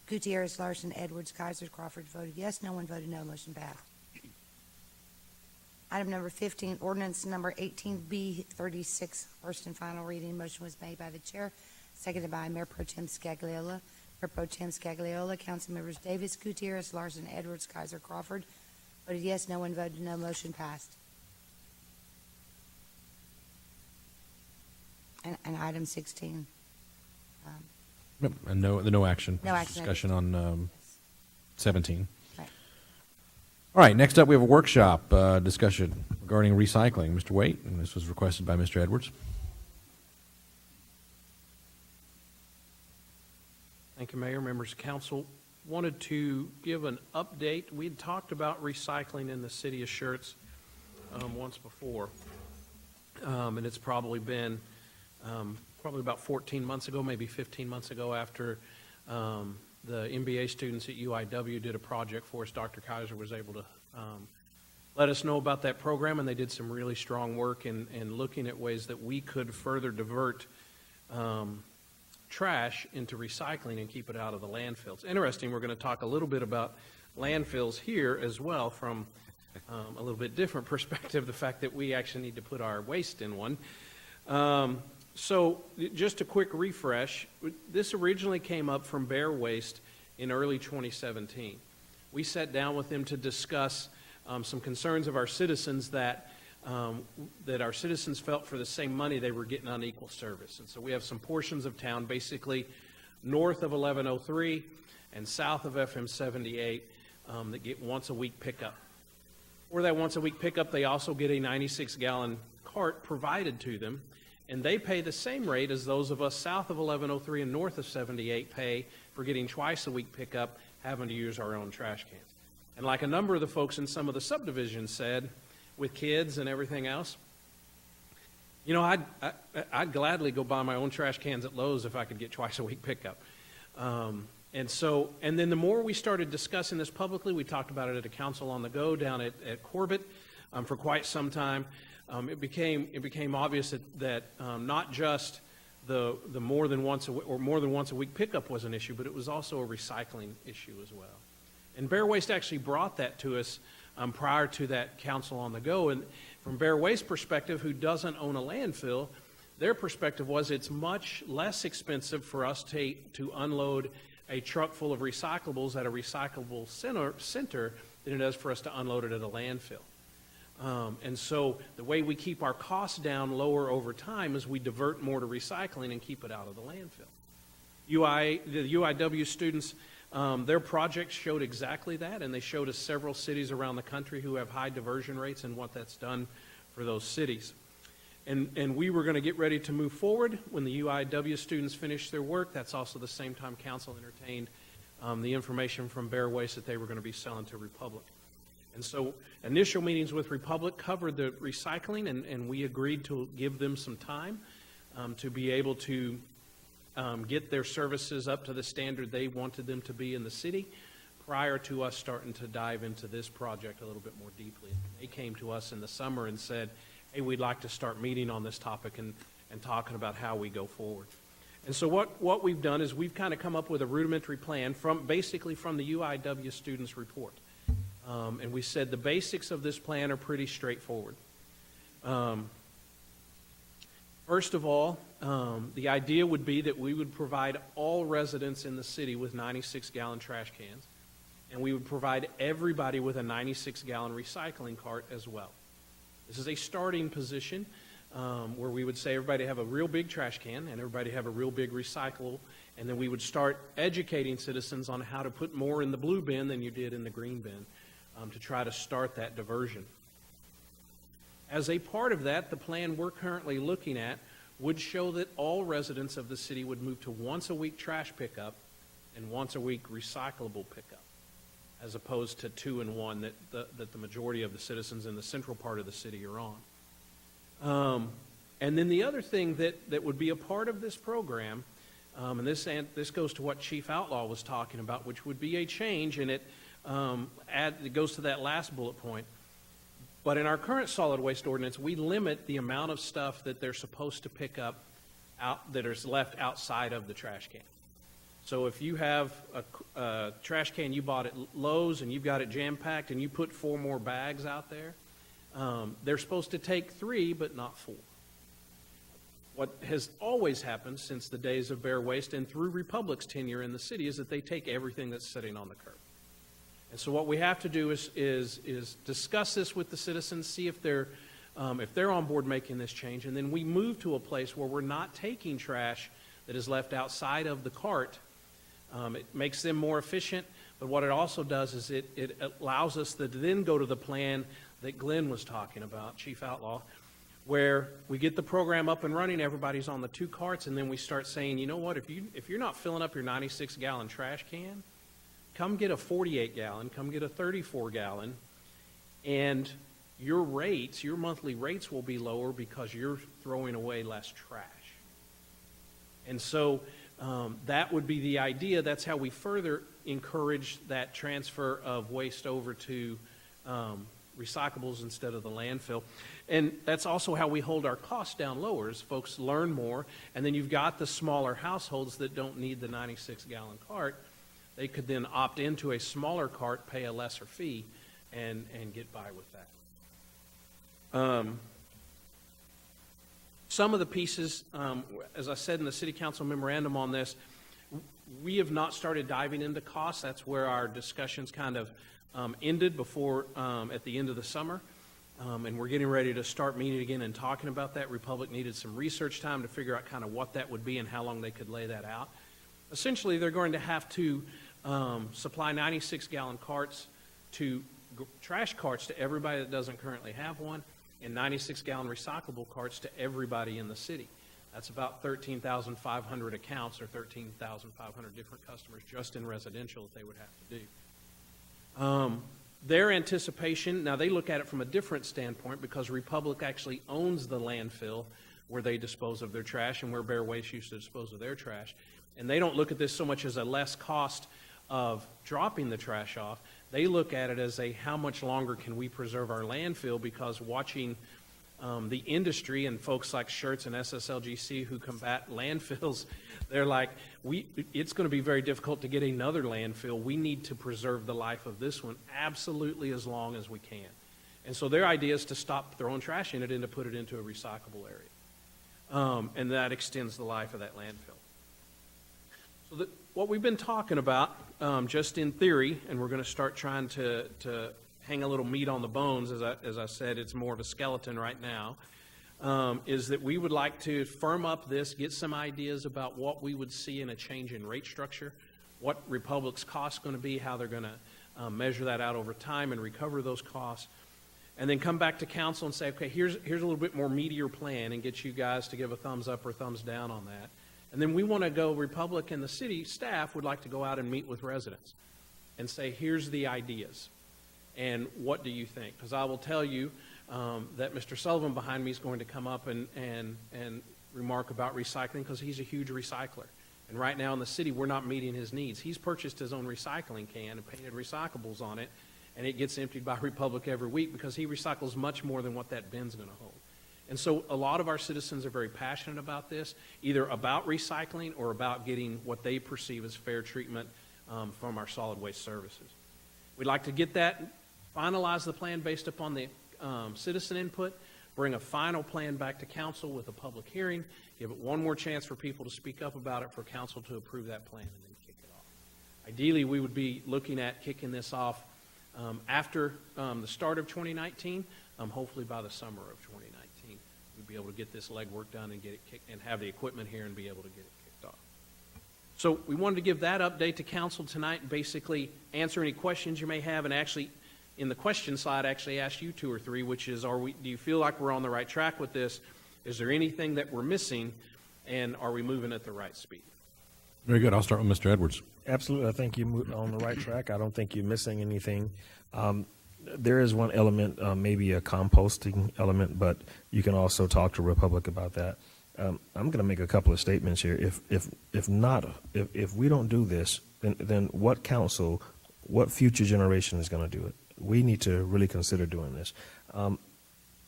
Gutierrez, Larson, Edwards, Kaiser, Crawford voted yes. No one voted no. Motion passed. Item number 15, ordinance number 18B36, first and final reading. Motion was made by the chair, seconded by Mayor Pro Tem Scagliola. Mayor Pro Tem Scagliola, Council members Davis, Gutierrez, Larson, Edwards, Kaiser, Crawford voted yes. No one voted no. Motion passed. And item 16. Yep, and the no action. No action. Discussion on 17. Right. All right, next up we have a workshop discussion regarding recycling. Mr. Waite, and this was requested by Mr. Edwards. Thank you, Mayor, members of council. Wanted to give an update. We had talked about recycling in the city of Schertz once before, and it's probably been probably about 14 months ago, maybe 15 months ago, after the MBA students at UIW did a project for us. Dr. Kaiser was able to let us know about that program, and they did some really strong work in looking at ways that we could further divert trash into recycling and keep it out of the landfills. Interesting, we're going to talk a little bit about landfills here as well from a little bit different perspective, the fact that we actually need to put our waste in one. So just a quick refresh, this originally came up from Bear Waste in early 2017. We sat down with them to discuss some concerns of our citizens that our citizens felt for the same money they were getting unequal service. And so we have some portions of town, basically north of 1103 and south of FM 78, that get once a week pickup. For that once a week pickup, they also get a 96-gallon cart provided to them, and they pay the same rate as those of us south of 1103 and north of 78 pay for getting twice a week pickup, having to use our own trash cans. And like a number of the folks in some of the subdivisions said, with kids and everything else, you know, I'd gladly go buy my own trash cans at Lowe's if I could get twice a week pickup. And then the more we started discussing this publicly, we talked about it at a council on the go down at Corbett for quite some time. It became obvious that not just the more than once a week pickup was an issue, but it was also a recycling issue as well. And Bear Waste actually brought that to us prior to that council on the go. And from Bear Waste perspective, who doesn't own a landfill, their perspective was it's much less expensive for us to unload a truck full of recyclables at a recyclable center than it is for us to unload it at a landfill. And so the way we keep our costs down lower over time is we divert more to recycling and keep it out of the landfill. The UIW students, their project showed exactly that, and they showed us several cities around the country who have high diversion rates and what that's done for those cities. And we were going to get ready to move forward when the UIW students finished their work. That's also the same time council entertained the information from Bear Waste that they were going to be selling to Republic. And so initial meetings with Republic covered the recycling, and we agreed to give them some time to be able to get their services up to the standard they wanted them to be in the city prior to us starting to dive into this project a little bit more deeply. They came to us in the summer and said, hey, we'd like to start meeting on this topic and talking about how we go forward. And so what we've done is we've kind of come up with a rudimentary plan basically from the UIW students' report. And we said the basics of this plan are pretty straightforward. First of all, the idea would be that we would provide all residents in the city with 96-gallon trash cans, and we would provide everybody with a 96-gallon recycling cart as well. This is a starting position where we would say everybody have a real big trash can and everybody have a real big recyclable, and then we would start educating citizens on how to put more in the blue bin than you did in the green bin to try to start that diversion. As a part of that, the plan we're currently looking at would show that all residents of the city would move to once a week trash pickup and once a week recyclable pickup, as opposed to 2 and 1 that the majority of the citizens in the central part of the city are on. And then the other thing that would be a part of this program, and this goes to what Chief Outlaw was talking about, which would be a change, and it goes to that last bullet point. But in our current solid waste ordinance, we limit the amount of stuff that they're supposed to pick up that is left outside of the trash can. So if you have a trash can you bought at Lowe's and you've got it jam-packed and you put 4 more bags out there, they're supposed to take 3 but not 4. What has always happened since the days of Bear Waste and through Republic's tenure in the city is that they take everything that's sitting on the curb. And so what we have to do is discuss this with the citizens, see if they're on board making this change, and then we move to a place where we're not taking trash that is left outside of the cart. It makes them more efficient, but what it also does is it allows us to then go to the plan that Glenn was talking about, Chief Outlaw, where we get the program up and running, everybody's on the 2 carts, and then we start saying, you know what, if you're not filling up your 96-gallon trash can, come get a 48-gallon, come get a 34-gallon, and your monthly rates will be lower because you're throwing away less trash. And so that would be the idea. That's how we further encourage that transfer of waste over to recyclables instead of the landfill. And that's also how we hold our costs down lower, as folks learn more. And then you've got the smaller households that don't need the 96-gallon cart. They could then opt into a smaller cart, pay a lesser fee, and get by with that. Some of the pieces, as I said in the City Council memorandum on this, we have not started diving into costs. That's where our discussions kind of ended before at the end of the summer. And we're getting ready to start meeting again and talking about that. Republic needed some research time to figure out kind of what that would be and how long they could lay that out. Essentially, they're going to have to supply 96-gallon carts to trash carts to everybody that doesn't currently have one, and 96-gallon recyclable carts to everybody in the city. That's about 13,500 accounts or 13,500 different customers just in residential that they would have to do. Their anticipation, now they look at it from a different standpoint because Republic actually owns the landfill where they dispose of their trash and where Bear Waste used to dispose of their trash. And they don't look at this so much as a less cost of dropping the trash off. They look at it as a how much longer can we preserve our landfill, because watching the industry and folks like Schertz and SSLGC who combat landfills, they're like, it's going to be very difficult to get another landfill. We need to preserve the life of this one absolutely as long as we can. And so their idea is to stop throwing trash in it and to put it into a recyclable area. And that extends the life of that landfill. So what we've been talking about, just in theory, and we're going to start trying to hang a little meat on the bones, as I said, it's more of a skeleton right now, is that we would like to firm up this, get some ideas about what we would see in a change in rate structure, what Republic's costs going to be, how they're going to measure that out over time and recover those costs, and then come back to council and say, okay, here's a little bit more meatier plan, and get you guys to give a thumbs up or thumbs down on that. And then we want to go, Republic and the city staff would like to go out and meet with residents and say, here's the ideas. And what do you think? Because I will tell you that Mr. Sullivan behind me is going to come up and remark about recycling, because he's a huge recycler. And right now in the city, we're not meeting his needs. He's purchased his own recycling can and painted recyclables on it, and it gets emptied by Republic every week because he recycles much more than what that bin's going to hold. And so a lot of our citizens are very passionate about this, either about recycling or about getting what they perceive as fair treatment from our solid waste services. We'd like to get that, finalize the plan based upon the citizen input, bring a final plan back to council with a public hearing, give it one more chance for people to speak up about it, for council to approve that plan, and then kick it off. Ideally, we would be looking at kicking this off after the start of 2019, hopefully by the summer of 2019. We'd be able to get this legwork done and get it kicked, and have the equipment here and be able to get it kicked off. So we wanted to give that update to council tonight and basically answer any questions you may have, and actually in the question slide actually ask you 2 or 3, which is, do you feel like we're on the right track with this? Is there anything that we're missing, and are we moving at the right speed? Very good. I'll start with Mr. Edwards. Absolutely. I think you're on the right track. I don't think you're missing anything. There is one element, maybe a composting element, but you can also talk to Republic about that. I'm going to make a couple of statements here. If we don't do this, then what council, what future generation is going to do it? We need to really consider doing this.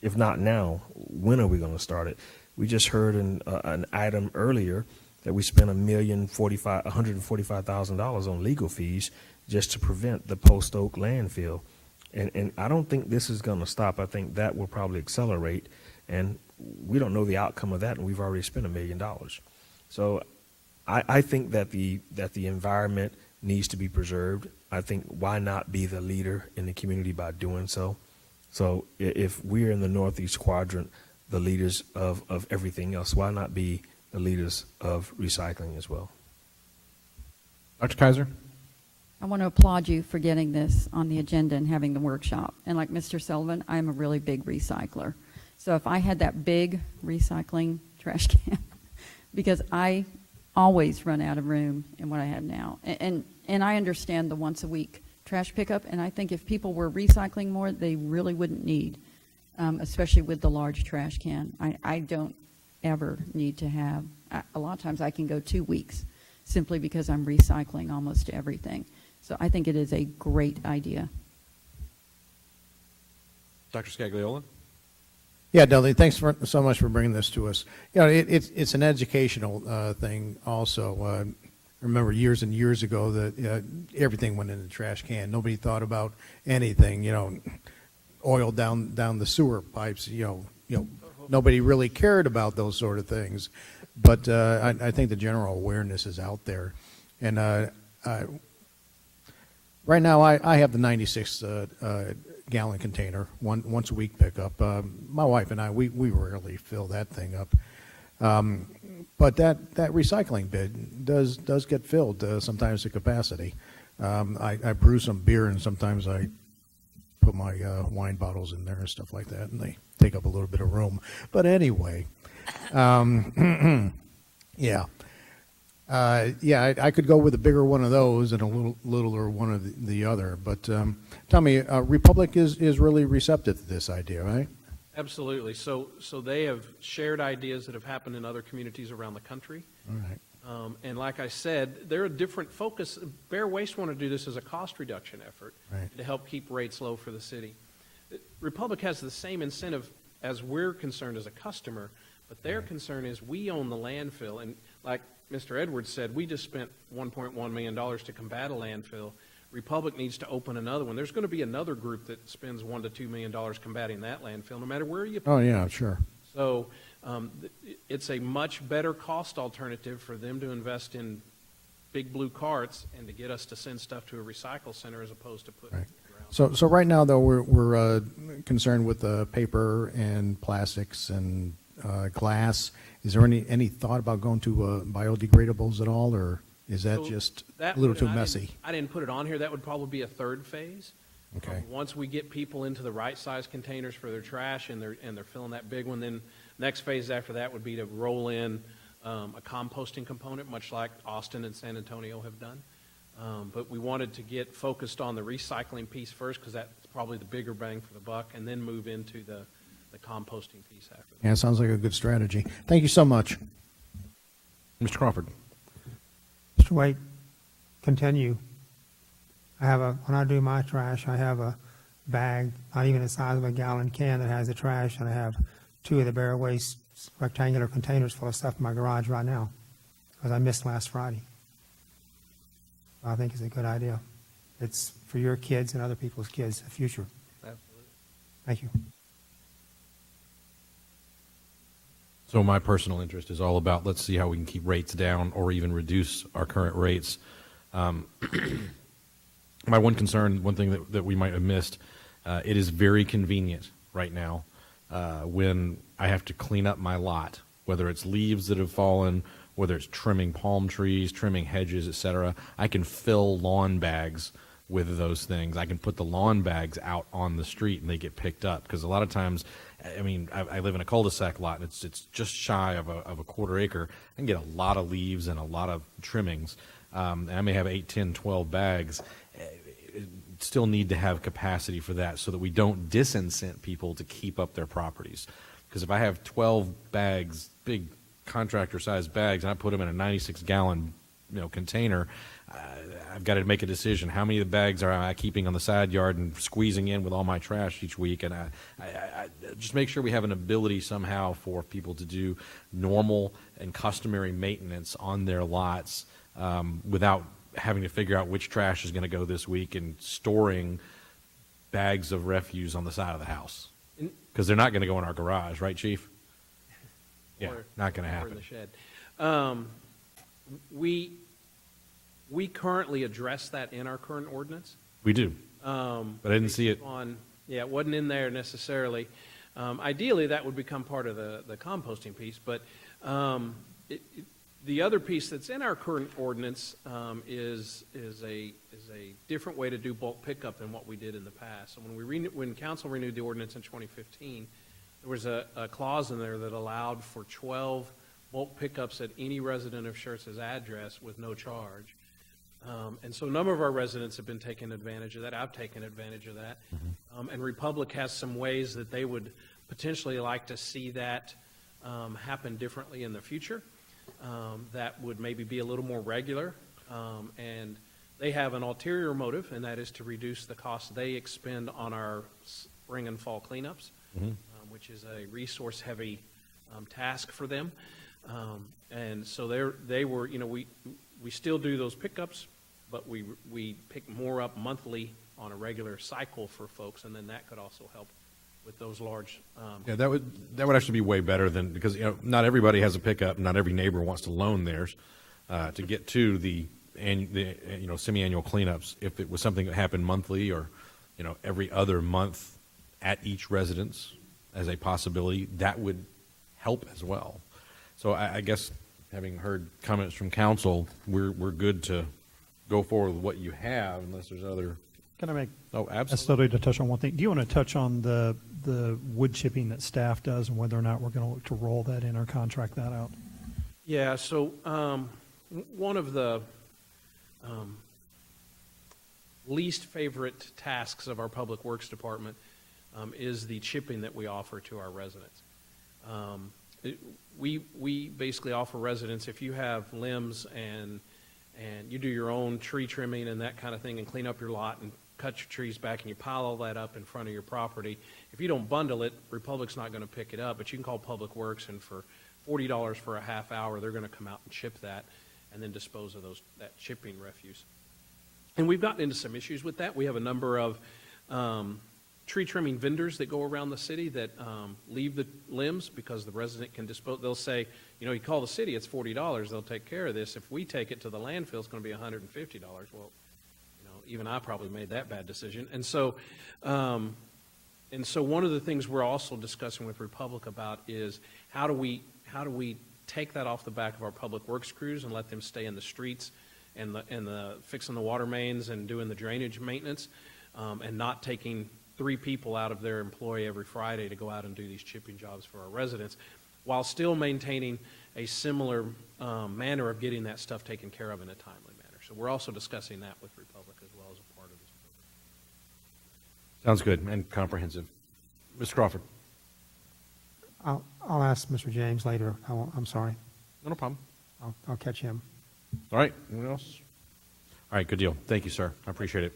If not now, when are we going to start it? We just heard an item earlier that we spent $145,000 on legal fees just to prevent the Post Oak landfill. And I don't think this is going to stop. I think that will probably accelerate, and we don't know the outcome of that, and we've already spent $1 million. So I think that the environment needs to be preserved. I think why not be the leader in the community by doing so? So if we're in the Northeast Quadrant, the leaders of everything else, why not be the leaders of recycling as well? Dr. Kaiser? I want to applaud you for getting this on the agenda and having the workshop. And like Mr. Sullivan, I'm a really big recycler. So if I had that big recycling trash can, because I always run out of room in what I have now. And I understand the once a week trash pickup, and I think if people were recycling more, they really wouldn't need, especially with the large trash can. I don't ever need to have, a lot of times I can go 2 weeks simply because I'm recycling almost everything. So I think it is a great idea. Dr. Scagliola? Yeah, Dudley, thanks so much for bringing this to us. You know, it's an educational thing also. I remember years and years ago that everything went in the trash can. Nobody thought about anything, you know, oil down the sewer pipes, you know, nobody really cared about those sort of things. But I think the general awareness is out there. And right now I have the 96 gallon container, once a week pickup. My wife and I, we rarely fill that thing up. But that recycling bin does get filled sometimes to capacity. I brew some beer, and sometimes I put my wine bottles in there and stuff like that, and they take up a little bit of room. But anyway, yeah. I could go with a bigger one of those and a littler one of the other. But tell me, Republic is really receptive to this idea, right? Absolutely. So they have shared ideas that have happened in other communities around the country. All right. And like I said, they're a different focus. Bear Waste want to do this as a cost reduction effort to help keep rates low for the city. Republic has the same incentive as we're concerned as a customer, but their concern is we own the landfill. And like Mr. Edwards said, we just spent $1.1 million to combat a landfill. Republic needs to open another one. There's going to be another group that spends $1 to $2 million combating that landfill, no matter where you put it. Oh, yeah, sure. So it's a much better cost alternative for them to invest in big blue carts and to get us to send stuff to a recycle center as opposed to putting it around. So right now, though, we're concerned with paper and plastics and glass. Is there any thought about going to biodegradables at all, or is that just a little too messy? I didn't put it on here. That would probably be a third phase. Okay. Once we get people into the right size containers for their trash and they're filling that big one, then next phase after that would be to roll in a composting component, much like Austin and San Antonio have done. But we wanted to get focused on the recycling piece first because that's probably the bigger bang for the buck, and then move into the composting piece after that. Yeah, sounds like a good strategy. Thank you so much. Mr. Crawford. Mr. Wade, continue. When I do my trash, I have a bag, not even the size of a gallon can, that has the trash, and I have 2 of the Bear Waste rectangular containers full of stuff in my garage right now because I missed last Friday. I think it's a good idea. It's for your kids and other people's kids, the future. Absolutely. Thank you. So my personal interest is all about, let's see how we can keep rates down or even reduce our current rates. My one concern, one thing that we might have missed, it is very convenient right now when I have to clean up my lot, whether it's leaves that have fallen, whether it's trimming palm trees, trimming hedges, etc. I can fill lawn bags with those things. I can put the lawn bags out on the street and they get picked up, because a lot of times, I mean, I live in a cul-de-sac lot and it's just shy of a quarter acre. I can get a lot of leaves and a lot of trimmings. And I may have 8, 10, 12 bags. Still need to have capacity for that so that we don't disincent people to keep up their properties. Because if I have 12 bags, big contractor-sized bags, and I put them in a 96-gallon container, I've got to make a decision. How many of the bags are I keeping on the side yard and squeezing in with all my trash each week? And I just make sure we have an ability somehow for people to do normal and customary maintenance on their lots without having to figure out which trash is going to go this week and storing bags of refuse on the side of the house. Because they're not going to go in our garage, right, Chief? Yeah, not going to happen. Or in the shed. We currently address that in our current ordinance. We do. But I didn't see it. It wasn't in there necessarily. Ideally, that would become part of the composting piece, but the other piece that's in our current ordinance is a different way to do bulk pickup than what we did in the past. So when council renewed the ordinance in 2015, there was a clause in there that allowed for 12 bulk pickups at any resident of Schertz's address with no charge. And so a number of our residents have been taking advantage of that. I've taken advantage of that. And Republic has some ways that they would potentially like to see that happen differently in the future. That would maybe be a little more regular. And they have an ulterior motive, and that is to reduce the cost they expend on our spring and fall cleanups, which is a resource-heavy task for them. And so they were, we still do those pickups, but we pick more up monthly on a regular cycle for folks, and then that could also help with those large. Yeah, that would actually be way better than, because not everybody has a pickup, not every neighbor wants to loan theirs to get to the semi-annual cleanups. If it was something that happened monthly or every other month at each residence as a possibility, that would help as well. So I guess, having heard comments from council, we're good to go forward with what you have, unless there's other. Can I make? Oh, absolutely. Absolutely. To touch on one thing, do you want to touch on the wood chipping that staff does, and whether or not we're going to look to roll that in or contract that out? Yeah. So one of the least favorite tasks of our Public Works Department is the chipping that we offer to our residents. We basically offer residents, if you have limbs and you do your own tree trimming and that kind of thing and clean up your lot and cut your trees back and you pile all that up in front of your property, if you don't bundle it, Republic's not going to pick it up, but you can call Public Works, and for $40 for a half hour, they're going to come out and chip that and then dispose of that chipping refuse. And we've gotten into some issues with that. We have a number of tree trimming vendors that go around the city that leave the limbs because the resident can dispose. They'll say, you call the city, it's $40, they'll take care of this. If we take it to the landfill, it's going to be $150. Well, even I probably made that bad decision. And so one of the things we're also discussing with Republic about is how do we take that off the back of our public works crews and let them stay in the streets and the fixing the water mains and doing the drainage maintenance, and not taking 3 people out of their employ every Friday to go out and do these chipping jobs for our residents, while still maintaining a similar manner of getting that stuff taken care of in a timely manner. So we're also discussing that with Republic as well as a part of this program. Sounds good and comprehensive. Mr. Crawford. I'll ask Mr. James later. I'm sorry. No problem. I'll catch him. All right. Anyone else? All right. Good deal. Thank you, sir. I appreciate it.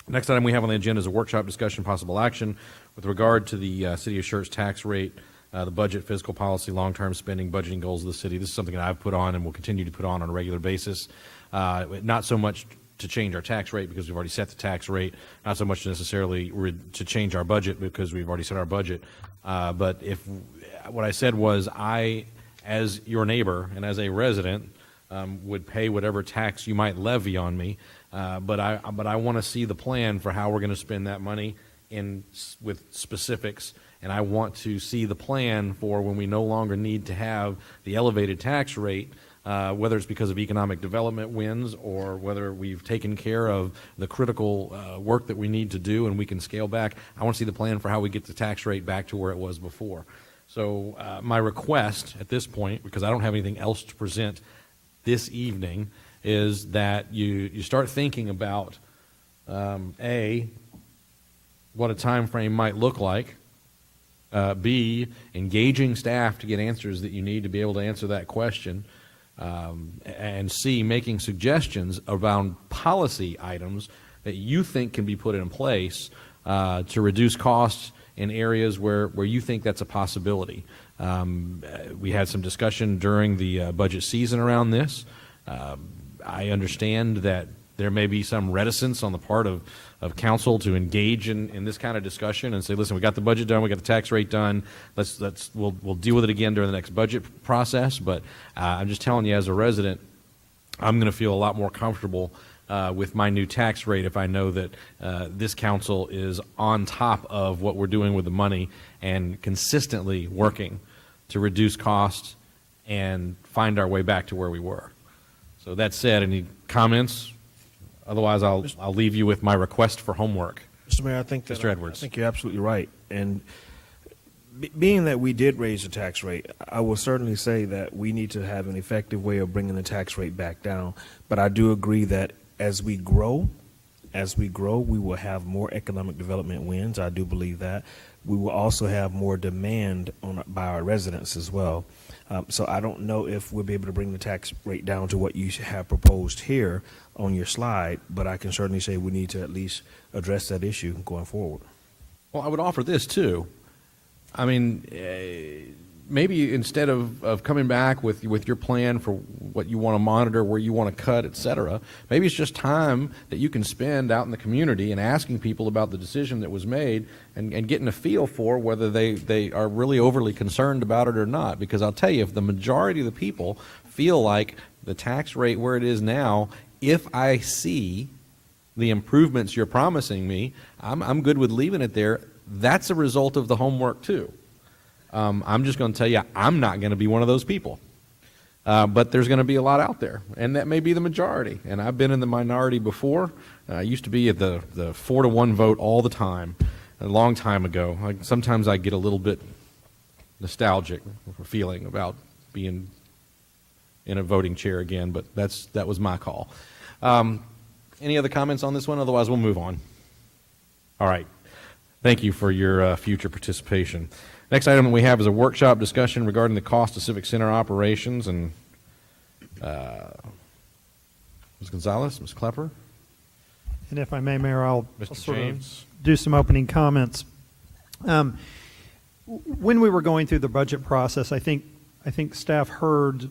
Next item we have on the agenda is a workshop discussion, possible action with regard to the City of Schertz tax rate, the budget, fiscal policy, long-term spending, budgeting goals of the city. This is something that I've put on and will continue to put on a regular basis. Not so much to change our tax rate because we've already set the tax rate, not so much necessarily to change our budget because we've already set our budget. But what I said was, I, as your neighbor and as a resident, would pay whatever tax you might levy on me, but I want to see the plan for how we're going to spend that money with specifics, and I want to see the plan for when we no longer need to have the elevated tax rate, whether it's because of economic development wins or whether we've taken care of the critical work that we need to do and we can scale back. I want to see the plan for how we get the tax rate back to where it was before. So my request at this point, because I don't have anything else to present this evening, is that you start thinking about A, what a time frame might look like, B, engaging staff to get answers that you need to be able to answer that question, and C, making suggestions around policy items that you think can be put in place to reduce costs in areas where you think that's a possibility. We had some discussion during the budget season around this. I understand that there may be some reticence on the part of council to engage in this kind of discussion and say, listen, we got the budget done, we got the tax rate done, we'll deal with it again during the next budget process. But I'm just telling you, as a resident, I'm going to feel a lot more comfortable with my new tax rate if I know that this council is on top of what we're doing with the money and consistently working to reduce costs and find our way back to where we were. So that said, any comments? Otherwise, I'll leave you with my request for homework. Mr. Mayor, I think that, Mr. Edwards. I think you're absolutely right. And being that we did raise the tax rate, I will certainly say that we need to have an effective way of bringing the tax rate back down. But I do agree that as we grow, we will have more economic development wins. I do believe that. We will also have more demand by our residents as well. So I don't know if we'll be able to bring the tax rate down to what you have proposed here on your slide, but I can certainly say we need to at least address that issue going forward. Well, I would offer this too. I mean, maybe instead of coming back with your plan for what you want to monitor, where you want to cut, et cetera, maybe it's just time that you can spend out in the community and asking people about the decision that was made and getting a feel for whether they are really overly concerned about it or not. Because I'll tell you, if the majority of the people feel like the tax rate where it is now, if I see the improvements you're promising me, I'm good with leaving it there. That's a result of the homework too. I'm just going to tell you, I'm not going to be one of those people. But there's going to be a lot out there, and that may be the majority. And I've been in the minority before. I used to be at the 4-1 vote all the time, a long time ago. Sometimes I get a little bit nostalgic feeling about being in a voting chair again, but that was my call. Any other comments on this one? Otherwise, we'll move on. All right. Thank you for your future participation. Next item that we have is a workshop discussion regarding the cost of Civic Center operations. And Ms. Gonzalez, Ms. Klepper. And if I may, Mayor, I'll Mr. sort James. of do some opening comments. When we were going through the budget process, I think staff heard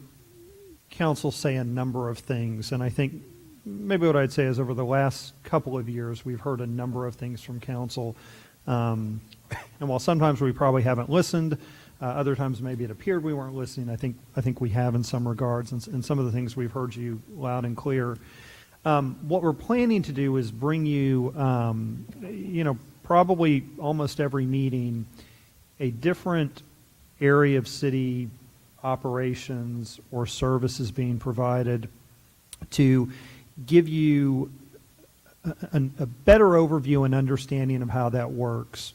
council say a number of things, and I think maybe what I'd say is over the last couple of years, we've heard a number of things from council. And while sometimes we probably haven't listened, other times maybe it appeared we weren't listening. I think we have in some regards, and some of the things we've heard you loud and clear. What we're planning to do is bring you, probably almost every meeting, a different area of city operations or services being provided to give you a better overview and understanding of how that works.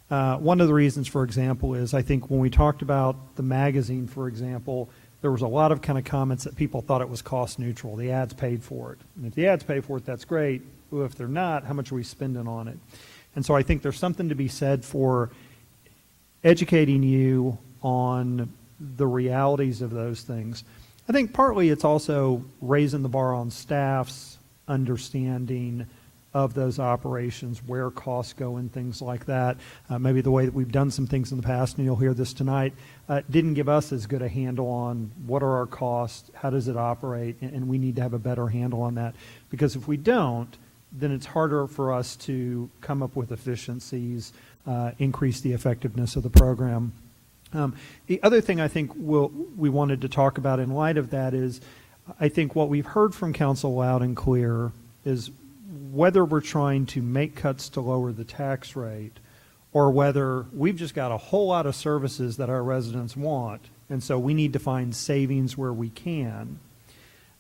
One of the reasons, for example, is I think when we talked about the magazine, for example, there was a lot of kind of comments that people thought it was cost neutral. The ads paid for it. And if the ads pay for it, that's great. Well, if they're not, how much are we spending on it? And so I think there's something to be said for educating you on the realities of those things. I think partly it's also raising the bar on staff's understanding of those operations, where costs go and things like that. Maybe the way that we've done some things in the past, and you'll hear this tonight, didn't give us as good a handle on what are our costs, how does it operate, and we need to have a better handle on that. Because if we don't, then it's harder for us to come up with efficiencies, increase the effectiveness of the program. The other thing I think we wanted to talk about in light of that is, I think what we've heard from council loud and clear is whether we're trying to make cuts to lower the tax rate or whether we've just got a whole lot of services that our residents want, and so we need to find savings where we can.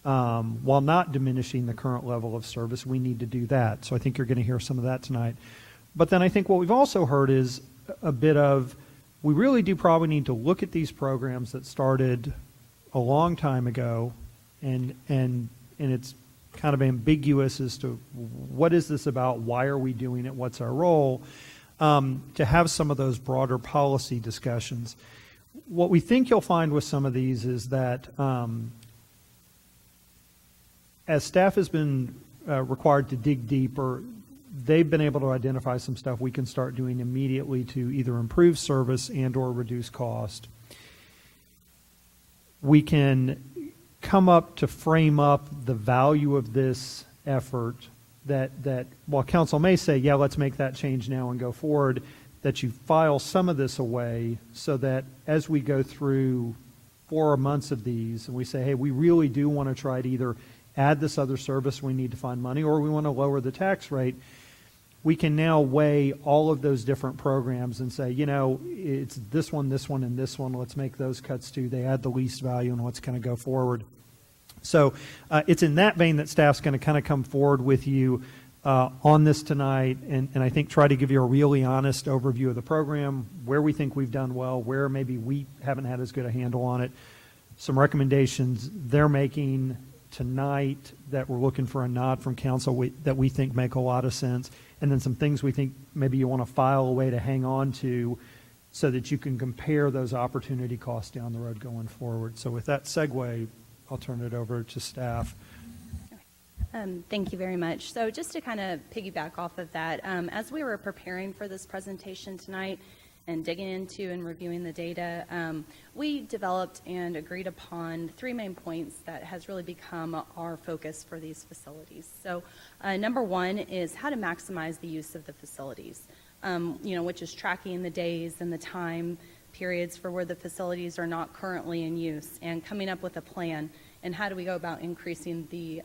While not diminishing the current level of service, we need to do that. So I think you're going to hear some of that tonight. But then I think what we've also heard is a bit of, we really do probably need to look at these programs that started a long time ago, and it's kind of ambiguous as to what is this about, why are we doing it, what's our role, to have some of those broader policy discussions. What we think you'll find with some of these is that as staff has been required to dig deeper, they've been able to identify some stuff we can start doing immediately to either improve service and or reduce cost. We can come up to frame up the value of this effort that while council may say, yeah, let's make that change now and go forward, that you file some of this away so that as we go through 4 months of these and we say, hey, we really do want to try to either add this other service, we need to find money, or we want to lower the tax rate, we can now weigh all of those different programs and say, you know, it's this one, and this one. Let's make those cuts too. They add the least value, and let's kind of go forward. So it's in that vein that staff's going to kind of come forward with you on this tonight, and I think try to give you a really honest overview of the program, where we think we've done well, where maybe we haven't had as good a handle on it, some recommendations they're making tonight that we're looking for a nod from council that we think make a lot of sense, and then some things we think maybe you want to file away to hang on to so that you can compare those opportunity costs down the road going forward. So with that segue, I'll turn it over to staff. Thank you very much. So just to kind of piggyback off of that, as we were preparing for this presentation tonight and digging into and reviewing the data, we developed and agreed upon 3 main points that has really become our focus for these facilities. So number 1 is how to maximize the use of the facilities, which is tracking the days and the time periods for where the facilities are not currently in use and coming up with a plan and how do we go about increasing the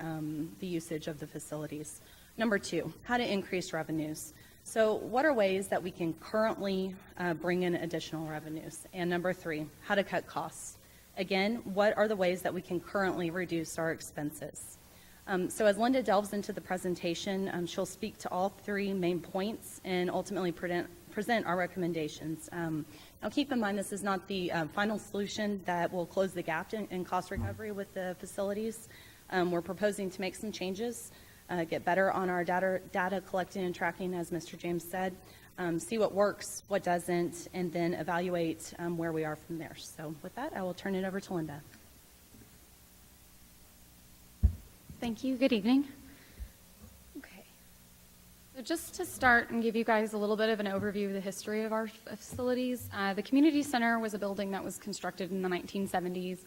usage of the facilities. Number 2, how to increase revenues. So what are ways that we can currently bring in additional revenues? And number 3, how to cut costs. Again, what are the ways that we can currently reduce our expenses? So as Linda delves into the presentation, she'll speak to all 3 main points and ultimately present our recommendations. Now keep in mind this is not the final solution that will close the gap in cost recovery with the facilities. We're proposing to make some changes, get better on our data collecting and tracking, as Mr. James said, see what works, what doesn't, and then evaluate where we are from there. So with that, I will turn it over to Linda. Thank you. Good evening. Okay. So just to start and give you guys a little bit of an overview of the history of our facilities, the community center was a building that was constructed in the 1970s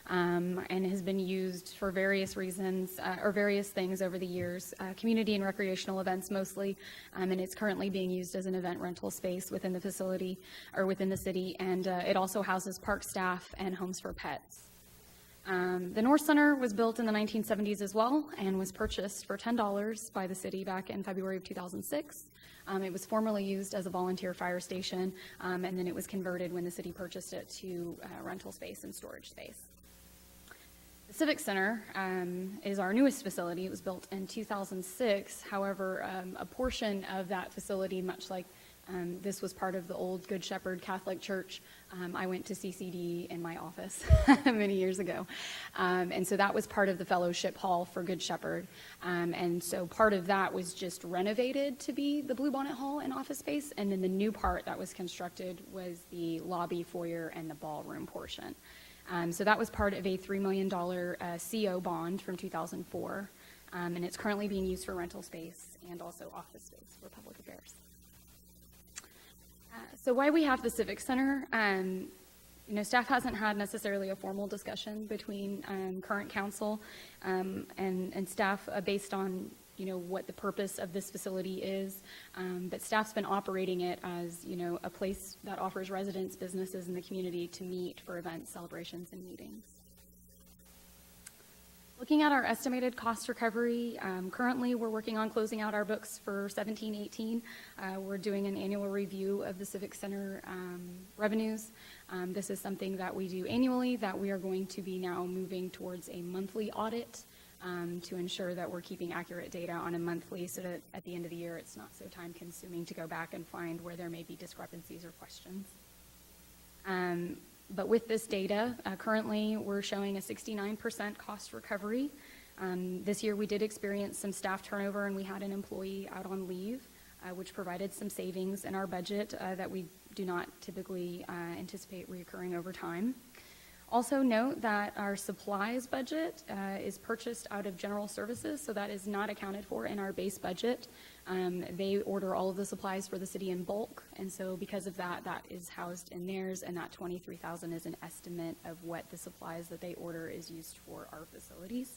and has been used for various reasons or various things over the years, community and recreational events mostly, and it's currently being used as an event rental space within the facility or within the city, and it also houses park staff and homes for pets. The North Center was built in the 1970s as well and was purchased for $10 by the city back in February of 2006. It was formerly used as a volunteer fire station, and then it was converted when the city purchased it to rental space and storage space. The Civic Center is our newest facility. It was built in 2006. However, a portion of that facility, much like this was part of the old Good Shepherd Catholic Church. I went to CCD in my office many years ago. And so that was part of the fellowship hall for Good Shepherd. And so part of that was just renovated to be the Bluebonnet Hall and office space. And then the new part that was constructed was the lobby, foyer, and the ballroom portion. So that was part of a $3 million CO bond from 2004. And it's currently being used for rental space and also office space for public affairs. So why we have the Civic Center, staff hasn't had necessarily a formal discussion between current council and staff based on, what the purpose of this facility is. But staff's been operating it as, a place that offers residents, businesses in the community to meet for events, celebrations, and meetings. Looking at our estimated cost recovery, currently we're working on closing out our books for 17-18. We're doing an annual review of the Civic Center revenues. This is something that we do annually that we are going to be now moving towards a monthly audit to ensure that we're keeping accurate data on a monthly so that at the end of the year it's not so time consuming to go back and find where there may be discrepancies or questions. But with this data, currently we're showing a 69% cost recovery. This year we did experience some staff turnover and we had an employee out on leave, which provided some savings in our budget that we do not typically anticipate reoccurring over time. Also note that our supplies budget is purchased out of general services, so that is not accounted for in our base budget. They order all of the supplies for the city in bulk, and so because of that, that is housed in theirs, and that $23,000 is an estimate of what the supplies that they order is used for our facilities.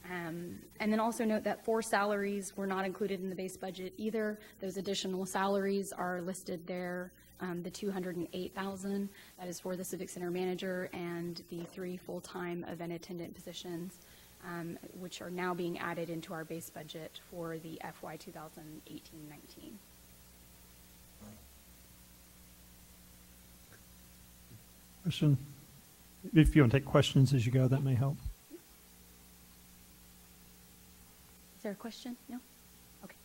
And then also note that 4 salaries were not included in the base budget either. Those additional salaries are listed there. The $208,000, that is for the Civic Center manager, and the 3 full-time event attendant positions, which are now being added into our base budget for the FY 2018-19. Question? If you want to take questions as you go, that may help. Is there a question? No? Okay.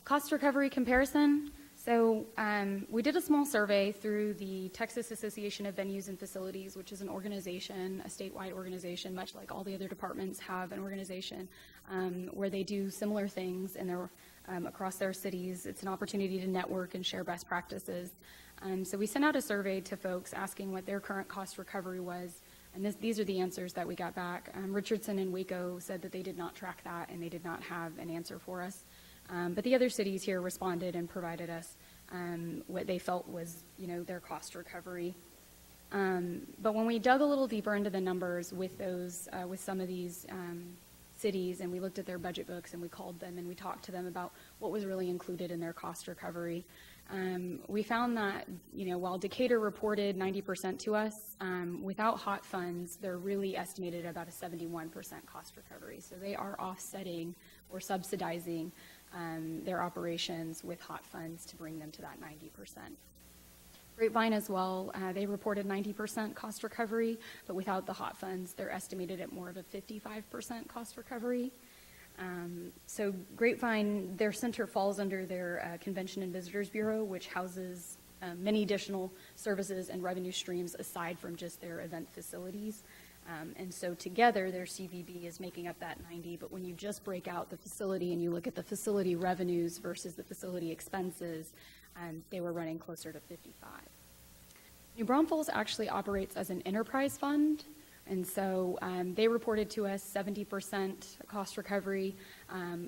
Cost recovery comparison. So we did a small survey through the Texas Association of Venues and Facilities, which is an organization, a statewide organization, much like all the other departments have an organization where they do similar things in their, across their cities. It's an opportunity to network and share best practices. So we sent out a survey to folks asking what their current cost recovery was, and these are the answers that we got back. Richardson and Waco said that they did not track that and they did not have an answer for us. But the other cities here responded and provided us what they felt was, their cost recovery. But when we dug a little deeper into the numbers with those, with some of these cities, and we looked at their budget books and we called them and we talked to them about what was really included in their cost recovery, we found that, while Decatur reported 90% to us, without hot funds, they're really estimated at about a 71% cost recovery. So they are offsetting or subsidizing their operations with hot funds to bring them to that 90%. Grapevine as well, they reported 90% cost recovery, but without the hot funds, they're estimated at more of a 55% cost recovery. So Grapevine, their center falls under their Convention and Visitors Bureau, which houses many additional services and revenue streams aside from just their event facilities. And so together, their CVB is making up that 90, but when you just break out the facility and you look at the facility revenues versus the facility expenses, they were running closer to 55. New Braunfels actually operates as an enterprise fund, and so they reported to us 70% cost recovery,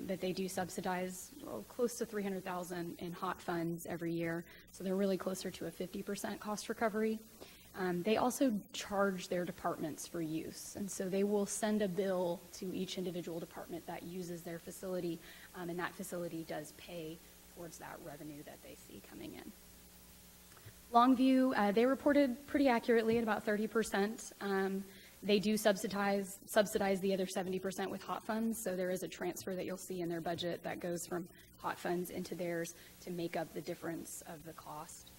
that they do subsidize close to $300,000 in hot funds every year, so they're really closer to a 50% cost recovery. They also charge their departments for use, and so they will send a bill to each individual department that uses their facility, and that facility does pay towards that revenue that they see coming in. Longview, they reported pretty accurately at about 30%. They do subsidize the other 70% with hot funds, so there is a transfer that you'll see in their budget that goes from hot funds into theirs to make up the difference of the cost.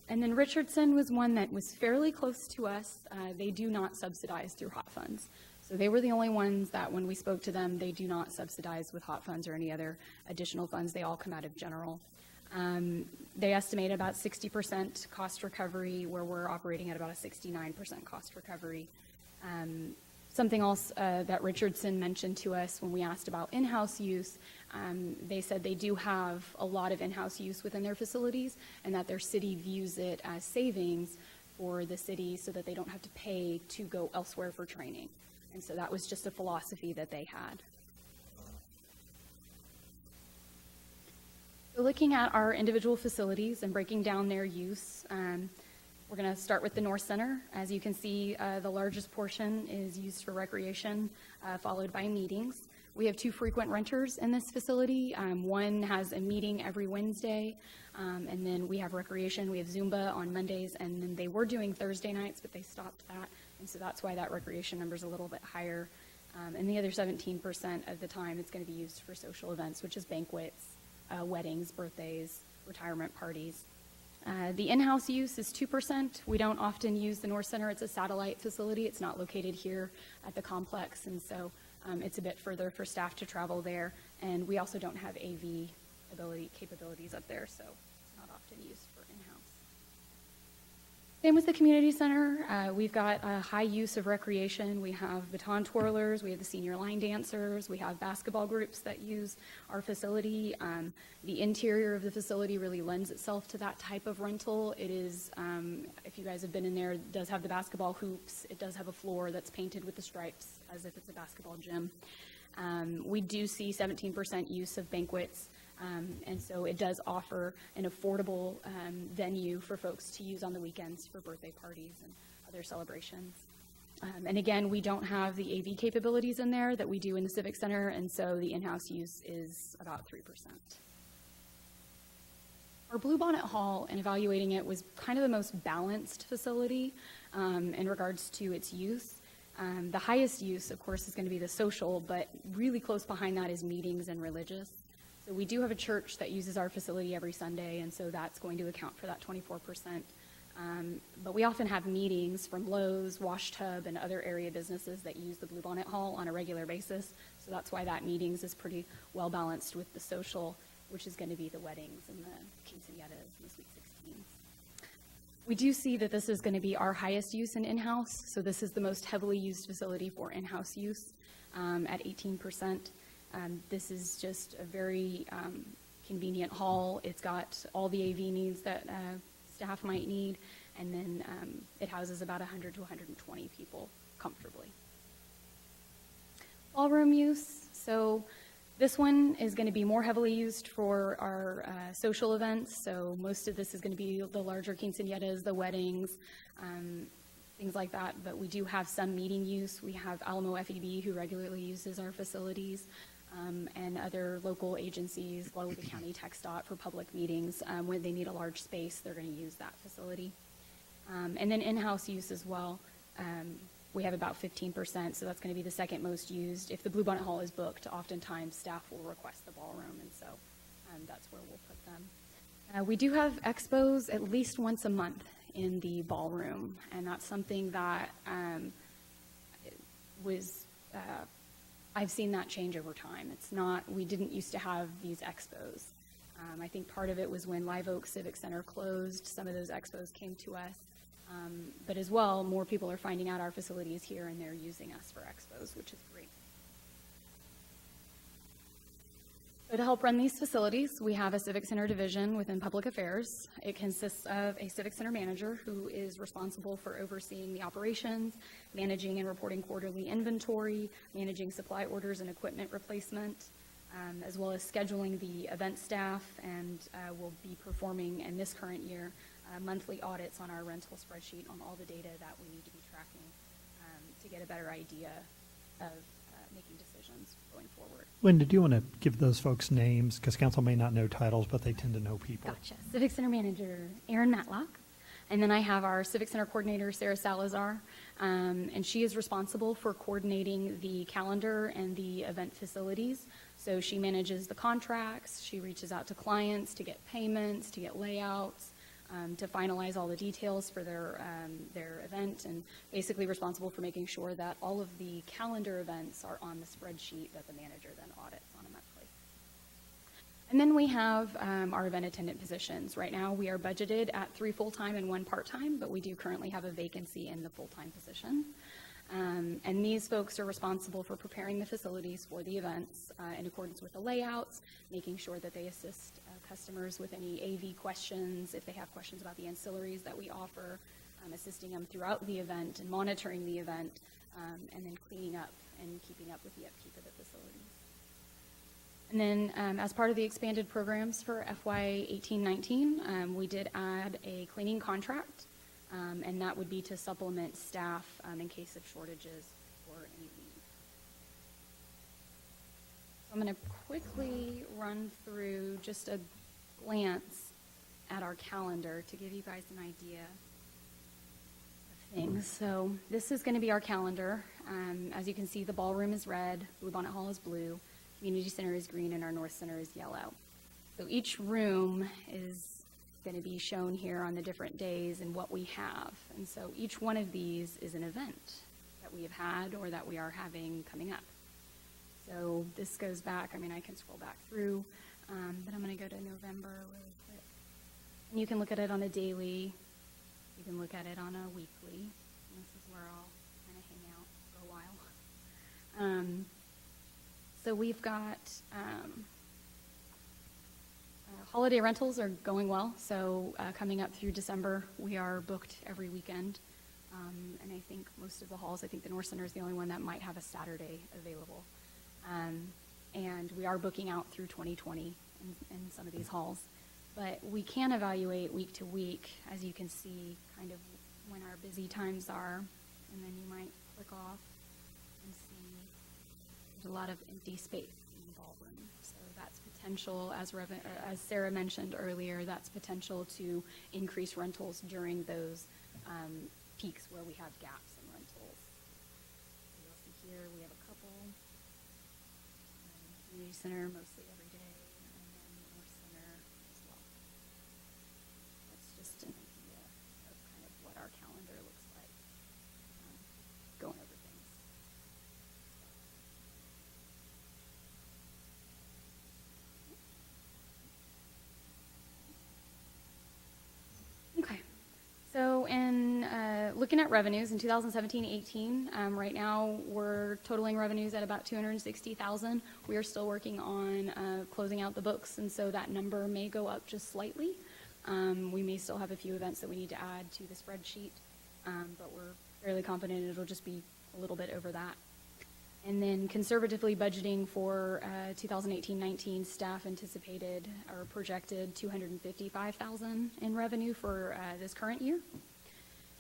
And then Richardson was one that was fairly close to us. They do not subsidize through hot funds. So they were the only ones that when we spoke to them, they do not subsidize with hot funds or any other additional funds. They all come out of general. They estimate about 60% cost recovery, where we're operating at about a 69% cost recovery. Something else that Richardson mentioned to us when we asked about in-house use, they said they do have a lot of in-house use within their facilities, and that their city views it as savings for the city so that they don't have to pay to go elsewhere for training. And so that was just a philosophy that they had. So looking at our individual facilities and breaking down their use, we're going to start with the North Center. As you can see, the largest portion is used for recreation, followed by meetings. We have 2 frequent renters in this facility. One has a meeting every Wednesday, and then we have recreation. We have Zumba on Mondays, and then they were doing Thursday nights, but they stopped that, and so that's why that recreation number is a little bit higher. And the other 17% of the time it's going to be used for social events, which is banquets, weddings, birthdays, retirement parties. The in-house use is 2%. We don't often use the North Center. It's a satellite facility. It's not located here at the complex, and so it's a bit further for staff to travel there. And we also don't have AV capabilities up there, so it's not often used for in-house. Same with the community center. We've got a high use of recreation. We have baton twirlers, we have the senior line dancers, we have basketball groups that use our facility. The interior of the facility really lends itself to that type of rental. It is, if you guys have been in there, it does have the basketball hoops. It does have a floor that's painted with the stripes as if it's a basketball gym. We do see 17% use of banquets. And so it does offer an affordable venue for folks to use on the weekends for birthday parties and other celebrations. And again, we don't have the AV capabilities in there that we do in the Civic Center, and so the in-house use is about 3%. Our Bluebonnet Hall, in evaluating it, was kind of the most balanced facility in regards to its use. The highest use, of course, is going to be the social, but really close behind that is meetings and religious. So we do have a church that uses our facility every Sunday, and so that's going to account for that 24%. But we often have meetings from Lowe's, Wash Tub, and other area businesses that use the Bluebonnet Hall on a regular basis. So that's why that meetings is pretty well balanced with the social, which is going to be the weddings and the quinceañeras and the Sweet 16s. We do see that this is going to be our highest use in-house. So this is the most heavily used facility for in-house use at 18%. This is just a very convenient hall. It's got all the AV needs that staff might need, and then it houses about 100 to 120 people comfortably. Ballroom use. So this one is going to be more heavily used for our social events. So most of this is going to be the larger quinceañeras, the weddings, things like that. But we do have some meeting use. We have Alamo FEB who regularly uses our facilities. And other local agencies, Guadalupe County TxDOT for public meetings. When they need a large space, they're going to use that facility. And then in-house use as well. We have about 15%, so that's going to be the second most used. If the Bluebonnet Hall is booked, oftentimes staff will request the ballroom, and so that's where we'll put them. We do have expos at least once a month in the ballroom, and that's something that was I've seen that change over time. It's not, we didn't used to have these expos. I think part of it was when Live Oak Civic Center closed, some of those expos came to us. But as well, more people are finding out our facility is here and they're using us for expos, which is great. So to help run these facilities, we have a Civic Center division within Public Affairs. It consists of a Civic Center manager who is responsible for overseeing the operations, managing and reporting quarterly inventory, managing supply orders and equipment replacement, as well as scheduling the event staff, and will be performing in this current year monthly audits on our rental spreadsheet on all the data that we need to be tracking to get a better idea of making decisions going forward. Linda, do you want to give those folks names? Because council may not know titles, but they tend to know people. Gotcha. Civic Center Manager Erin Matlock. And then I have our Civic Center Coordinator, Sarah Salazar. And she is responsible for coordinating the calendar and the event facilities. So she manages the contracts. She reaches out to clients to get payments, to get layouts, to finalize all the details for their event, and basically responsible for making sure that all of the calendar events are on the spreadsheet that the manager then audits on a monthly. And then we have our event attendant positions. Right now we are budgeted at 3 full-time and 1 part-time, but we do currently have a vacancy in the full-time position. And these folks are responsible for preparing the facilities for the events in accordance with the layouts, making sure that they assist customers with any AV questions, if they have questions about the ancillaries that we offer, assisting them throughout the event and monitoring the event, and then cleaning up and keeping up with the upkeep of the facilities. And then as part of the expanded programs for FY 18-19, we did add a cleaning contract. And that would be to supplement staff in case of shortages or any leave. So I'm going to quickly run through just a glance at our calendar to give you guys an idea of things. So this is going to be our calendar. As you can see, the ballroom is red, Bluebonnet Hall is blue, Community Center is green, and our North Center is yellow. So each room is going to be shown here on the different days and what we have. And so each one of these is an event that we have had or that we are having coming up. So this goes back, I mean, I can scroll back through, but I'm going to go to November really quick. And you can look at it on a daily You can look at it on a weekly. This is where I'll kind of hang out for a while. So we've got holiday rentals are going well. So coming up through December, we are booked every weekend. And I think most of the halls, I think the North Center is the only one that might have a Saturday available. And we are booking out through 2020 in some of these halls. But we can evaluate week to week, as you can see, kind of when our busy times are. And then you might click off and see there's a lot of empty space in the ballroom. So that's potential, as Sarah mentioned earlier, that's potential to increase rentals during those peaks where we have gaps in rentals. You'll see here we have a couple. Community Center mostly every day, and then North Center as well. That's just an idea of kind of what our calendar looks like. Going over things. Okay. So in looking at revenues in 2017-18, right now we're totaling revenues at about $260,000. We are still working on closing out the books, and so that number may go up just slightly. We may still have a few events that we need to add to the spreadsheet, but we're fairly confident it'll just be a little bit over that. And then conservatively budgeting for 2018-19, staff anticipated or projected $255,000 in revenue for this current year.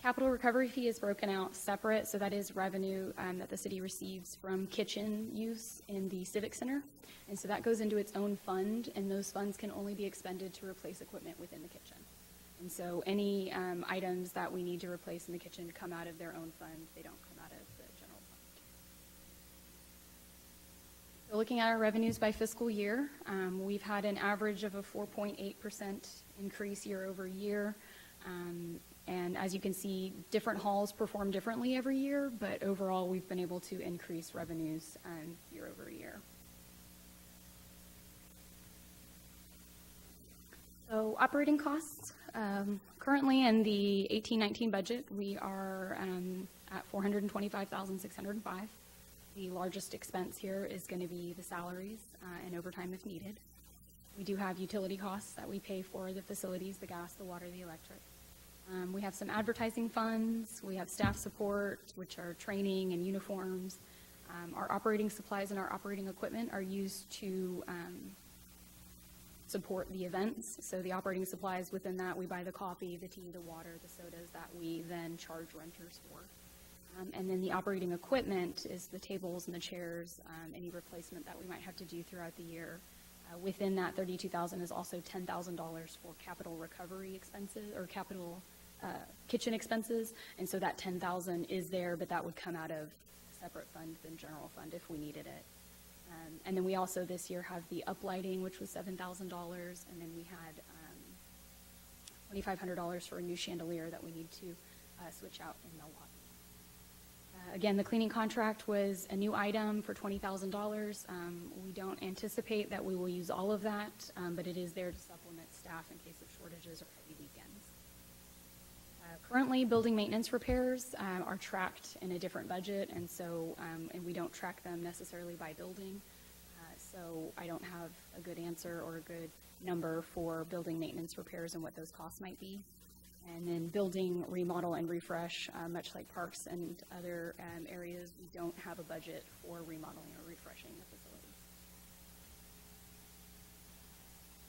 Capital recovery fee is broken out separate, so that is revenue that the city receives from kitchen use in the Civic Center. And so that goes into its own fund, and those funds can only be expended to replace equipment within the kitchen. And so any items that we need to replace in the kitchen come out of their own fund. They don't come out of the general fund. So looking at our revenues by fiscal year, we've had an average of a 4.8% increase year over year. And as you can see, different halls perform differently every year, but overall we've been able to increase revenues year over year. So operating costs, currently in the 18-19 budget, we are at $425,605. The largest expense here is going to be the salaries and overtime if needed. We do have utility costs that we pay for the facilities, the gas, the water, the electric. We have some advertising funds. We have staff support, which are training and uniforms. Our operating supplies and our operating equipment are used to support the events. So the operating supplies, within that, we buy the coffee, the tea, the water, the sodas that we then charge renters for. And then the operating equipment is the tables and the chairs, any replacement that we might have to do throughout the year. Within that $32,000 is also $10,000 for capital recovery expenses or capital kitchen expenses, and so that $10,000 is there, but that would come out of a separate fund than general fund if we needed it. And then we also this year have the uplighting, which was $7,000, and then we had $2,500 for a new chandelier that we need to switch out in the lobby. Again, the cleaning contract was a new item for $20,000. We don't anticipate that we will use all of that, but it is there to supplement staff in case of shortages or heavy weekends. Currently, building maintenance repairs are tracked in a different budget, and so and we don't track them necessarily by building. So I don't have a good answer or a good number for building maintenance repairs and what those costs might be. And then building, remodel, and refresh, much like parks and other areas, we don't have a budget for remodeling or refreshing the facilities.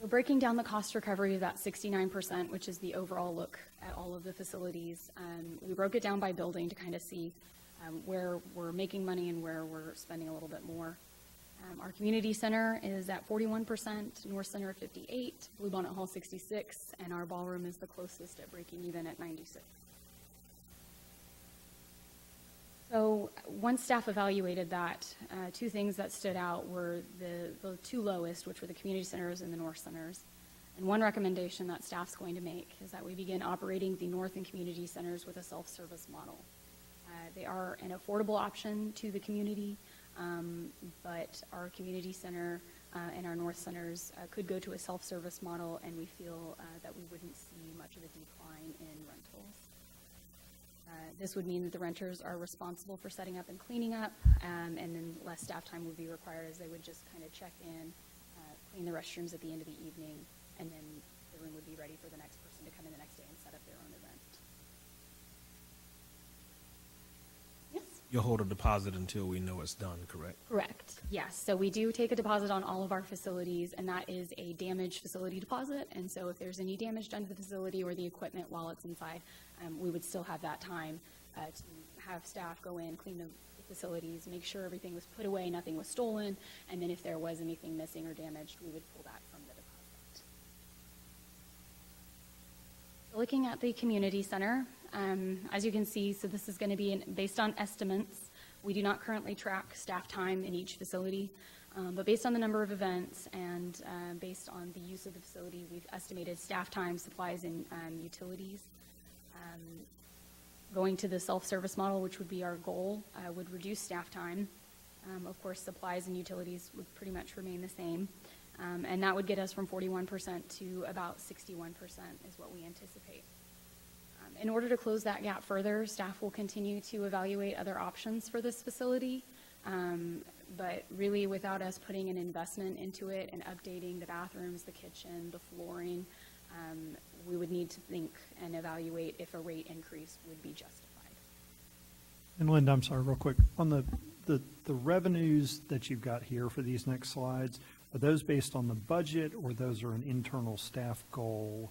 So breaking down the cost recovery of that 69%, which is the overall look at all of the facilities, we broke it down by building to kind of see where we're making money and where we're spending a little bit more. Our community center is at 41%, North Center at 58%, Bluebonnet Hall 66%, and our ballroom is the closest at breaking even at 96%. So once staff evaluated that, two things that stood out were the two lowest, which were the community centers and the North Centers. And one recommendation that staff's going to make is that we begin operating the North and community centers with a self-service model. They are an affordable option to the community, but our community center and our North Centers could go to a self-service model, and we feel that we wouldn't see much of a decline in rentals. This would mean that the renters are responsible for setting up and cleaning up, and then less staff time would be required, as they would just kind of check in, clean the restrooms at the end of the evening, and then the room would be ready for the next person to come in the next day and set up their own event. Yes? You'll hold a deposit until we know it's done, correct? Correct. Yes. So we do take a deposit on all of our facilities, and that is a damaged facility deposit. And so if there's any damage done to the facility or the equipment while it's inside, we would still have that time to have staff go in, clean the facilities, make sure everything was put away, nothing was stolen, and then if there was anything missing or damaged, we would pull that from the deposit. Looking at the community center, as you can see, so this is going to be based on estimates. We do not currently track staff time in each facility, but based on the number of events and based on the use of the facility, we've estimated staff time, supplies, and utilities. Going to the self-service model, which would be our goal, would reduce staff time. Of course, supplies and utilities would pretty much remain the same. And that would get us from 41% to about 61% is what we anticipate. In order to close that gap further, staff will continue to evaluate other options for this facility, but really without us putting an investment into it and updating the bathrooms, the kitchen, the flooring, we would need to think and evaluate if a rate increase would be justified. And Linda, I'm sorry, real quick, on the revenues that you've got here for these next slides, are those based on the budget, or those are an internal staff goal?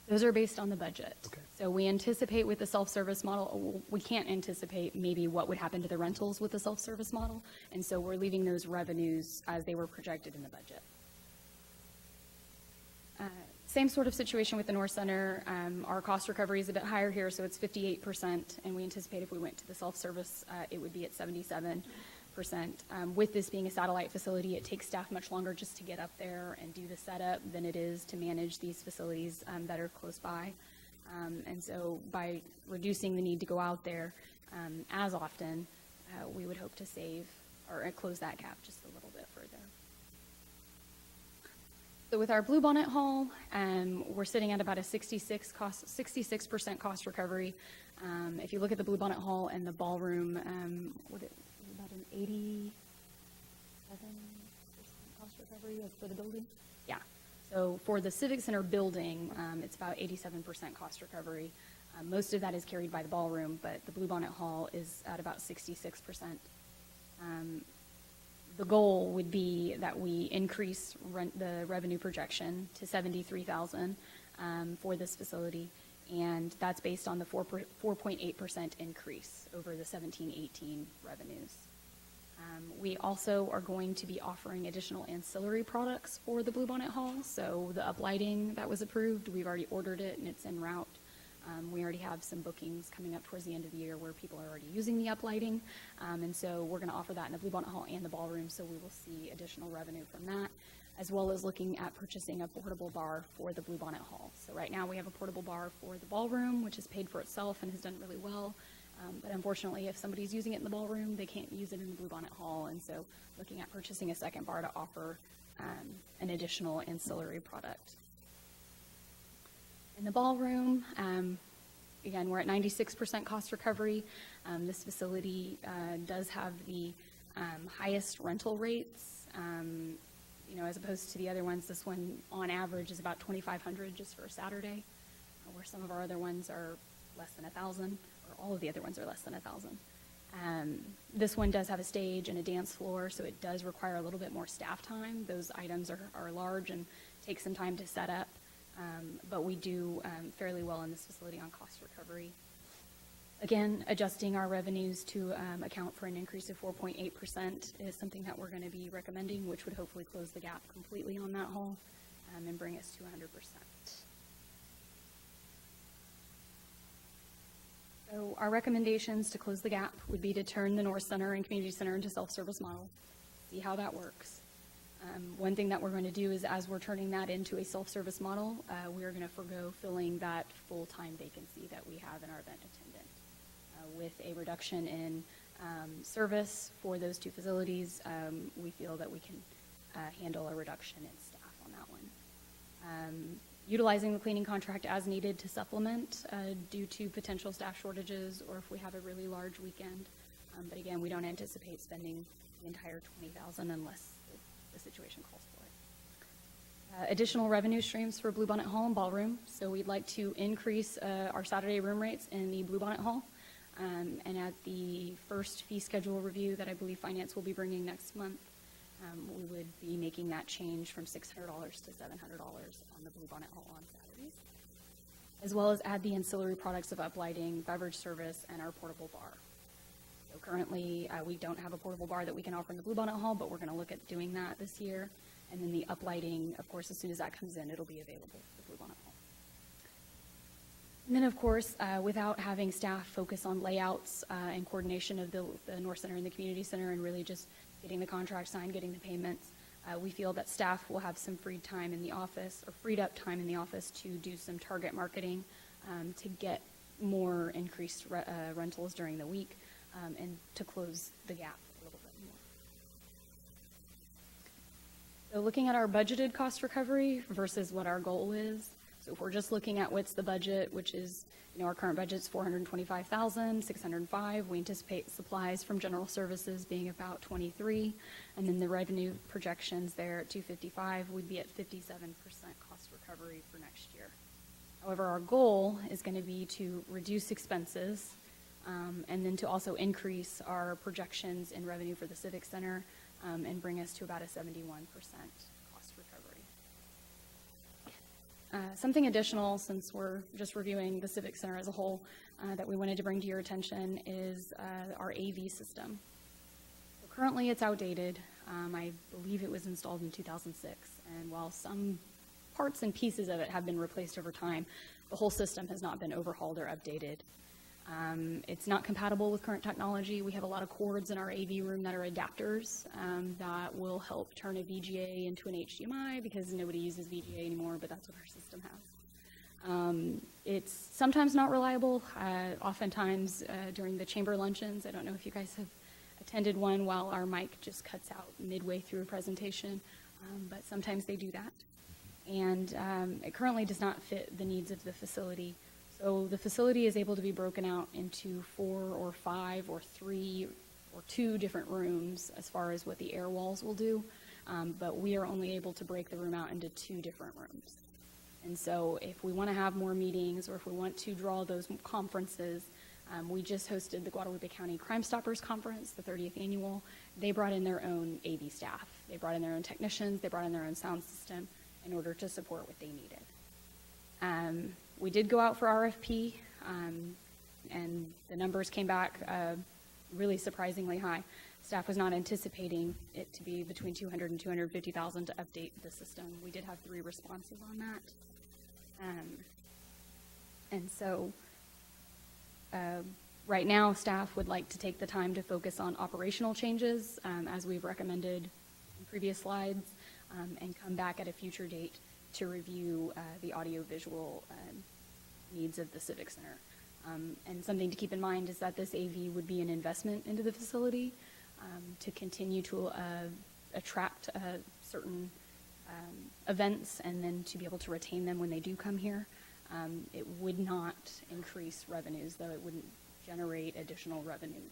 Those are based on the budget. Okay. So we anticipate with the self-service model, we can't anticipate maybe what would happen to the rentals with the self-service model, and so we're leaving those revenues as they were projected in the budget. Same sort of situation with the North Center. Our cost recovery is a bit higher here, so it's 58%, and we anticipate if we went to the self-service, it would be at 77%. With this being a satellite facility, it takes staff much longer just to get up there and do the setup than it is to manage these facilities that are close by. And so by reducing the need to go out there as often, we would hope to save or close that gap just a little bit further. So with our Bluebonnet Hall, we're sitting at about a 66% cost recovery. If you look at the Bluebonnet Hall and the ballroom, about an 87% cost recovery for the building? Yeah. So for the Civic Center building, it's about 87% cost recovery. Most of that is carried by the ballroom, but the Bluebonnet Hall is at about 66%. The goal would be that we increase the revenue projection to $73,000 for this facility, and that's based on the 4.8% increase over the 17-18 revenues. We also are going to be offering additional ancillary products for the Bluebonnet Hall. So the uplighting that was approved, we've already ordered it and it's en route. We already have some bookings coming up towards the end of the year where people are already using the uplighting. And so we're going to offer that in the Bluebonnet Hall and the ballroom, so we will see additional revenue from that, as well as looking at purchasing a portable bar for the Bluebonnet Hall. So right now we have a portable bar for the ballroom, which has paid for itself and has done really well. But unfortunately, if somebody's using it in the ballroom, they can't use it in the Bluebonnet Hall. And so looking at purchasing a second bar to offer an additional ancillary product. In the ballroom, again, we're at 96% cost recovery. This facility does have the highest rental rates. As opposed to the other ones, this one on average is about $2,500 just for a Saturday, where some of our other ones are less than $1,000, or all of the other ones are less than $1,000. This one does have a stage and a dance floor, so it does require a little bit more staff time. Those items are large and take some time to set up, but we do fairly well in this facility on cost recovery. Again, adjusting our revenues to account for an increase of 4.8% is something that we're going to be recommending, which would hopefully close the gap completely on that hall and bring us to 100%. So our recommendations to close the gap would be to turn the North Center and Community Center into self-service model, see how that works. One thing that we're going to do is, as we're turning that into a self-service model, we are going to forgo filling that full-time vacancy that we have in our event attendant. With a reduction in service for those two facilities, we feel that we can handle a reduction in staff on that one. Utilizing the cleaning contract as needed to supplement due to potential staff shortages or if we have a really large weekend. But again, we don't anticipate spending the entire $20,000 unless the situation calls for it. Additional revenue streams for Bluebonnet Hall and Ballroom. So we'd like to increase our Saturday room rates in the Bluebonnet Hall. And at the first fee schedule review that I believe Finance will be bringing next month, we would be making that change from $600 to $700 on the Bluebonnet Hall on Saturdays, as well as add the ancillary products of uplighting, beverage service, and our portable bar. So currently, we don't have a portable bar that we can offer in the Bluebonnet Hall, but we're going to look at doing that this year. And then the uplighting, of course, as soon as that comes in, it'll be available for the Bluebonnet Hall. And then, of course, without having staff focus on layouts and coordination of the North Center and the Community Center and really just getting the contract signed, getting the payments, we feel that staff will have some freed time in the office or freed up time in the office to do some target marketing to get more increased rentals during the week and to close the gap a little bit more. So looking at our budgeted cost recovery versus what our goal is. So if we're just looking at what's the budget, which is, our current budget's $425,605. We anticipate supplies from general services being about 23, and then the revenue projections there at 255. We'd be at 57% cost recovery for next year. However, our goal is going to be to reduce expenses, and then to also increase our projections in revenue for the Civic Center, and bring us to about a 71% cost recovery. Something additional, since we're just reviewing the Civic Center as a whole, that we wanted to bring to your attention is our AV system. So currently it's outdated. I believe it was installed in 2006, and while some parts and pieces of it have been replaced over time, the whole system has not been overhauled or updated. It's not compatible with current technology. We have a lot of cords in our AV room that are adapters that will help turn a VGA into an HDMI because nobody uses VGA anymore, but that's what our system has. It's sometimes not reliable. Oftentimes during the chamber luncheons, I don't know if you guys have attended one while our mic just cuts out midway through a presentation, but sometimes they do that. And it currently does not fit the needs of the facility. So the facility is able to be broken out into 4 or 5 or 3 or 2 different rooms as far as what the air walls will do, but we are only able to break the room out into 2 different rooms. And so if we want to have more meetings or if we want to draw those conferences, we just hosted the Guadalupe County Crime Stoppers Conference, the 30th annual. They brought in their own AV staff. They brought in their own technicians. They brought in their own sound system in order to support what they needed. We did go out for RFP, and the numbers came back really surprisingly high. Staff was not anticipating it to be between $200,000 and $250,000 to update the system. We did have 3 responses on that. And so right now, staff would like to take the time to focus on operational changes, as we've recommended in previous slides, and come back at a future date to review the audio-visual needs of the Civic Center. And something to keep in mind is that this AV would be an investment into the facility to continue to attract certain events and then to be able to retain them when they do come here. It would not increase revenues, though it wouldn't generate additional revenue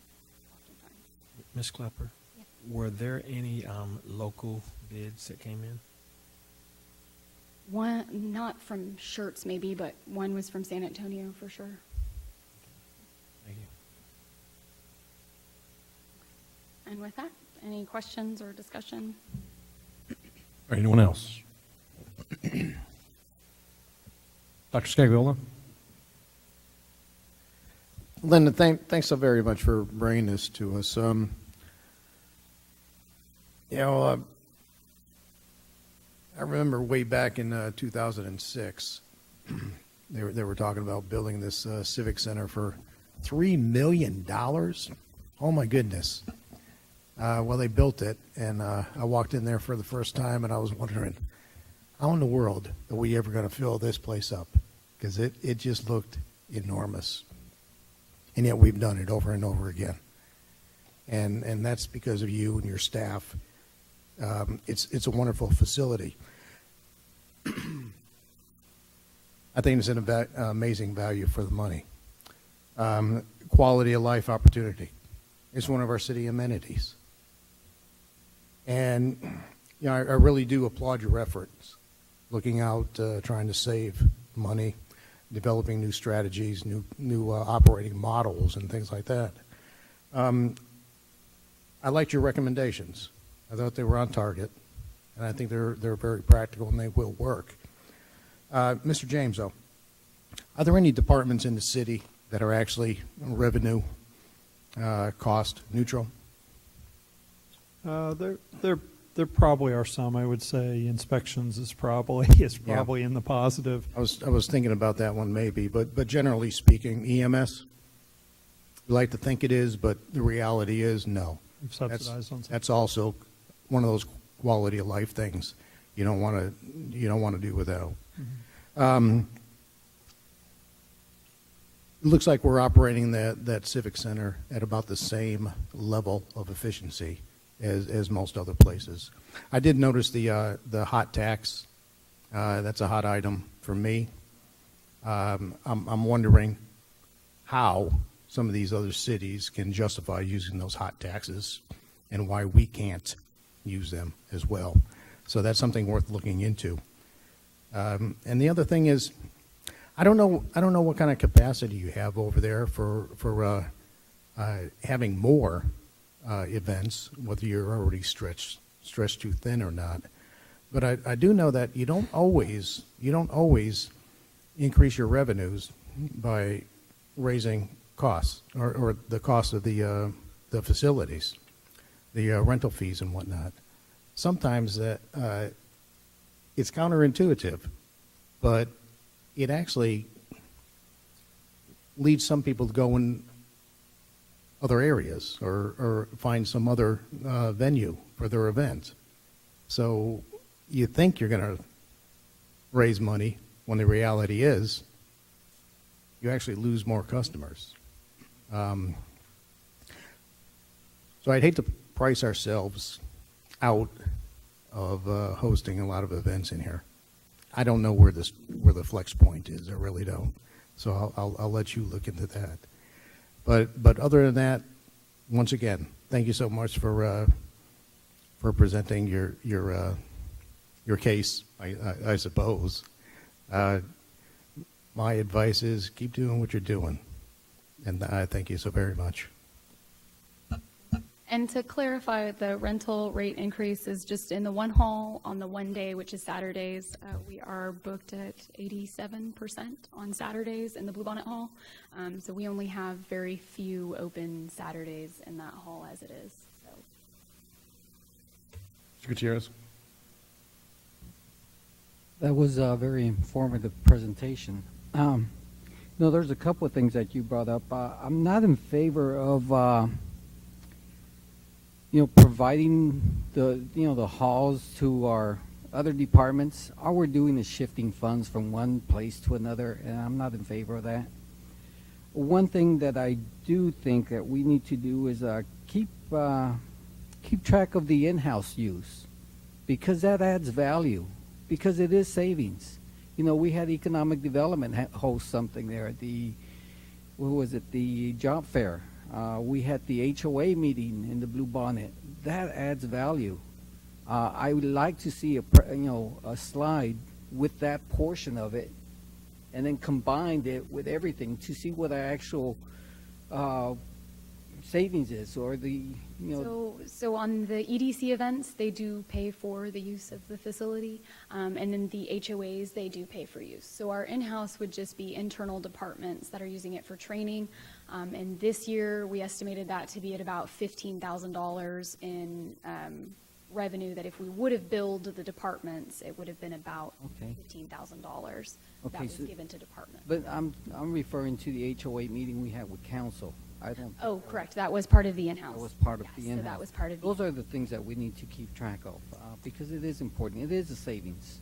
oftentimes. Ms. Klepper, Yeah. were there any local bids that came in? One, not from Schertz maybe, but one was from San Antonio for sure. Thank you. And with that, any questions or discussion? Or anyone else? Dr. Scagliola? Linda, thanks so very much for bringing this to us. I remember way back in 2006, they were talking about building this civic center for $3 million. Oh my goodness! Well, they built it, and I walked in there for the first time, and I was wondering, how in the world are we ever going to fill this place up? Because it just looked enormous, and yet we've done it over and over again. And that's because of you and your staff It's a wonderful facility. I think it's an amazing value for the money. Quality of life opportunity. It's one of our city amenities. And you know, I really do applaud your efforts, looking out, trying to save money, developing new strategies, new operating models, and things like that. I liked your recommendations. I thought they were on target, and I think they're very practical and they will work. Mr. James, though, are there any departments in the city that are actually revenue cost neutral? There probably are some. I would say inspections is probably in the positive. I was thinking about that one maybe, but generally speaking, EMS, we like to think it is, but the reality is no. We've subsidized on some. That's also one of those quality of life things you don't want to do without. Mm-hmm. It looks like we're operating that Civic Center at about the same level of efficiency as most other places. I did notice the hot tax. That's a hot item for me. I'm wondering how some of these other cities can justify using those hot taxes and why we can't use them as well. So that's something worth looking into. And the other thing is, I don't know what kind of capacity you have over there for having more events, whether you're already stretched too thin or not. But I do know that you don't always increase your revenues by raising costs or the cost of the facilities, the rental fees and whatnot. Sometimes that it's counterintuitive, but it actually leads some people to go in other areas or find some other venue for their event. So you think you're going to raise money when the reality is you actually lose more customers. So I'd hate to price ourselves out of hosting a lot of events in here. I don't know where the flex point is. I really don't. So I'll let you look into that. But other than that, once again, thank you so much for presenting your case. I suppose. My advice is keep doing what you're doing, and I thank you so very much. And to clarify, the rental rate increase is just in the one hall on the one day, which is Saturdays. We are booked at 87% on Saturdays in the Bluebonnet Hall. So we only have very few open Saturdays in that hall as it is. So. Mr. Gutierrez. That was a very informative presentation. There's a couple of things that you brought up. I'm not in favor of providing the halls to our other departments. All we're doing is shifting funds from one place to another, and I'm not in favor of that. One thing that I do think that we need to do is keep track of the in-house use, because that adds value, because it is savings. We had economic development host something there at the job fair. We had the HOA meeting in the Bluebonnet. That adds value. I would like to see a slide with that portion of it, and then combined it with everything to see what our actual savings is, or the So on the EDC events, they do pay for the use of the facility, and then the HOAs, they do pay for use. So our in-house would just be internal departments that are using it for training. And this year, we estimated that to be at about $15,000 in revenue, that if we would have billed the departments, it would have been about $15,000 that was given to departments. But I'm referring to the HOA meeting we had with council. Oh, correct. That was part of the in-house. That was part of the in-house. So that was part of Those are the things that we need to keep track of, because it is important. It is a savings.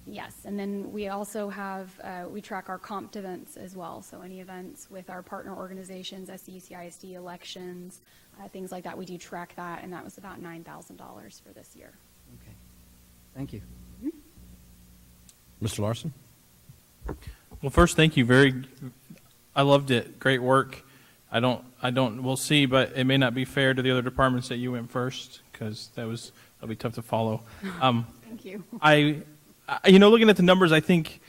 Yes, and then we also have, we track our comped events as well. So any events with our partner organizations, SCCISD elections, things like that, we do track that, and that was about $9,000 for this year. Okay. Thank you. Mr. Larson? Well, first, thank you. I loved it. Great work. We'll see, but it may not be fair to the other departments that you went first, because that'll be tough to follow. Thank you. Looking at the numbers, I think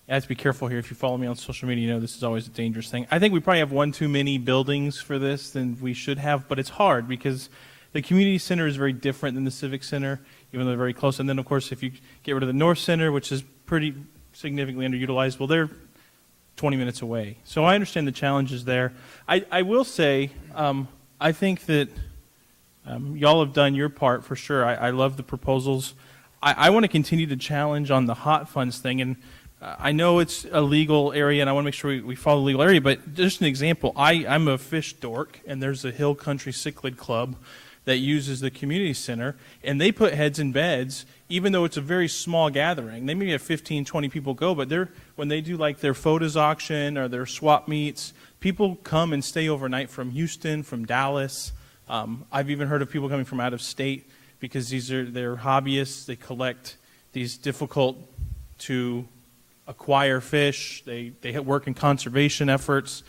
you have to be careful here. If you follow me on social media, you know this is always a dangerous thing. I think we probably have one too many buildings for this than we should have, but it's hard because the community center is very different than the civic center, even though they're very close. And then, of course, if you get rid of the North Center, which is pretty significantly underutilized, well, they're 20 minutes away. So I understand the challenges there. I will say, I think that y'all have done your part for sure. I love the proposals. I want to continue to challenge on the hot funds thing, and I know it's a legal area, and I want to make sure we follow the legal area, but just an example, I'm a fish dork, and there's a Hill Country Cichlid Club that uses the community center, and they put heads in beds, even though it's a very small gathering. They maybe have 15, 20 people go, but when they do like their photos auction or their swap meets, people come and stay overnight from Houston, from Dallas. I've even heard of people coming from out of state because they're hobbyists. They collect these difficult to acquire fish. They work in conservation efforts.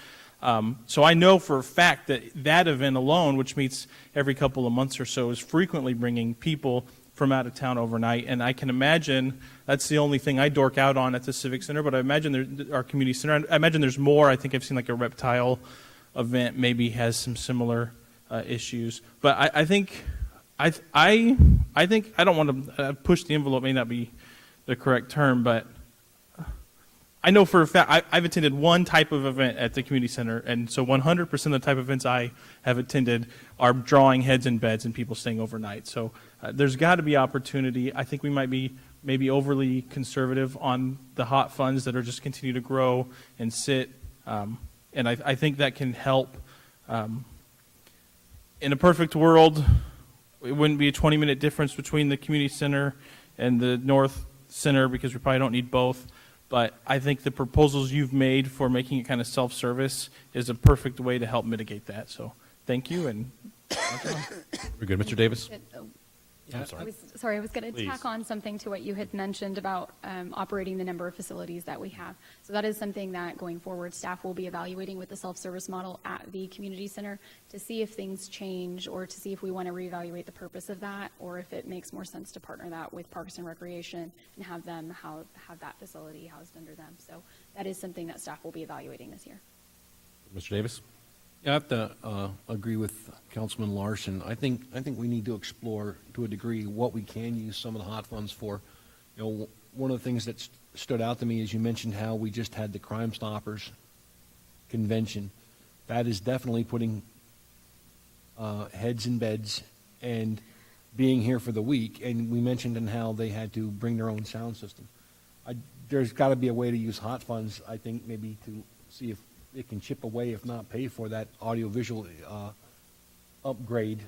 So I know for a fact that event alone, which meets every couple of months or so, is frequently bringing people from out of town overnight. And I can imagine that's the only thing I dork out on at the Civic Center, but I imagine our community center, I imagine there's more. I think I've seen like a reptile event maybe has some similar issues. But I think I don't want to push the envelope, may not be the correct term, but I know for a fact I've attended one type of event at the community center, and so 100% of the type of events I have attended are drawing heads in beds and people staying overnight. So there's got to be opportunity. I think we might be maybe overly conservative on the hot funds that are just continue to grow and sit, and I think that can help. In a perfect world, it wouldn't be a 20-minute difference between the community center and the North Center because we probably don't need both. But I think the proposals you've made for making it kind of self-service is a perfect way to help mitigate that. So thank you. And we're good. Mr. Davis? Yeah, I was going to tack on something to what you had mentioned about operating the number of facilities that we have. So that is something that going forward staff will be evaluating with the self-service model at the community center to see if things change or to see if we want to reevaluate the purpose of that or if it makes more sense to partner that with Parks and Recreation and have them have that facility housed under them. So that is something that staff will be evaluating this year. Mr. Davis? Yeah, I have to agree with Councilman Larson. I think we need to explore to a degree what we can use some of the hot funds for. You know, one of the things that stood out to me is you mentioned how we just had the Crime Stoppers convention. That is definitely putting heads in beds and being here for the week. And we mentioned in how they had to bring their own sound system. There's got to be a way to use hot funds, I think, maybe to see if it can chip away, if not pay for that audiovisual upgrade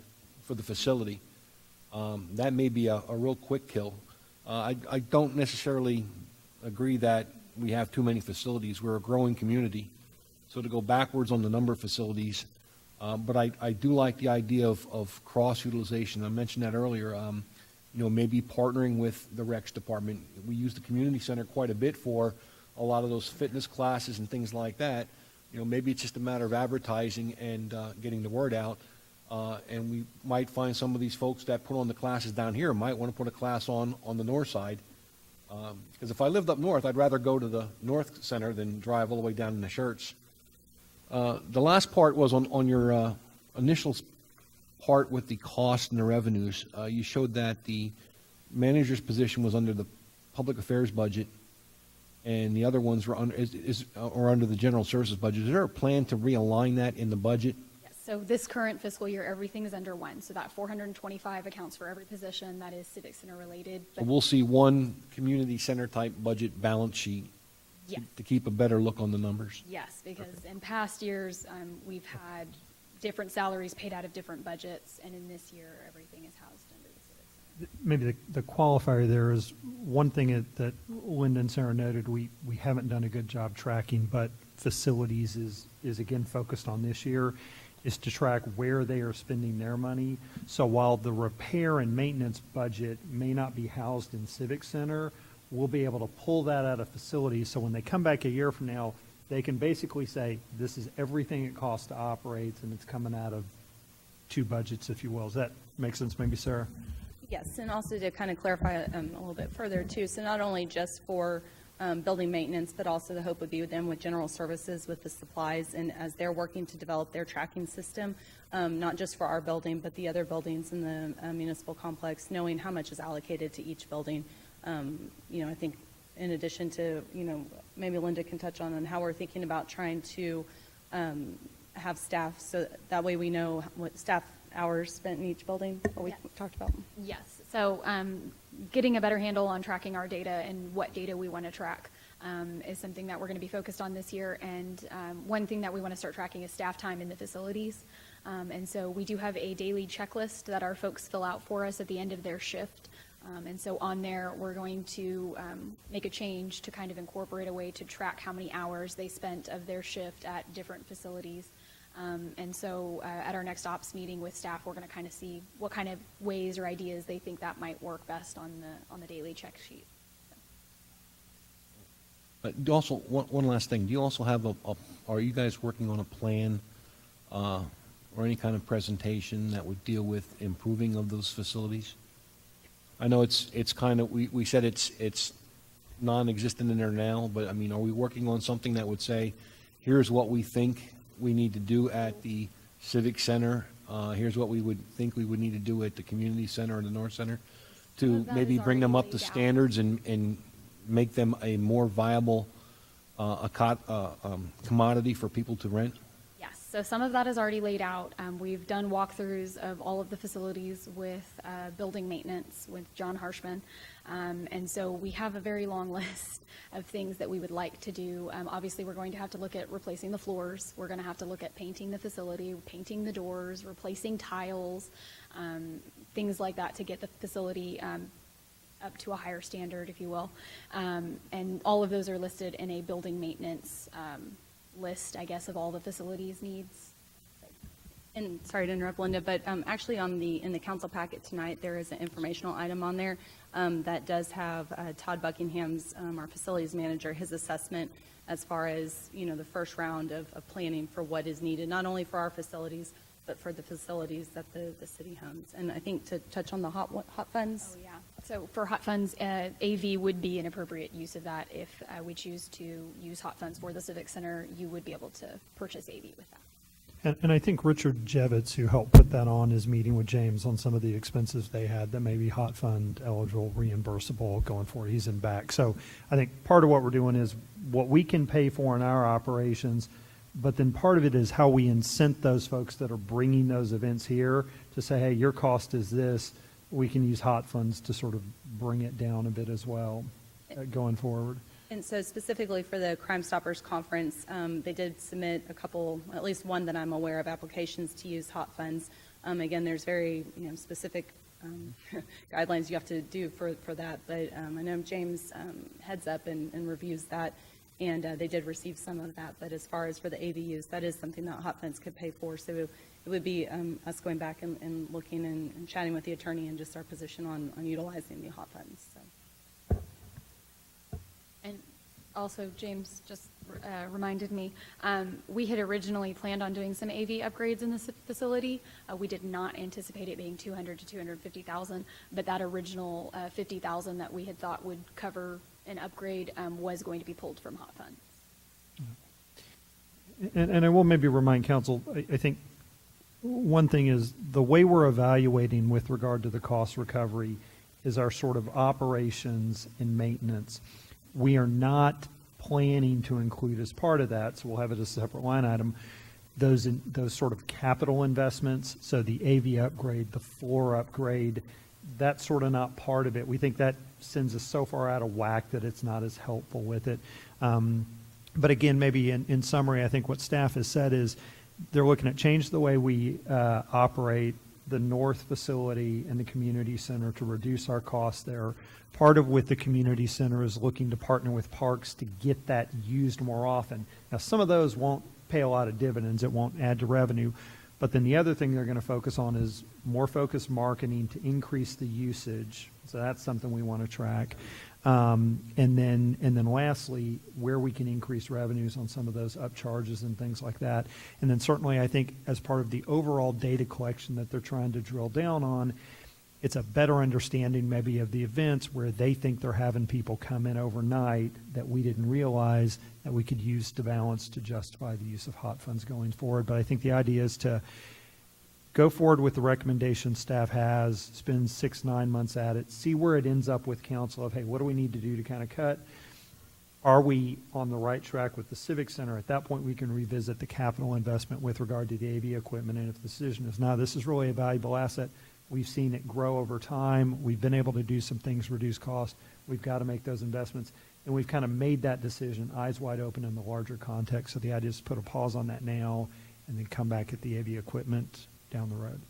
for the facility. That may be a real quick kill. I don't necessarily agree that we have too many facilities. We're a growing community. So to go backwards on the number of facilities, but I do like the idea of cross-utilization. I mentioned that earlier. Maybe partnering with the Recs department. We use the community center quite a bit for a lot of those fitness classes and things like that. Maybe it's just a matter of advertising and getting the word out. And we might find some of these folks that put on the classes down here might want to put a class on the north side. Because if I lived up north, I'd rather go to the North Center than drive all the way down to the Schertz. The last part was on your initial part with the cost and the revenues. You showed that the manager's position was under the public affairs budget, and the other ones were under the general services budget. Is there a plan to realign that in the budget? Yes. So this current fiscal year, everything is under one. So that 425 accounts for every position that is Civic Center related. So we'll see one community center type budget balance sheet. Yes. To keep a better look on the numbers. Yes, because in past years, we've had different salaries paid out of different budgets, and in this year, everything is housed under the Civic Center. maybe the qualifier there is one thing that Linda and Sarah noted, we haven't done a good job tracking, but facilities is again focused on this year, is to track where they are spending their money. So while the repair and maintenance budget may not be housed in Civic Center, we'll be able to pull that out of facilities. So when they come back a year from now, they can basically say, this is everything it costs to operate, and it's coming out of two budgets, if you will. Does that make sense, maybe, Sarah? Yes, and also to kind of clarify a little bit further too, so not only just for building maintenance, but also the hope would be with them with general services, with the supplies, and as they're working to develop their tracking system, not just for our building, but the other buildings in the municipal complex, knowing how much is allocated to each building. I think in addition to, maybe Linda can touch on how we're thinking about trying to have staff, so that way we know what staff hours spent in each building, what we talked about. Yes. So getting a better handle on tracking our data and what data we want to track is something that we're going to be focused on this year. And one thing that we want to start tracking is staff time in the facilities. And so we do have a daily checklist that our folks fill out for us at the end of their shift. And so on there, we're going to make a change to kind of incorporate a way to track how many hours they spent of their shift at different facilities. And so at our next ops meeting with staff, we're going to kind of see what kind of ways or ideas they think that might work best on the daily check sheet. Also, one last thing. Do you also have are you guys working on a plan or any kind of presentation that would deal with improving of those facilities? I know it's kind of, we said it's non-existent in there now, but I mean, are we working on something that would say, here's what we think we need to do at the Civic Center, here's what we would think we would need to do at the Community Center or the North Center, to maybe bring them up to standards and make them a more viable commodity for people to rent? Yes, so some of that is already laid out. We've done walkthroughs of all of the facilities with building maintenance with John Harshman. And so we have a very long list of things that we would like to do. Obviously, we're going to have to look at replacing the floors. We're going to have to look at painting the facility, painting the doors, replacing tiles, things like that to get the facility up to a higher standard, if you will. And all of those are listed in a building maintenance list, I guess, of all the facilities needs. And sorry to interrupt, Linda, but actually in the council packet tonight, there is an informational item on there that does have Todd Buckingham's, our facilities manager, his assessment as far as, the first round of planning for what is needed, not only for our facilities, but for the facilities that the city owns. And I think to touch on the hot funds. Oh, yeah. So for hot funds, AV would be an appropriate use of that. If we choose to use hot funds for the Civic Center, you would be able to purchase AV with that. And I think Richard Jevitz, who helped put that on, is meeting with James on some of the expenses they had that may be hot fund eligible, reimbursable going forward. He's in back. So I think part of what we're doing is what we can pay for in our operations, but then part of it is how we incent those folks that are bringing those events here to say, hey, your cost is this. We can use hot funds to sort of bring it down a bit as well going forward. And so specifically for the Crime Stoppers Conference, they did submit a couple, at least one that I'm aware of, applications to use hot funds. Again, there's very specific guidelines you have to do for that, but I know James heads up and reviews that, and they did receive some of that. But as far as for the AV use, that is something that hot funds could pay for. So it would be us going back and looking and chatting with the attorney and just our position on utilizing the hot funds. So. And also, James just reminded me, we had originally planned on doing some AV upgrades in this facility. We did not anticipate it being $200,000 to $250,000, but that original $50,000 that we had thought would cover an upgrade was going to be pulled from hot funds. And I will maybe remind council, I think one thing is the way we're evaluating with regard to the cost recovery is our sort of operations and maintenance. We are not planning to include as part of that, so we'll have it as a separate line item, those sort of capital investments. So the AV upgrade, the floor upgrade, that's sort of not part of it. We think that sends us so far out of whack that it's not as helpful with it. But again, maybe in summary, I think what staff has said is they're looking at change the way we operate, the north facility and the community center to reduce our costs there. Part of with the community center is looking to partner with parks to get that used more often. Now, some of those won't pay a lot of dividends. It won't add to revenue. But then the other thing they're going to focus on is more focused marketing to increase the usage. So that's something we want to track. And then lastly, where we can increase revenues on some of those upcharges and things like that. And then certainly I think as part of the overall data collection that they're trying to drill down on, it's a better understanding maybe of the events where they think they're having people come in overnight that we didn't realize that we could use to balance to justify the use of hot funds going forward. But I think the idea is to go forward with the recommendation staff has, spend 6-9 months at it, see where it ends up with council of, hey, what do we need to do to kind of cut? Are we on the right track with the Civic Center? At that point, we can revisit the capital investment with regard to the AV equipment. And if the decision is, no, this is really a valuable asset, we've seen it grow over time, we've been able to do some things, reduce cost, we've got to make those investments. And we've kind of made that decision, eyes wide open in the larger context. So the idea is to put a pause on that now and then come back at the AV equipment down the road.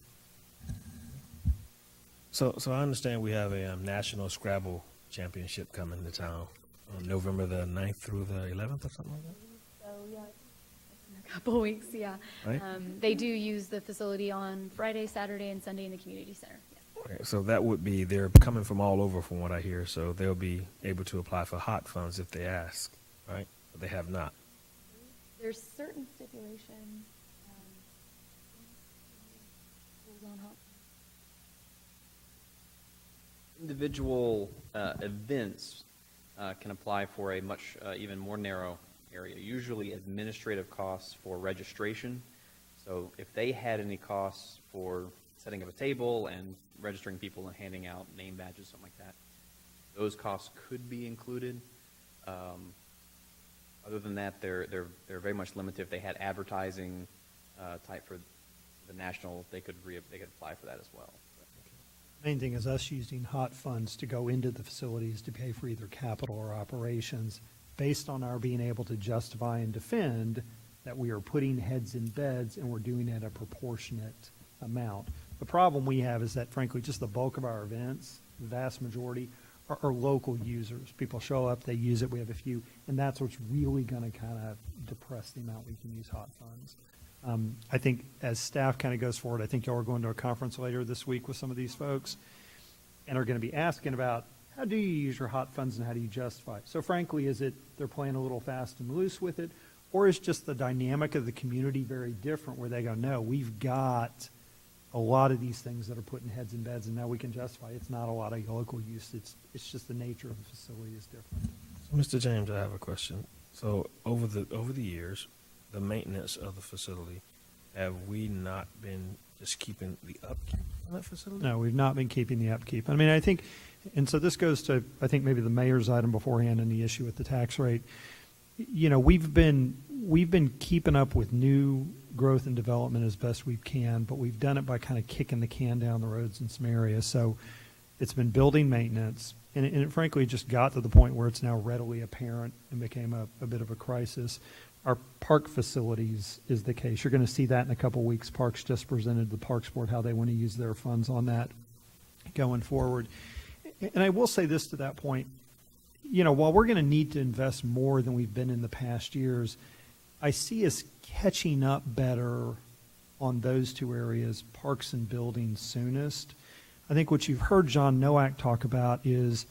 So I understand we have a National Scrabble Championship coming to town on November the 9th through the 11th or something like that? So, yeah, in a couple of weeks, yeah. Right. They do use the facility on Friday, Saturday, and Sunday in the community center. Yeah. Okay, so that would be, they're coming from all over from what I hear, so they'll be able to apply for hot funds if they ask, right? But they have not. There's certain stipulations. On hot. Individual events can apply for a much even more narrow area, usually administrative costs for registration. So if they had any costs for setting up a table and registering people and handing out name badges, something like that, those costs could be included. Other than that, they're very much limited. If they had advertising type for the national, they could apply for that as well. Main thing is us using hot funds to go into the facilities to pay for either capital or operations based on our being able to justify and defend that we are putting heads in beds and we're doing it at a proportionate amount. The problem we have is that, frankly, just the bulk of our events, the vast majority, are local users. People show up, they use it, we have a few, and that's what's really going to kind of depress the amount we can use hot funds. I think as staff kind of goes forward, I think y'all are going to a conference later this week with some of these folks and are going to be asking about how do you use your hot funds and how do you justify it? So frankly, is it they're playing a little fast and loose with it, or is just the dynamic of the community very different where they go, no, we've got a lot of these things that are putting heads in beds and now we can justify it. It's not a lot of local use. It's just the nature of the facility is different. So Mr. James, I have a question. So over the years, the maintenance of the facility, have we not been just keeping the upkeep on that facility? No, we've not been keeping the upkeep. I mean, I think, and so this goes to, I think, maybe the mayor's item beforehand and the issue with the tax rate. You know, we've been keeping up with new growth and development as best we can, but we've done it by kind of kicking the can down the roads in some areas. So it's been building maintenance, and it frankly just got to the point where it's now readily apparent and became a bit of a crisis. Our park facilities is the case. You're going to see that in a couple weeks. Parks just presented the Parks Board how they want to use their funds on that going forward. And I will say this to that point, you know, while we're going to need to invest more than we've been in the past years, I see us catching up better on those two areas, parks and buildings, soonest. I think what you've heard John Nowak talk about is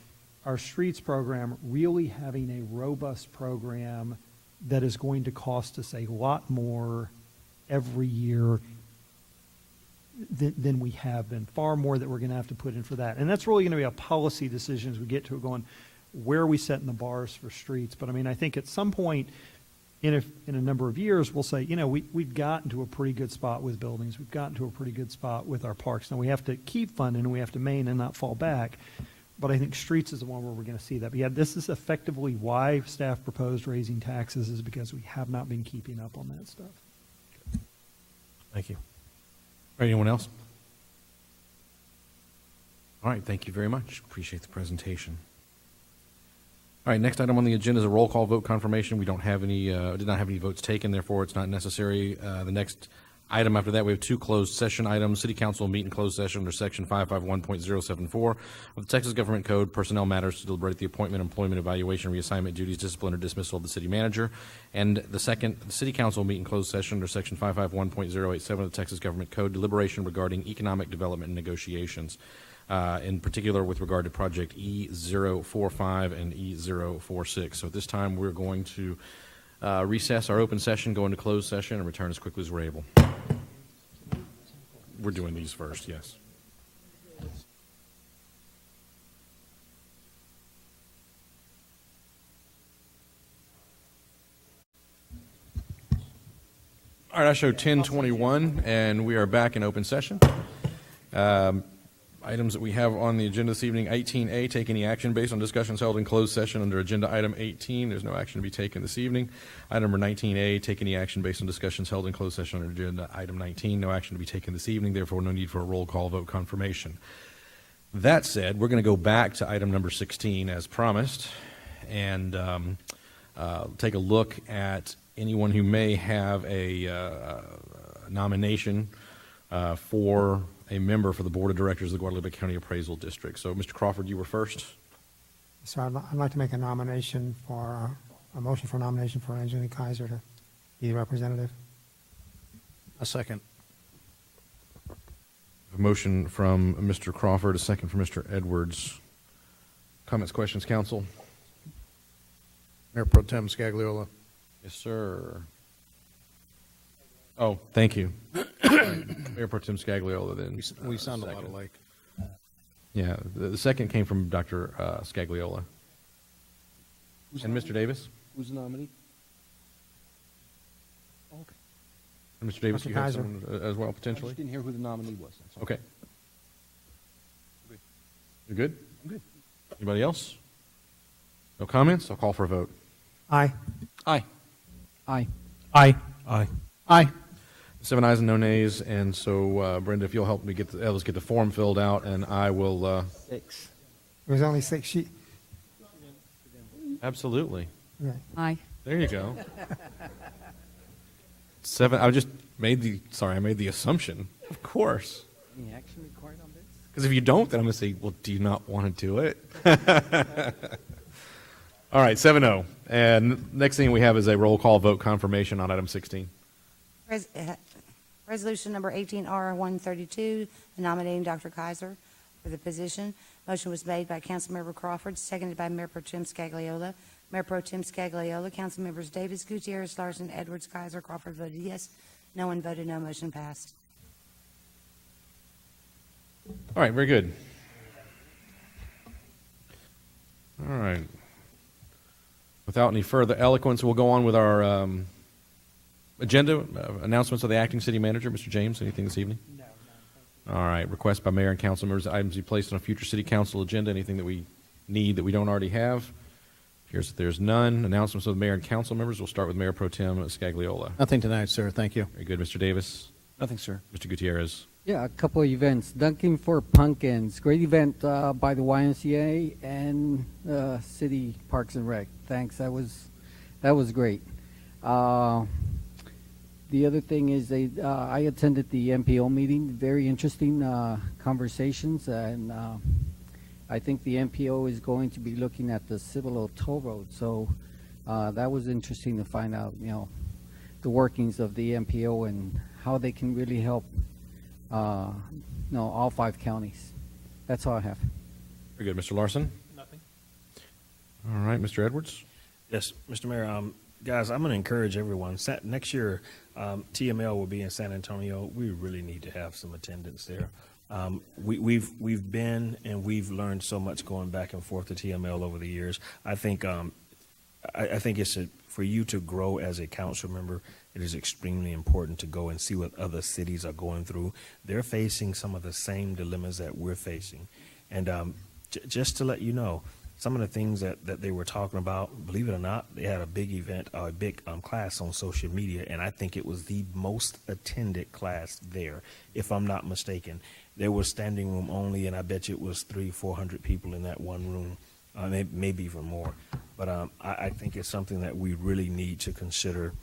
our streets program really having a robust program that is going to cost us a lot more every year than we have been, far more that we're going to have to put in for that. And that's really going to be a policy decision as we get to it, going, where are we setting the bars for streets? But I mean, I think at some point in a number of years, we'll say, you know, we've gotten to a pretty good spot with buildings. We've gotten to a pretty good spot with our parks. Now we have to keep funding and we have to maintain and not fall back. But I think streets is the one where we're going to see that. But yeah, this is effectively why staff proposed raising taxes, is because we have not been keeping up on that stuff. Thank you. All right, anyone else? All right, thank you very much. Appreciate the presentation. All right, next item on the agenda is a roll call vote confirmation. We don't have any, did not have any votes taken, therefore it's not necessary. The next item after that, we have two closed session items. City Council will meet in closed session under Section 551.074 of the Texas Government Code, personnel matters to deliberate the appointment, employment, evaluation, reassignment, duties, discipline, or dismissal of the city manager. And the second, the City Council will meet in closed session under Section 551.087 of the Texas Government Code, deliberation regarding economic development and negotiations, in particular with regard to Project E045 and E046. So at this time, we're going to recess our open session, go into closed session, and return as quickly as we're able. We're doing these first, yes. All right, I show 10:21, and we are back in open session. Items that we have on the agenda this evening: 18A, take any action based on discussions held in closed session under agenda item 18. There's no action to be taken this evening. Item number 19A, take any action based on discussions held in closed session under agenda item 19. No action to be taken this evening, therefore no need for a roll call vote confirmation. That said, we're going to go back to item number 16 as promised and take a look at anyone who may have a nomination for a member for the Board of Directors of the Guadalupe County Appraisal District. So, Mr. Crawford, you were first. So I'd like to make a motion for nomination for Angelina Kaiser to be the representative. A second. A motion from Mr. Crawford, a second from Mr. Edwards. Comments, questions, council? Mayor Pro Tem Scagliola. Yes, sir. Oh, thank you. Mayor Pro Tem Scagliola, then. We sound a lot second. alike. Yeah, the second came from Dr. Scagliola. And Mr. Davis? Who's the nominee? Okay. And Mr. Davis, Dr. you have Kaiser. someone as well, I potentially? just didn't hear who the nominee was. That's all. Okay. Good. You good? I'm good. Anybody else? No comments? I'll call for a vote. Aye. Aye. Aye. Aye. Aye. Aye. 7 ayes and no nays, and so, Brenda, if you'll help me let's get the form filled out, and I will, 6. There was only 6 sheets. absolutely. Yeah. Aye. There you go. 7, I made the assumption, of course. Any action required on this? Because if you don't, then I'm going to say, well, do you not want to do it? All right, 7-0. And next thing we have is a roll call vote confirmation on item 16. Resolution number 18R132, nominating Dr. Kaiser for the position. Motion was made by Councilmember Crawford, seconded by Mayor Pro Tem Scagliola. Mayor Pro Tem Scagliola, Councilmembers Davis, Gutierrez, Larson, Edwards, Kaiser. Crawford voted yes. No one voted no. Motion passed. All right, very good. All right. Without any further eloquence, we'll go on with our agenda. Announcements of the acting city manager. Mr. James, anything this evening? No. All right. Request by mayor and council members, items to be placed on a future city council agenda. Anything that we need that we don't already have? Appears that there's none. Announcements of the mayor and council members. We'll start with Mayor Pro Tem Scagliola. Nothing tonight, sir. Thank you. Very good. Mr. Davis. Nothing, sir. Mr. Gutierrez. Yeah, a couple of events. Dunking for Pumpkins. Great event by the YMCA and City Parks and Rec. Thanks. That was great. The other thing is I attended the MPO meeting. Very interesting conversations, and I think the MPO is going to be looking at the Cibolo Toll Road. So that was interesting to find out, the workings of the MPO and how they can really help, all 5 counties. That's all I have. Very good. Mr. Larson. Nothing. All right. Mr. Edwards. Yes, Mr. Mayor. Guys, I'm going to encourage everyone. Next year, TML will be in San Antonio. We really need to have some attendance there. We've been and we've learned so much going back and forth to TML over the years. I think it's for you to grow as a council member. It is extremely important to go and see what other cities are going through. They're facing some of the same dilemmas that we're facing, and just to let you know, some of the things that they were talking about, believe it or not, they had a big event, a big class on social media, and I think it was the most attended class there, if I'm not mistaken. There was standing room only, and I bet you it was 300-400 people in that one room, maybe even more. But I think it's something that we really need to consider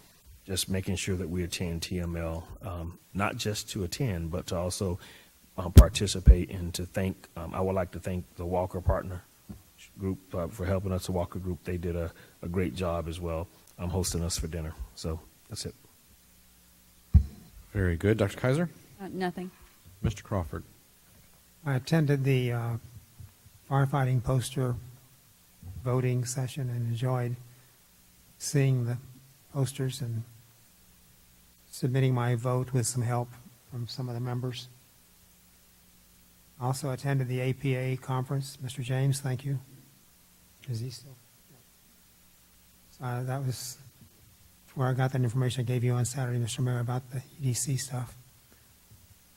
just making sure that we attend TML, not just to attend, but to also participate and to thank, I would like to thank the Walker Partner Group for helping us, the Walker Group. They did a great job as well, hosting us for dinner. So that's it. Very good. Dr. Kaiser? Nothing. Mr. Crawford? I attended the firefighting poster voting session and enjoyed seeing the posters and submitting my vote with some help from some of the members. I also attended the APA conference. Mr. James, thank you. Is he still? That was where I got that information I gave you on Saturday, Mr. Mayor, about the EDC stuff.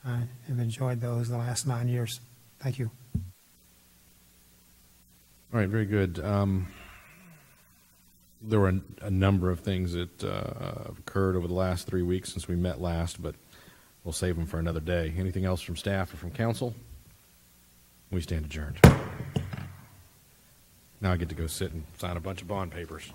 I have enjoyed those the last 9 years. Thank you. All right, very good. There were a number of things that occurred over the last 3 weeks since we met last, but we'll save them for another day. Anything else from staff or from council? We stand adjourned. Now I get to go sit and sign a bunch of bond papers.